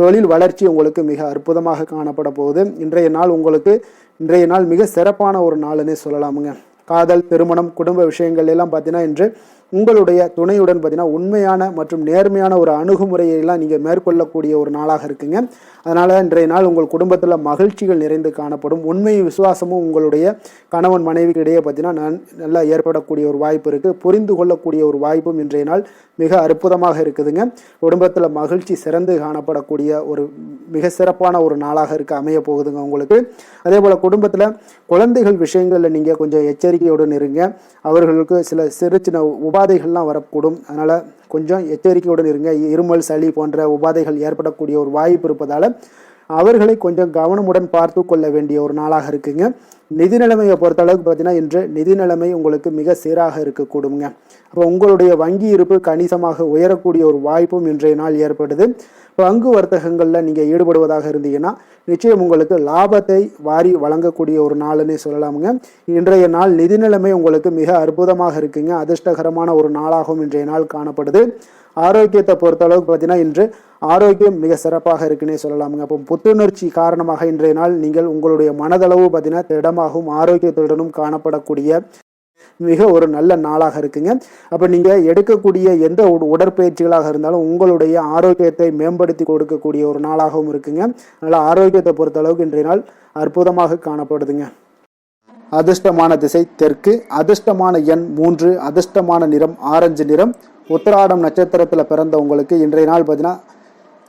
தொழில் வளர்ச்சி உங்களுக்கு மிக அற்புதமாக காணப்பட போகுது. இன்றைய நாள் மிக சிறப்பான ஒரு நாளுன்னே சொல்லலாமுங்க. காதல், திருமணம், குடும்ப விஷயங்கள் எல்லாம் பார்த்தீங்கன்னா இன்று உங்களுடைய துணையுடன் பார்த்தீங்கன்னா உண்மையான மற்றும் நேர்மையான ஒரு அணுகுமுறையெல்லாம் நீங்கள் மேற்கொள்ளக்கூடிய ஒரு நாளாக இருக்குங்க. அதனால் இன்றைய நாள் உங்கள் குடும்பத்தில் மகிழ்ச்சிகள் நிறைந்து காணப்படும். உண்மை விசுவாசமும் உங்களுடைய கணவன் மனைவிக்கு இடையே பார்த்தீங்கன்னா நல்லா ஏற்படக்கூடிய ஒரு வாய்ப்பு இருக்குது. புரிந்து கொள்ளக்கூடிய ஒரு வாய்ப்பும் இன்றைய நாள் மிக அற்புதமாக இருக்குதுங்க. குடும்பத்தில் மகிழ்ச்சி சிறந்து காணப்படக்கூடிய ஒரு மிக சிறப்பான ஒரு நாளாக அமைய போகுதுங்க உங்களுக்கு. அதே போல் குடும்பத்தில் குழந்தைகள் விஷயங்களில் நீங்கள் கொஞ்சம் எச்சரிக்கையுடன் இருங்க. அவர்களுக்கு சில சிறு சின்ன உபாதைகள்லாம் வரக்கூடும். அதனால் கொஞ்சம் எச்சரிக்கையுடன் இருங்க. இருமல், சளி போன்ற உபாதைகள் ஏற்படக்கூடிய ஒரு வாய்ப்பு இருப்பதால் அவர்களை கொஞ்சம் கவனமுடன் பார்த்து கொள்ள வேண்டிய ஒரு நாளாக இருக்குங்க. நிதி நிலைமையை பொறுத்த அளவுக்கு பார்த்தீங்கன்னா இன்று நிதி நிலைமை உங்களுக்கு மிக சீராக இருக்கக்கூடுங்க. அப்போ உங்களுடைய வங்கி இருப்பு கணிசமாக உயரக்கூடிய ஒரு வாய்ப்பும் இன்றைய நாள் ஏற்படுது. பங்கு வர்த்தகங்களில் நீங்கள் ஈடுபடுவதாக இருந்தீங்கன்னா நிச்சயம் உங்களுக்கு லாபத்தை வாரி வழங்கக்கூடிய ஒரு நாளுன்னே சொல்லலாமுங்க. இன்றைய நாள் நிதி நிலைமை உங்களுக்கு மிக அற்புதமாக இருக்குங்க. அதிர்ஷ்டகரமான ஒரு நாளாகவும் இன்றைய நாள் காணப்படுது. ஆரோக்கியத்தை பொறுத்த அளவுக்கு பார்த்தீங்கன்னா இன்று ஆரோக்கியம் மிக சிறப்பாக இருக்குன்னே சொல்லலாமுங்க. அப்போ புத்துணர்ச்சி காரணமாக இன்றைய நாள் நீங்கள் உங்களுடைய மனதளவு பார்த்தீங்கன்னா திடமாகவும் ஆரோக்கியத்துடனும் காணப்படக்கூடிய மிக ஒரு நல்ல நாளாக இருக்குங்க. அப்போ நீங்கள் எடுக்கக்கூடிய எந்த உடற்பயிற்சிகளாக இருந்தாலும் உங்களுடைய ஆரோக்கியத்தை மேம்படுத்தி கொடுக்கக்கூடிய ஒரு நாளாகவும் இருக்குங்க. அதனால் ஆரோக்கியத்தை பொறுத்த அளவுக்கு இன்றைய நாள் அற்புதமாக காணப்படுதுங்க. அதிர்ஷ்டமான திசை தெற்கு, அதிர்ஷ்டமான எண் 3, அதிர்ஷ்டமான நிறம் ஆரஞ்சு நிறம். உத்திராடம் நட்சத்திரத்தில் பிறந்த உங்களுக்கு இன்றைய நாள் பார்த்தீங்கன்னா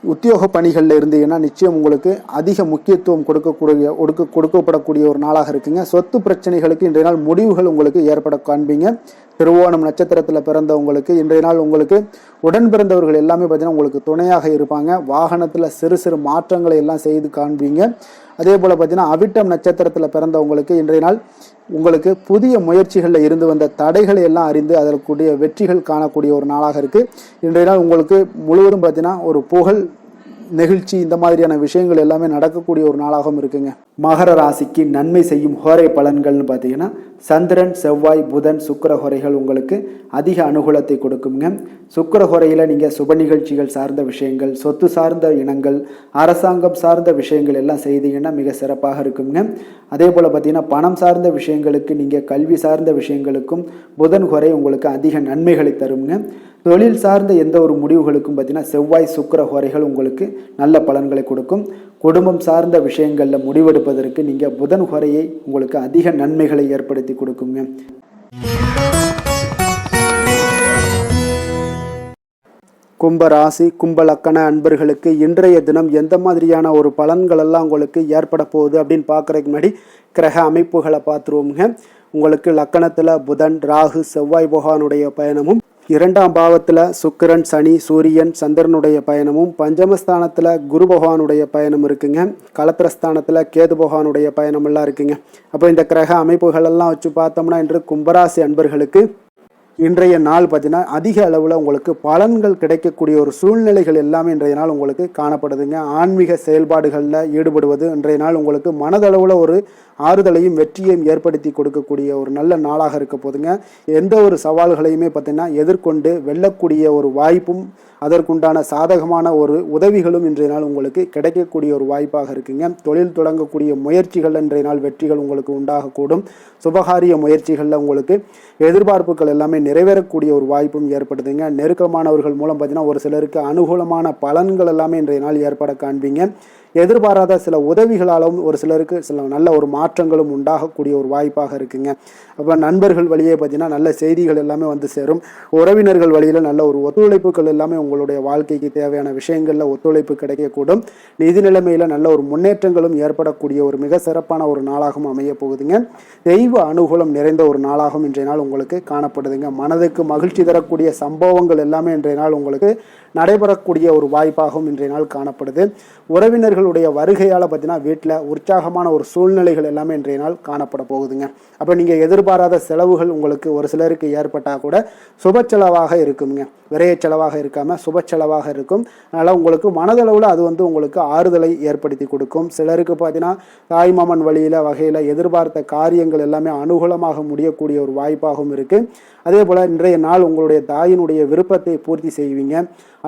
உத்தியோக பணிகளில் இருந்தீங்கன்னா நிச்சயம் உங்களுக்கு அதிக முக்கியத்துவம் கொடுக்கப்படக்கூடிய ஒரு நாளாக இருக்குங்க. சொத்து பிரச்சனைகளுக்கு இன்றைய நாள் முடிவுகள் உங்களுக்கு ஏற்பட காண்பீங்க. திருவோணம் நட்சத்திரத்தில் பிறந்தவங்களுக்கு இன்றைய நாள் உங்களுக்கு உடன் பிறந்தவர்கள் எல்லாமே பார்த்தீங்கன்னா உங்களுக்கு துணையாக இருப்பாங்க. வாகனத்தில் சிறு சிறு மாற்றங்களை எல்லாம் செய்து காண்பீங்க. அதே போல் பார்த்தீங்கன்னா அவிட்டம் நட்சத்திரத்தில் பிறந்தவங்களுக்கு இன்றைய நாள் உங்களுக்கு புதிய முயற்சிகளில் இருந்து வந்த தடைகளை எல்லாம் அறிந்து அதற்குரிய வெற்றிகள் காணக்கூடிய ஒரு நாளாக இருக்குது. இன்றைய நாள் உங்களுக்கு முழுவதும் பார்த்தீங்கன்னா ஒரு புகழ், நெகிழ்ச்சி, இந்த மாதிரியான விஷயங்கள் எல்லாமே நடக்கக்கூடிய ஒரு நாளாகவும் இருக்குங்க. மகர ராசிக்கு நன்மை செய்யும் ஹோரை பலன்கள்னு பார்த்தீங்கன்னா சந்திரன், செவ்வாய், புதன், சுக்கிர ஹோரைகள் உங்களுக்கு அதிக அனுகூலத்தை கொடுக்குங்க. சுக்கிர ஹோரையில் நீங்கள் சுப நிகழ்ச்சிகள் சார்ந்த விஷயங்கள், சொத்து சார்ந்த இனங்கள், அரசாங்கம் சார்ந்த விஷயங்கள் எல்லாம் செய்தீங்கன்னா மிக சிறப்பாக இருக்குங்க. அதே போல் பார்த்தீங்கன்னா பணம் சார்ந்த விஷயங்களுக்கு, நீங்கள் கல்வி சார்ந்த விஷயங்களுக்கும் புதன் ஹோரை உங்களுக்கு அதிக நன்மைகளை தருங்க. தொழில் சார்ந்த எந்த ஒரு முடிவுகளுக்கும் பார்த்தீங்கன்னா செவ்வாய், சுக்கிர ஹோரைகள் உங்களுக்கு நல்ல பலன்களை கொடுக்கும். குடும்பம் சார்ந்த விஷயங்களில் முடிவெடுப்பதற்கு நீங்கள் புதன் ஹோரையை உங்களுக்கு அதிக நன்மைகளை ஏற்படுத்தி கொடுக்குங்க. கும்ப ராசி, கும்ப லக்கண அன்பர்களுக்கு இன்றைய தினம் எந்த மாதிரியான ஒரு பலன்கள் எல்லாம் உங்களுக்கு ஏற்பட போகுது அப்படின்னு பார்க்குறதுக்கு முன்னாடி கிரக அமைப்புகளை பார்த்துருவோங்க. உங்களுக்கு லக்கணத்தில் புதன், ராகு, செவ்வாய் பகவானுடைய பயணமும், 2ஆம் பாவத்தில் சுக்கிரன், சனி, சூரியன், சந்திரனுடைய பயணமும், பஞ்சமஸ்தானத்தில் குரு பகவானுடைய பயணம் இருக்குங்க. களத்திரஸ்தானத்தில் கேது பகவானுடைய பயணமெல்லாம் இருக்குங்க. அப்போ இந்த கிரக அமைப்புகள் எல்லாம் வச்சு பார்த்தோம்னா இன்று கும்பராசி அன்பர்களுக்கு இன்றைய நாள் பார்த்தீங்கன்னா அதிக அளவில் உங்களுக்கு பலன்கள் கிடைக்கக்கூடிய ஒரு சூழ்நிலைகள் எல்லாமே இன்றைய நாள் உங்களுக்கு காணப்படுதுங்க. ஆன்மீக செயல்பாடுகளில் ஈடுபடுவது இன்றைய நாள் உங்களுக்கு மனதளவில் ஒரு ஆறுதலையும் வெற்றியையும் ஏற்படுத்தி கொடுக்கக்கூடிய ஒரு நல்ல நாளாக இருக்க போதுங்க. எந்த ஒரு சவால்களையுமே பார்த்தீங்கன்னா எதிர்கொண்டு வெல்லக்கூடிய ஒரு வாய்ப்பும் அதற்குண்டான சாதகமான ஒரு உதவிகளும் இன்றைய நாள் உங்களுக்கு கிடைக்கக்கூடிய ஒரு வாய்ப்பாக இருக்குங்க. தொழில் தொடங்கக்கூடிய முயற்சிகள் இன்றைய நாள் வெற்றிகள் உங்களுக்கு உண்டாகக்கூடும். சுபகாரிய முயற்சிகளில் உங்களுக்கு எதிர்பார்ப்புகள் எல்லாமே நிறைவேறக்கூடிய ஒரு வாய்ப்பும் ஏற்படுதுங்க. நெருக்கமானவர்கள் மூலம் பார்த்தீங்கன்னா ஒரு சிலருக்கு அனுகூலமான பலன்கள் எல்லாமே இன்றைய நாள் ஏற்பட காண்பீங்க. எதிர்பாராத சில உதவிகளாலும் ஒரு சிலருக்கு சில நல்ல ஒரு மாற்றங்களும் உண்டாகக்கூடிய ஒரு வாய்ப்பாக இருக்குங்க. அப்போ நண்பர்கள் வழியே பார்த்தீங்கன்னா நல்ல செய்திகள் எல்லாமே வந்து சேரும். உறவினர்கள் வழியில் நல்ல ஒரு ஒத்துழைப்புகள் எல்லாமே உங்களுடைய வாழ்க்கைக்கு தேவையான விஷயங்களில் ஒத்துழைப்பு கிடைக்கக்கூடும். நிதி நிலைமையில் நல்ல ஒரு முன்னேற்றங்களும் ஏற்படக்கூடிய ஒரு மிக சிறப்பான ஒரு நாளாகவும் அமைய போகுதுங்க. தெய்வ அனுகூலம் நிறைந்த ஒரு நாளாகவும் இன்றைய நாள் உங்களுக்கு காணப்படுதுங்க. மனதுக்கு மகிழ்ச்சி தரக்கூடிய சம்பவங்கள் எல்லாமே இன்றைய நாள் உங்களுக்கு நடைபெறக்கூடிய ஒரு வாய்ப்பாகவும் இன்றைய நாள் காணப்படுது. உறவினர்களுடைய வருகையால் பார்த்தீங்கன்னா வீட்டில் உற்சாகமான ஒரு சூழ்நிலைகள் எல்லாமே இன்றைய நாள் காணப்பட போகுதுங்க. அப்போ நீங்கள் எதிர்பாராத செலவுகள் உங்களுக்கு ஒரு சிலருக்கு ஏற்பட்டால் கூட சுப செலவாக இருக்குங்க. விரைய செலவாக இருக்காமல் சுப செலவாக இருக்கும். அதனால் உங்களுக்கு மனதளவில் அது வந்து உங்களுக்கு ஆறுதலை ஏற்படுத்தி கொடுக்கும். சிலருக்கு பார்த்தீங்கன்னா தாய்மாமன் வழியில் வகையில் எதிர்பார்த்த காரியங்கள் எல்லாமே அனுகூலமாக முடியக்கூடிய ஒரு வாய்ப்பாகவும் இருக்குது. அதே போல் இன்றைய நாள் உங்களுடைய தாயினுடைய விருப்பத்தை பூர்த்தி செய்வீங்க.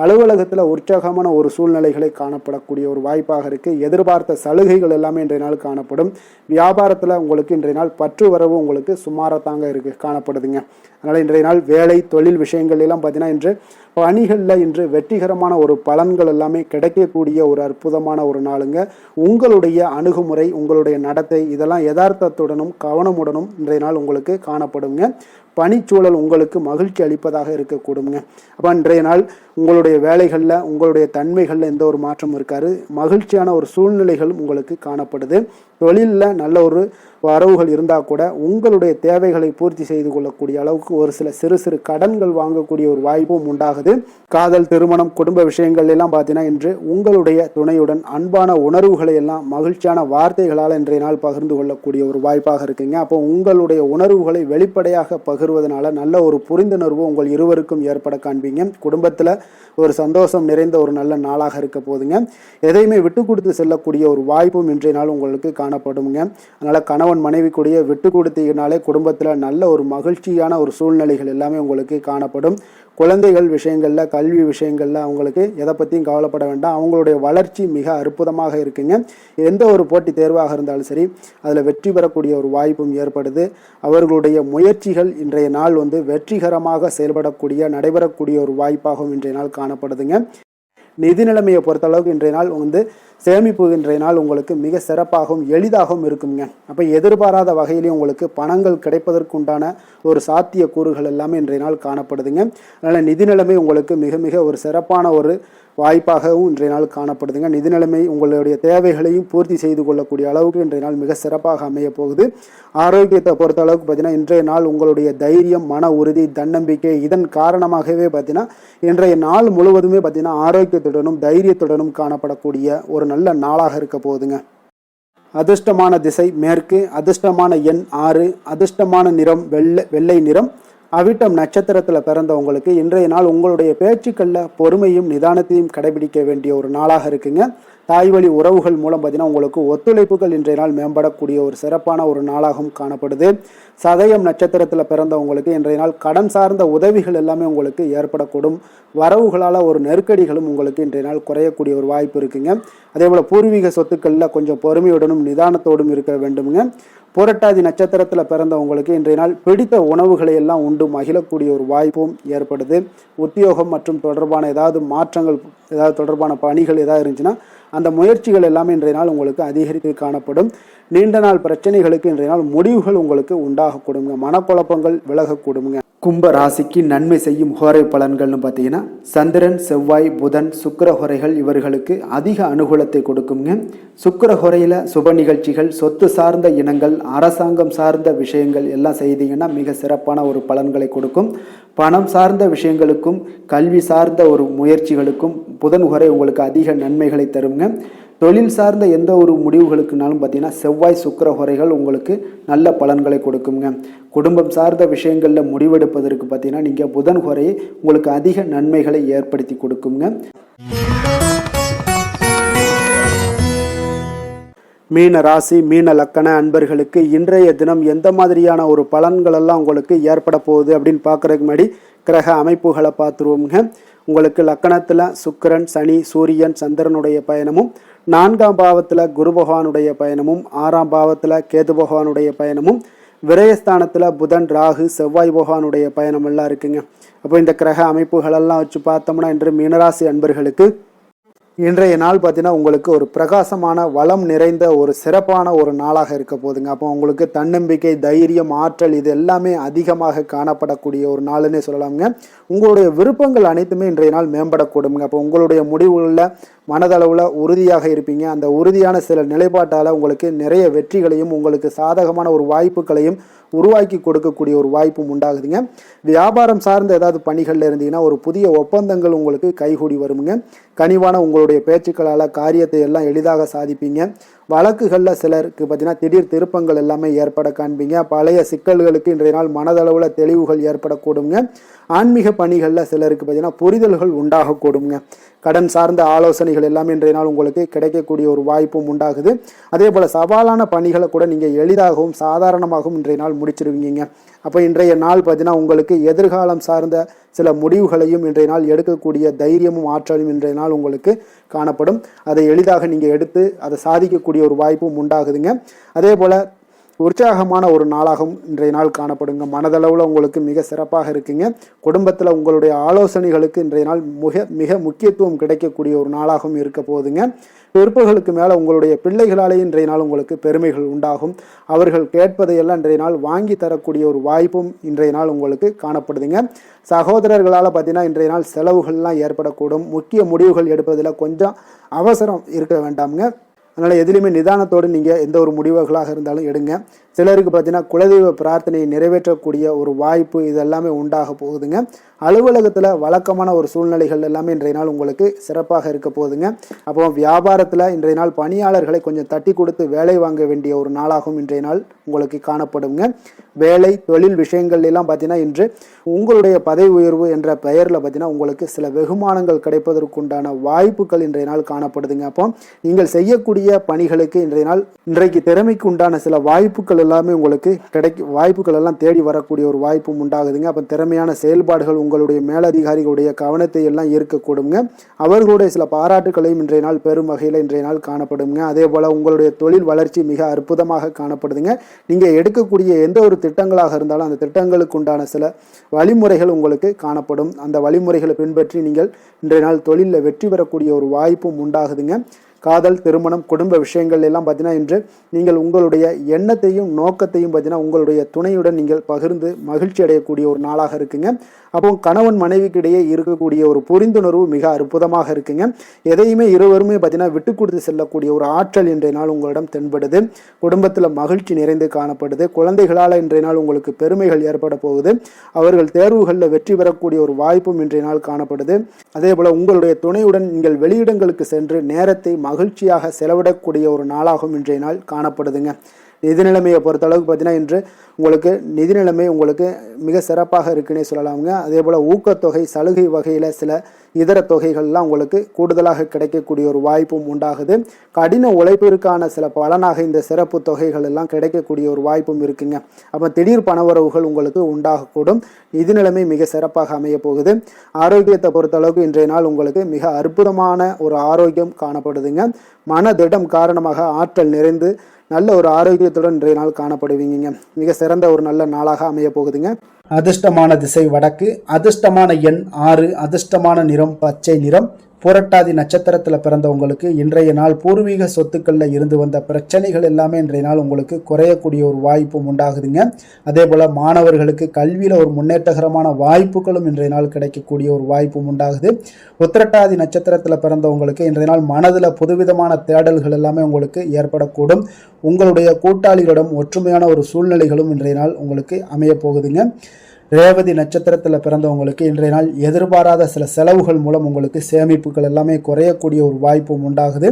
அலுவலகத்தில் உற்சாகமான ஒரு சூழ்நிலைகளை காணப்படக்கூடிய ஒரு வாய்ப்பாக இருக்குது. எதிர்பார்த்த சலுகைகள் எல்லாமே இன்றைய நாள் காணப்படும். வியாபாரத்தில் உங்களுக்கு இன்றைய நாள் பற்று வரவு உங்களுக்கு சுமாரத்தாங்க இருக்குது காணப்படுதுங்க. அதனால் இன்றைய நாள் வேலை தொழில் விஷயங்கள் எல்லாம் பார்த்தீங்கன்னா இன்று பணிகளில் இன்று வெற்றிகரமான ஒரு பலன்கள் எல்லாமே கிடைக்கக்கூடிய ஒரு அற்புதமான ஒரு நாளுங்க. உங்களுடைய அணுகுமுறை உங்களுடைய நடத்தை இதெல்லாம் யதார்த்தத்துடனும் கவனமுடனும் இன்றைய நாள் உங்களுக்கு காணப்படுங்க. பணிச்சூழல் உங்களுக்கு மகிழ்ச்சி அளிப்பதாக இருக்கக்கூடுங்க. அப்போ இன்றைய நாள் உங்களுடைய வேலைகளில் உங்களுடைய தன்மைகளில் எந்த ஒரு மாற்றம் இருக்காது. மகிழ்ச்சியான ஒரு சூழ்நிலைகளும் உங்களுக்கு காணப்படுது. தொழிலில் நல்ல ஒரு வரவுகள் இருந்தால் கூட உங்களுடைய தேவைகளை பூர்த்தி செய்து கொள்ளக்கூடிய அளவுக்கு ஒரு சில சிறு சிறு கடன்கள் வாங்கக்கூடிய ஒரு வாய்ப்பும் உண்டாகுது. காதல் திருமணம் குடும்ப விஷயங்கள் எல்லாம் பார்த்தீங்கன்னா இன்று உங்களுடைய துணையுடன் அன்பான உணர்வுகளை எல்லாம் மகிழ்ச்சியான வார்த்தைகளால் இன்றைய நாள் பகிர்ந்து கொள்ளக்கூடிய ஒரு வாய்ப்பாக இருக்குங்க. அப்போ உங்களுடைய உணர்வுகளை வெளிப்படையாக பகிர்வதனால நல்ல ஒரு புரிந்துணர்வு உங்கள் இருவருக்கும் ஏற்பட காண்பீங்க. குடும்பத்தில் ஒரு சந்தோஷம் நிறைந்த ஒரு நல்ல நாளாக இருக்க போதுங்க. எதையுமே விட்டு கொடுத்து செல்லக்கூடிய ஒரு வாய்ப்பும் இன்றைய நாள் உங்களுக்கு காணப்படுங்க. அதனால் கணவன் மனைவி கூடிய விட்டு கொடுத்தீங்கனாலே குடும்பத்தில் நல்ல ஒரு மகிழ்ச்சியான ஒரு சூழ்நிலைகள் எல்லாமே உங்களுக்கு காணப்படும். குழந்தைகள் விஷயங்களில் கல்வி விஷயங்களில் அவங்களுக்கு எதை பற்றியும் கவலைப்பட வேண்டாம். அவங்களுடைய வளர்ச்சி மிக அற்புதமாக இருக்குங்க. எந்த ஒரு போட்டி தேர்வாக இருந்தாலும் சரி அதில் வெற்றி பெறக்கூடிய ஒரு வாய்ப்பும் ஏற்படுது. அவர்களுடைய முயற்சிகள் இன்றைய நாள் வந்து வெற்றிகரமாக செயல்படக்கூடிய நடைபெறக்கூடிய ஒரு வாய்ப்பாகவும் இன்றைய நாள் காணப்படுதுங்க. நிதி நிலைமையை பொறுத்தளவுக்கு இன்றைய நாள் வந்து சேமிப்பு இன்றைய நாள் உங்களுக்கு மிக சிறப்பாகவும் எளிதாகவும் இருக்குங்க. அப்போ எதிர்பாராத வகையிலையும் உங்களுக்கு பணங்கள் கிடைப்பதற்கு உண்டான ஒரு சாத்திய கூறுகள் எல்லாமே இன்றைய நாள் காணப்படுதுங்க. அதனால் நிதி நிலைமை உங்களுக்கு மிக மிக ஒரு சிறப்பான ஒரு வாய்ப்பாகவும் இன்றைய நாள் காணப்படுதுங்க. நிதி நிலைமை உங்களுடைய தேவைகளையும் பூர்த்தி செய்து கொள்ளக்கூடிய அளவுக்கு இன்றைய நாள் மிக சிறப்பாக அமைய போகுது. ஆரோக்கியத்தை பொறுத்த அளவுக்கு பார்த்தீங்கன்னா இன்றைய நாள் உங்களுடைய தைரியம் மன உறுதி தன்னம்பிக்கை இதன் காரணமாகவே பார்த்தீங்கன்னா இன்றைய நாள் முழுவதுமே பார்த்தீங்கன்னா ஆரோக்கியத்துடனும் தைரியத்துடனும் காணப்படக்கூடிய ஒரு நல்ல நாளாக இருக்க போகுதுங்க. அதிர்ஷ்டமான திசை மேற்கு, அதிர்ஷ்டமான எண் 6, அதிர்ஷ்டமான நிறம் வெள்ளை நிறம். அவிட்டம் நட்சத்திரத்தில் பிறந்தவங்களுக்கு இன்றைய நாள் உங்களுடைய பேச்சுக்களில் பொறுமையும் நிதானத்தையும் கடைபிடிக்க வேண்டிய ஒரு நாளாக இருக்குங்க. தாய் வழி உறவுகள் மூலம் பார்த்தீங்கன்னா உங்களுக்கு ஒத்துழைப்புகள் இன்றைய நாள் மேம்படக்கூடிய ஒரு சிறப்பான ஒரு நாளாகவும் காணப்படுது. சதயம் நட்சத்திரத்தில் பிறந்தவங்களுக்கு இன்றைய நாள் கடன் சார்ந்த உதவிகள் எல்லாமே உங்களுக்கு ஏற்படக்கூடும். வரவுகளால் ஒரு நெருக்கடிகளும் உங்களுக்கு இன்றைய நாள் குறையக்கூடிய ஒரு வாய்ப்பு இருக்குங்க. அதே போல் பூர்வீக சொத்துக்களில் கொஞ்சம் பொறுமையுடனும் நிதானத்தோடும் இருக்க வேண்டுமுங்க. புரட்டாதி நட்சத்திரத்தில் பிறந்தவங்களுக்கு இன்றைய நாள் பிடித்த உணவுகளை எல்லாம் உண்டு மகிழக்கூடிய ஒரு வாய்ப்பும் ஏற்படுது. உத்தியோகம் மற்றும் தொடர்பான ஏதாவது மாற்றங்கள் ஏதாவது தொடர்பான பணிகள் ஏதாவது இருந்துச்சுன்னா அந்த முயற்சிகள் எல்லாமே இன்றைய நாள் உங்களுக்கு அதிகரித்து காணப்படும். நீண்ட நாள் பிரச்சனைகளுக்கு இன்றைய நாள் முடிவுகள் உங்களுக்கு உண்டாகக்கூடுங்க. மனக்குழப்பங்கள் விலகக்கூடுங்க. கும்ப ராசிக்கு நன்மை செய்யும் ஹோரை பலன்கள்னு பார்த்தீங்கன்னா சந்திரன் செவ்வாய் புதன் சுக்கிர ஹோரைகள் இவர்களுக்கு அதிக அனுகூலத்தை கொடுக்குங்க. சுக்கிர ஹோரையில் சுப நிகழ்ச்சிகள் சொத்து சார்ந்த இனங்கள் அரசாங்கம் சார்ந்த விஷயங்கள் எல்லாம் செய்தீங்கன்னா மிக சிறப்பான ஒரு பலன்களை கொடுக்கும். பணம் சார்ந்த விஷயங்களுக்கும் கல்வி சார்ந்த ஒரு முயற்சிகளுக்கும் புதன் ஹோரை உங்களுக்கு அதிக நன்மைகளை தருங்க. தொழில் சார்ந்த எந்த ஒரு முடிவுகளுக்குனாலும் பார்த்தீங்கன்னா செவ்வாய் சுக்கிர ஹோரைகள் உங்களுக்கு நல்ல பலன்களை கொடுக்குங்க. குடும்பம் சார்ந்த விஷயங்களில் முடிவெடுப்பதற்கு பார்த்தீங்கன்னா நீங்கள் புதன் ஹோரையை உங்களுக்கு அதிக நன்மைகளை ஏற்படுத்தி கொடுக்குங்க. மீன ராசி மீன லக்கண அன்பர்களுக்கு இன்றைய தினம் எந்த மாதிரியான ஒரு பலன்களெல்லாம் உங்களுக்கு ஏற்பட போகுது அப்படின்னு பார்க்குறதுக்கு முன்னாடி கிரக அமைப்புகளை பார்த்துருவோங்க. உங்களுக்கு லக்கணத்தில் சுக்கிரன் சனி சூரியன் சந்திரனுடைய பயணமும் 4ஆம் பாவத்தில் குரு பகவானுடைய பயணமும் 6ஆம் பாவத்தில் கேது பகவானுடைய பயணமும் விரயஸ்தானத்தில் புதன் ராகு செவ்வாய் பகவானுடைய பயணம் எல்லாம் இருக்குங்க. அப்போ இந்த கிரக அமைப்புகளெல்லாம் வச்சு பார்த்தோம்னா இன்று மீனராசி அன்பர்களுக்கு இன்றைய நாள் பார்த்தீங்கன்னா உங்களுக்கு ஒரு பிரகாசமான வளம் நிறைந்த ஒரு சிறப்பான ஒரு நாளாக இருக்க போகுதுங்க. அப்போ உங்களுக்கு தன்னம்பிக்கை, தைரியம், ஆற்றல் இது எல்லாமே அதிகமாக காணப்படக்கூடிய ஒரு நாளுன்னே சொல்லலாமுங்க. உங்களுடைய விருப்பங்கள் அனைத்துமே இன்றைய நாள் மேம்படக்கூடுங்க. அப்போ உங்களுடைய முடிவுகளில் மனதளவில் உறுதியாக இருப்பீங்க. அந்த உறுதியான சில நிலைப்பாட்டால் உங்களுக்கு நிறைய வெற்றிகளையும் உங்களுக்கு சாதகமான ஒரு வாய்ப்புகளையும் உருவாக்கி கொடுக்கக்கூடிய ஒரு வாய்ப்பும் உண்டாகுதுங்க. வியாபாரம் சார்ந்த ஏதாவது பணிகளில் இருந்தீங்கன்னா ஒரு புதிய ஒப்பந்தங்கள் உங்களுக்கு கைகூடி வருமுங்க. கனிவான உங்களுடைய பேச்சுக்களால் காரியத்தை எல்லாம் எளிதாக சாதிப்பீங்க. வழக்குகளில் சிலருக்கு பார்த்தீங்கன்னா திடீர் திருப்பங்கள் எல்லாமே ஏற்பட காண்பீங்க. பழைய சிக்கல்களுக்கு இன்றைய நாள் மனதளவில் தெளிவுகள் ஏற்படக்கூடுங்க. ஆன்மீக பணிகளில் சிலருக்கு பார்த்தீங்கன்னா புரிதல்கள் உண்டாகக்கூடுங்க. கடன் சார்ந்த ஆலோசனைகள் எல்லாமே இன்றைய நாள் உங்களுக்கு கிடைக்கக்கூடிய ஒரு வாய்ப்பும் உண்டாகுது. அதே போல் சவாலான பணிகளை கூட நீங்கள் எளிதாகவும் சாதாரணமாகவும் இன்றைய நாள் முடிச்சிருவீங்க. அப்போ இன்றைய நாள் பார்த்தீங்கன்னா உங்களுக்கு எதிர்காலம் சார்ந்த சில முடிவுகளையும் இன்றைய நாள் எடுக்கக்கூடிய தைரியமும் ஆற்றலும் இன்றைய நாள் உங்களுக்கு காணப்படும். அதை எளிதாக நீங்கள் எடுத்து அதை சாதிக்கக்கூடிய ஒரு வாய்ப்பும் உண்டாகுதுங்க. அதே போல் உற்சாகமான ஒரு நாளாகவும் இன்றைய நாள் காணப்படுங்க. மனதளவில் உங்களுக்கு மிக சிறப்பாக இருக்குங்க. குடும்பத்தில் உங்களுடைய ஆலோசனைகளுக்கு இன்றைய நாள் மிக முக்கியத்துவம் கிடைக்கக்கூடிய ஒரு நாளாகவும் இருக்க போகுதுங்க. பிற்பகலுக்கு மேலே உங்களுடைய பிள்ளைகளாலே இன்றைய நாள் உங்களுக்கு பெருமைகள் உண்டாகும். அவர்கள் கேட்பதையெல்லாம் இன்றைய நாள் வாங்கி தரக்கூடிய ஒரு வாய்ப்பும் இன்றைய நாள் உங்களுக்கு காணப்படுதுங்க. சகோதரர்களால் பார்த்தீங்கன்னா இன்றைய நாள் செலவுகள்லாம் ஏற்படக்கூடும். முக்கிய முடிவுகள் எடுப்பதில் கொஞ்சம் அவசரம் இருக்க வேண்டாமுங்க. அதனால் எதிலுமே நிதானத்தோடு நீங்கள் எந்த ஒரு முடிவுகளாக இருந்தாலும் எடுங்க. சிலருக்கு பார்த்தீங்கன்னா குலதெய்வ பிரார்த்தனையை நிறைவேற்றக்கூடிய ஒரு வாய்ப்பு இதெல்லாமே உண்டாக போகுதுங்க. அலுவலகத்தில் வழக்கமான ஒரு சூழ்நிலைகள் எல்லாமே இன்றைய நாள் உங்களுக்கு சிறப்பாக இருக்க போகுதுங்க. அப்போ வியாபாரத்தில் இன்றைய நாள் பணியாளர்களை கொஞ்சம் தட்டி கொடுத்து வேலை வாங்க வேண்டிய ஒரு நாளாகவும் இன்றைய நாள் உங்களுக்கு காணப்படுங்க. வேலை தொழில் விஷயங்கள் எல்லாம் பார்த்தீங்கன்னா இன்று உங்களுடைய பதவி உயர்வு என்ற பெயரில் பார்த்தீங்கன்னா உங்களுக்கு சில வெகுமானங்கள் கிடைப்பதற்குண்டான வாய்ப்புகள் இன்றைய நாள் காணப்படுதுங்க. அப்போ நீங்கள் செய்யக்கூடிய பணிகளுக்கு இன்றைக்கு திறமைக்கு உண்டான சில வாய்ப்புகள் எல்லாமே உங்களுக்கு வாய்ப்புகள் எல்லாம் தேடி வரக்கூடிய ஒரு வாய்ப்பும் உண்டாகுதுங்க. அப்போ திறமையான செயல்பாடுகள் உங்களுடைய மேலதிகாரிகளுடைய கவனத்தை எல்லாம் ஈர்க்கக்கூடுங்க. அவர்களுடைய சில பாராட்டுகளையும் இன்றைய நாள் பெரும் வகையில் இன்றைய நாள் காணப்படுங்க. அதே போல் உங்களுடைய தொழில் வளர்ச்சி மிக அற்புதமாக காணப்படுதுங்க. நீங்கள் எடுக்கக்கூடிய எந்த ஒரு திட்டங்களாக இருந்தாலும் அந்த திட்டங்களுக்கு உண்டான சில வழிமுறைகள் உங்களுக்கு காணப்படும். அந்த வழிமுறைகளை பின்பற்றி நீங்கள் இன்றைய நாள் தொழிலில் வெற்றி பெறக்கூடிய ஒரு வாய்ப்பும் உண்டாகுதுங்க. காதல், திருமணம், குடும்ப விஷயங்கள் எல்லாம் பார்த்தீங்கன்னா இன்று நீங்கள் உங்களுடைய எண்ணத்தையும் நோக்கத்தையும் பார்த்தீங்கன்னா உங்களுடைய துணையுடன் நீங்கள் பகிர்ந்து மகிழ்ச்சி அடையக்கூடிய ஒரு நாளாக இருக்குங்க. அப்போ கணவன் மனைவிக்கு இடையே இருக்கக்கூடிய ஒரு புரிந்துணர்வு மிக அற்புதமாக இருக்குங்க. எதையுமே இருவருமே பார்த்தீங்கன்னா விட்டு கொடுத்து செல்லக்கூடிய ஒரு ஆற்றல் இன்றைய நாள் உங்களிடம் தென்படுது. குடும்பத்தில் மகிழ்ச்சி நிறைந்து காணப்படுது. குழந்தைகளால் இன்றைய நாள் உங்களுக்கு பெருமைகள் ஏற்பட போகுது. அவர்கள் தேர்வுகளில் வெற்றி பெறக்கூடிய ஒரு வாய்ப்பும் இன்றைய நாள் காணப்படுது. அதே போல் உங்களுடைய துணையுடன் நீங்கள் வெளியிடங்களுக்கு சென்று நேரத்தை மகிழ்ச்சியாக செலவிடக்கூடிய ஒரு நாளாகவும் இன்றைய நாள் காணப்படுதுங்க. நிதி நிலைமையை பொறுத்தளவுக்கு பார்த்தீங்கன்னா இன்று உங்களுக்கு நிதி நிலைமை உங்களுக்கு மிக சிறப்பாக இருக்குன்னே சொல்லலாமுங்க. அதே போல் ஊக்கத்தொகை, சலுகை வகையில் சில இதர தொகைகள்லாம் உங்களுக்கு கூடுதலாக கிடைக்கக்கூடிய ஒரு வாய்ப்பும் உண்டாகுது. கடின உழைப்பிற்கான சில பலனாக இந்த சிறப்பு தொகைகள் எல்லாம் கிடைக்கக்கூடிய ஒரு வாய்ப்பும் இருக்குங்க. அப்போ திடீர் பணவரவுகள் உங்களுக்கு உண்டாகக்கூடும். நிதி நிலைமை மிக சிறப்பாக அமைய போகுது. ஆரோக்கியத்தை பொறுத்தளவுக்கு இன்றைய நாள் உங்களுக்கு மிக அற்புதமான ஒரு ஆரோக்கியம் காணப்படுதுங்க. மனதிடம் காரணமாக ஆற்றல் நிறைந்து நல்ல ஒரு ஆரோக்கியத்துடன் இன்றைய நாள் காணப்படுவீங்க. மிக சிறந்த ஒரு நல்ல நாளாக அமைய போகுதுங்க. அதிர்ஷ்டமான திசை வடக்கு, அதிர்ஷ்டமான எண் 6, அதிர்ஷ்டமான நிறம் பச்சை நிறம். புரட்டாதி நட்சத்திரத்தில் பிறந்தவங்களுக்கு இன்றைய நாள் பூர்வீக சொத்துக்களில் இருந்து வந்த பிரச்சனைகள் எல்லாமே இன்றைய நாள் உங்களுக்கு குறையக்கூடிய ஒரு வாய்ப்பும் உண்டாகுதுங்க. அதே போல் மாணவர்களுக்கு கல்வியில் ஒரு முன்னேற்றகரமான வாய்ப்புகளும் இன்றைய நாள் கிடைக்கக்கூடிய ஒரு வாய்ப்பும் உண்டாகுது. உத்திரட்டாதி நட்சத்திரத்தில் பிறந்தவங்களுக்கு இன்றைய நாள் மனதில் புதுவிதமான தேடல்கள் எல்லாமே உங்களுக்கு ஏற்படக்கூடும். உங்களுடைய கூட்டாளிகளிடம் ஒற்றுமையான ஒரு சூழ்நிலைகளும் இன்றைய நாள் உங்களுக்கு அமைய போகுதுங்க. ரேவதி நட்சத்திரத்தில் பிறந்தவங்களுக்கு இன்றைய நாள் எதிர்பாராத சில செலவுகள் மூலம் உங்களுக்கு சேமிப்புகள் எல்லாமே குறையக்கூடிய ஒரு வாய்ப்பும் உண்டாகுது.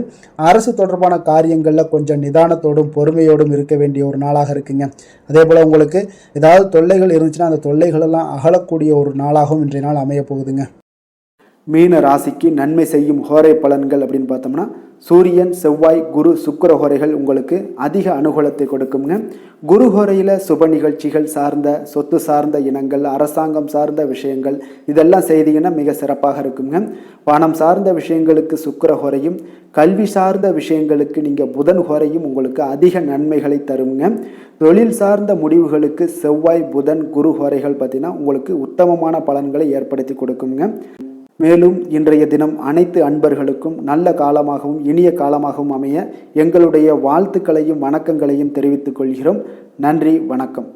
அரசு தொடர்பான காரியங்களில் கொஞ்சம் நிதானத்தோடும் பொறுமையோடும் இருக்க வேண்டிய ஒரு நாளாக இருக்குங்க. அதே போல் உங்களுக்கு ஏதாவது தொல்லைகள் இருந்துச்சுன்னா அந்த தொல்லைகள் எல்லாம் அகலக்கூடிய ஒரு நாளாகவும் இன்றைய நாள் அமைய போகுதுங்க. மீன ராசிக்கு நன்மை செய்யும் ஹோரை பலன்கள் அப்படின்னு பார்த்தோம்னா சூரியன், செவ்வாய், குரு, சுக்கிர ஹோரைகள் உங்களுக்கு அதிக அனுகூலத்தை கொடுக்குங்க. குரு ஹோரையில் சுப நிகழ்ச்சிகள் சார்ந்த சொத்து சார்ந்த இனங்கள், அரசாங்கம் சார்ந்த விஷயங்கள் இதெல்லாம் செய்தீங்கன்னா மிக சிறப்பாக இருக்குங்க. பணம் சார்ந்த விஷயங்களுக்கு சுக்கிர ஹோரையும், கல்வி சார்ந்த விஷயங்களுக்கு நீங்கள் புதன் ஹோரையும் உங்களுக்கு அதிக நன்மைகளை தருங்க. தொழில் சார்ந்த முடிவுகளுக்கு செவ்வாய், புதன், குரு ஹோரைகள் பார்த்தீங்கன்னா உங்களுக்கு உத்தமமான பலன்களை ஏற்படுத்தி கொடுக்குங்க. மேலும் இன்றைய தினம் அனைத்து அன்பர்களுக்கும் நல்ல காலமாகவும் இனிய காலமாகவும் அமைய எங்களுடைய வாழ்த்துக்களையும் வணக்கங்களையும் தெரிவித்துக் கொள்கிறோம். நன்றி, வணக்கம்.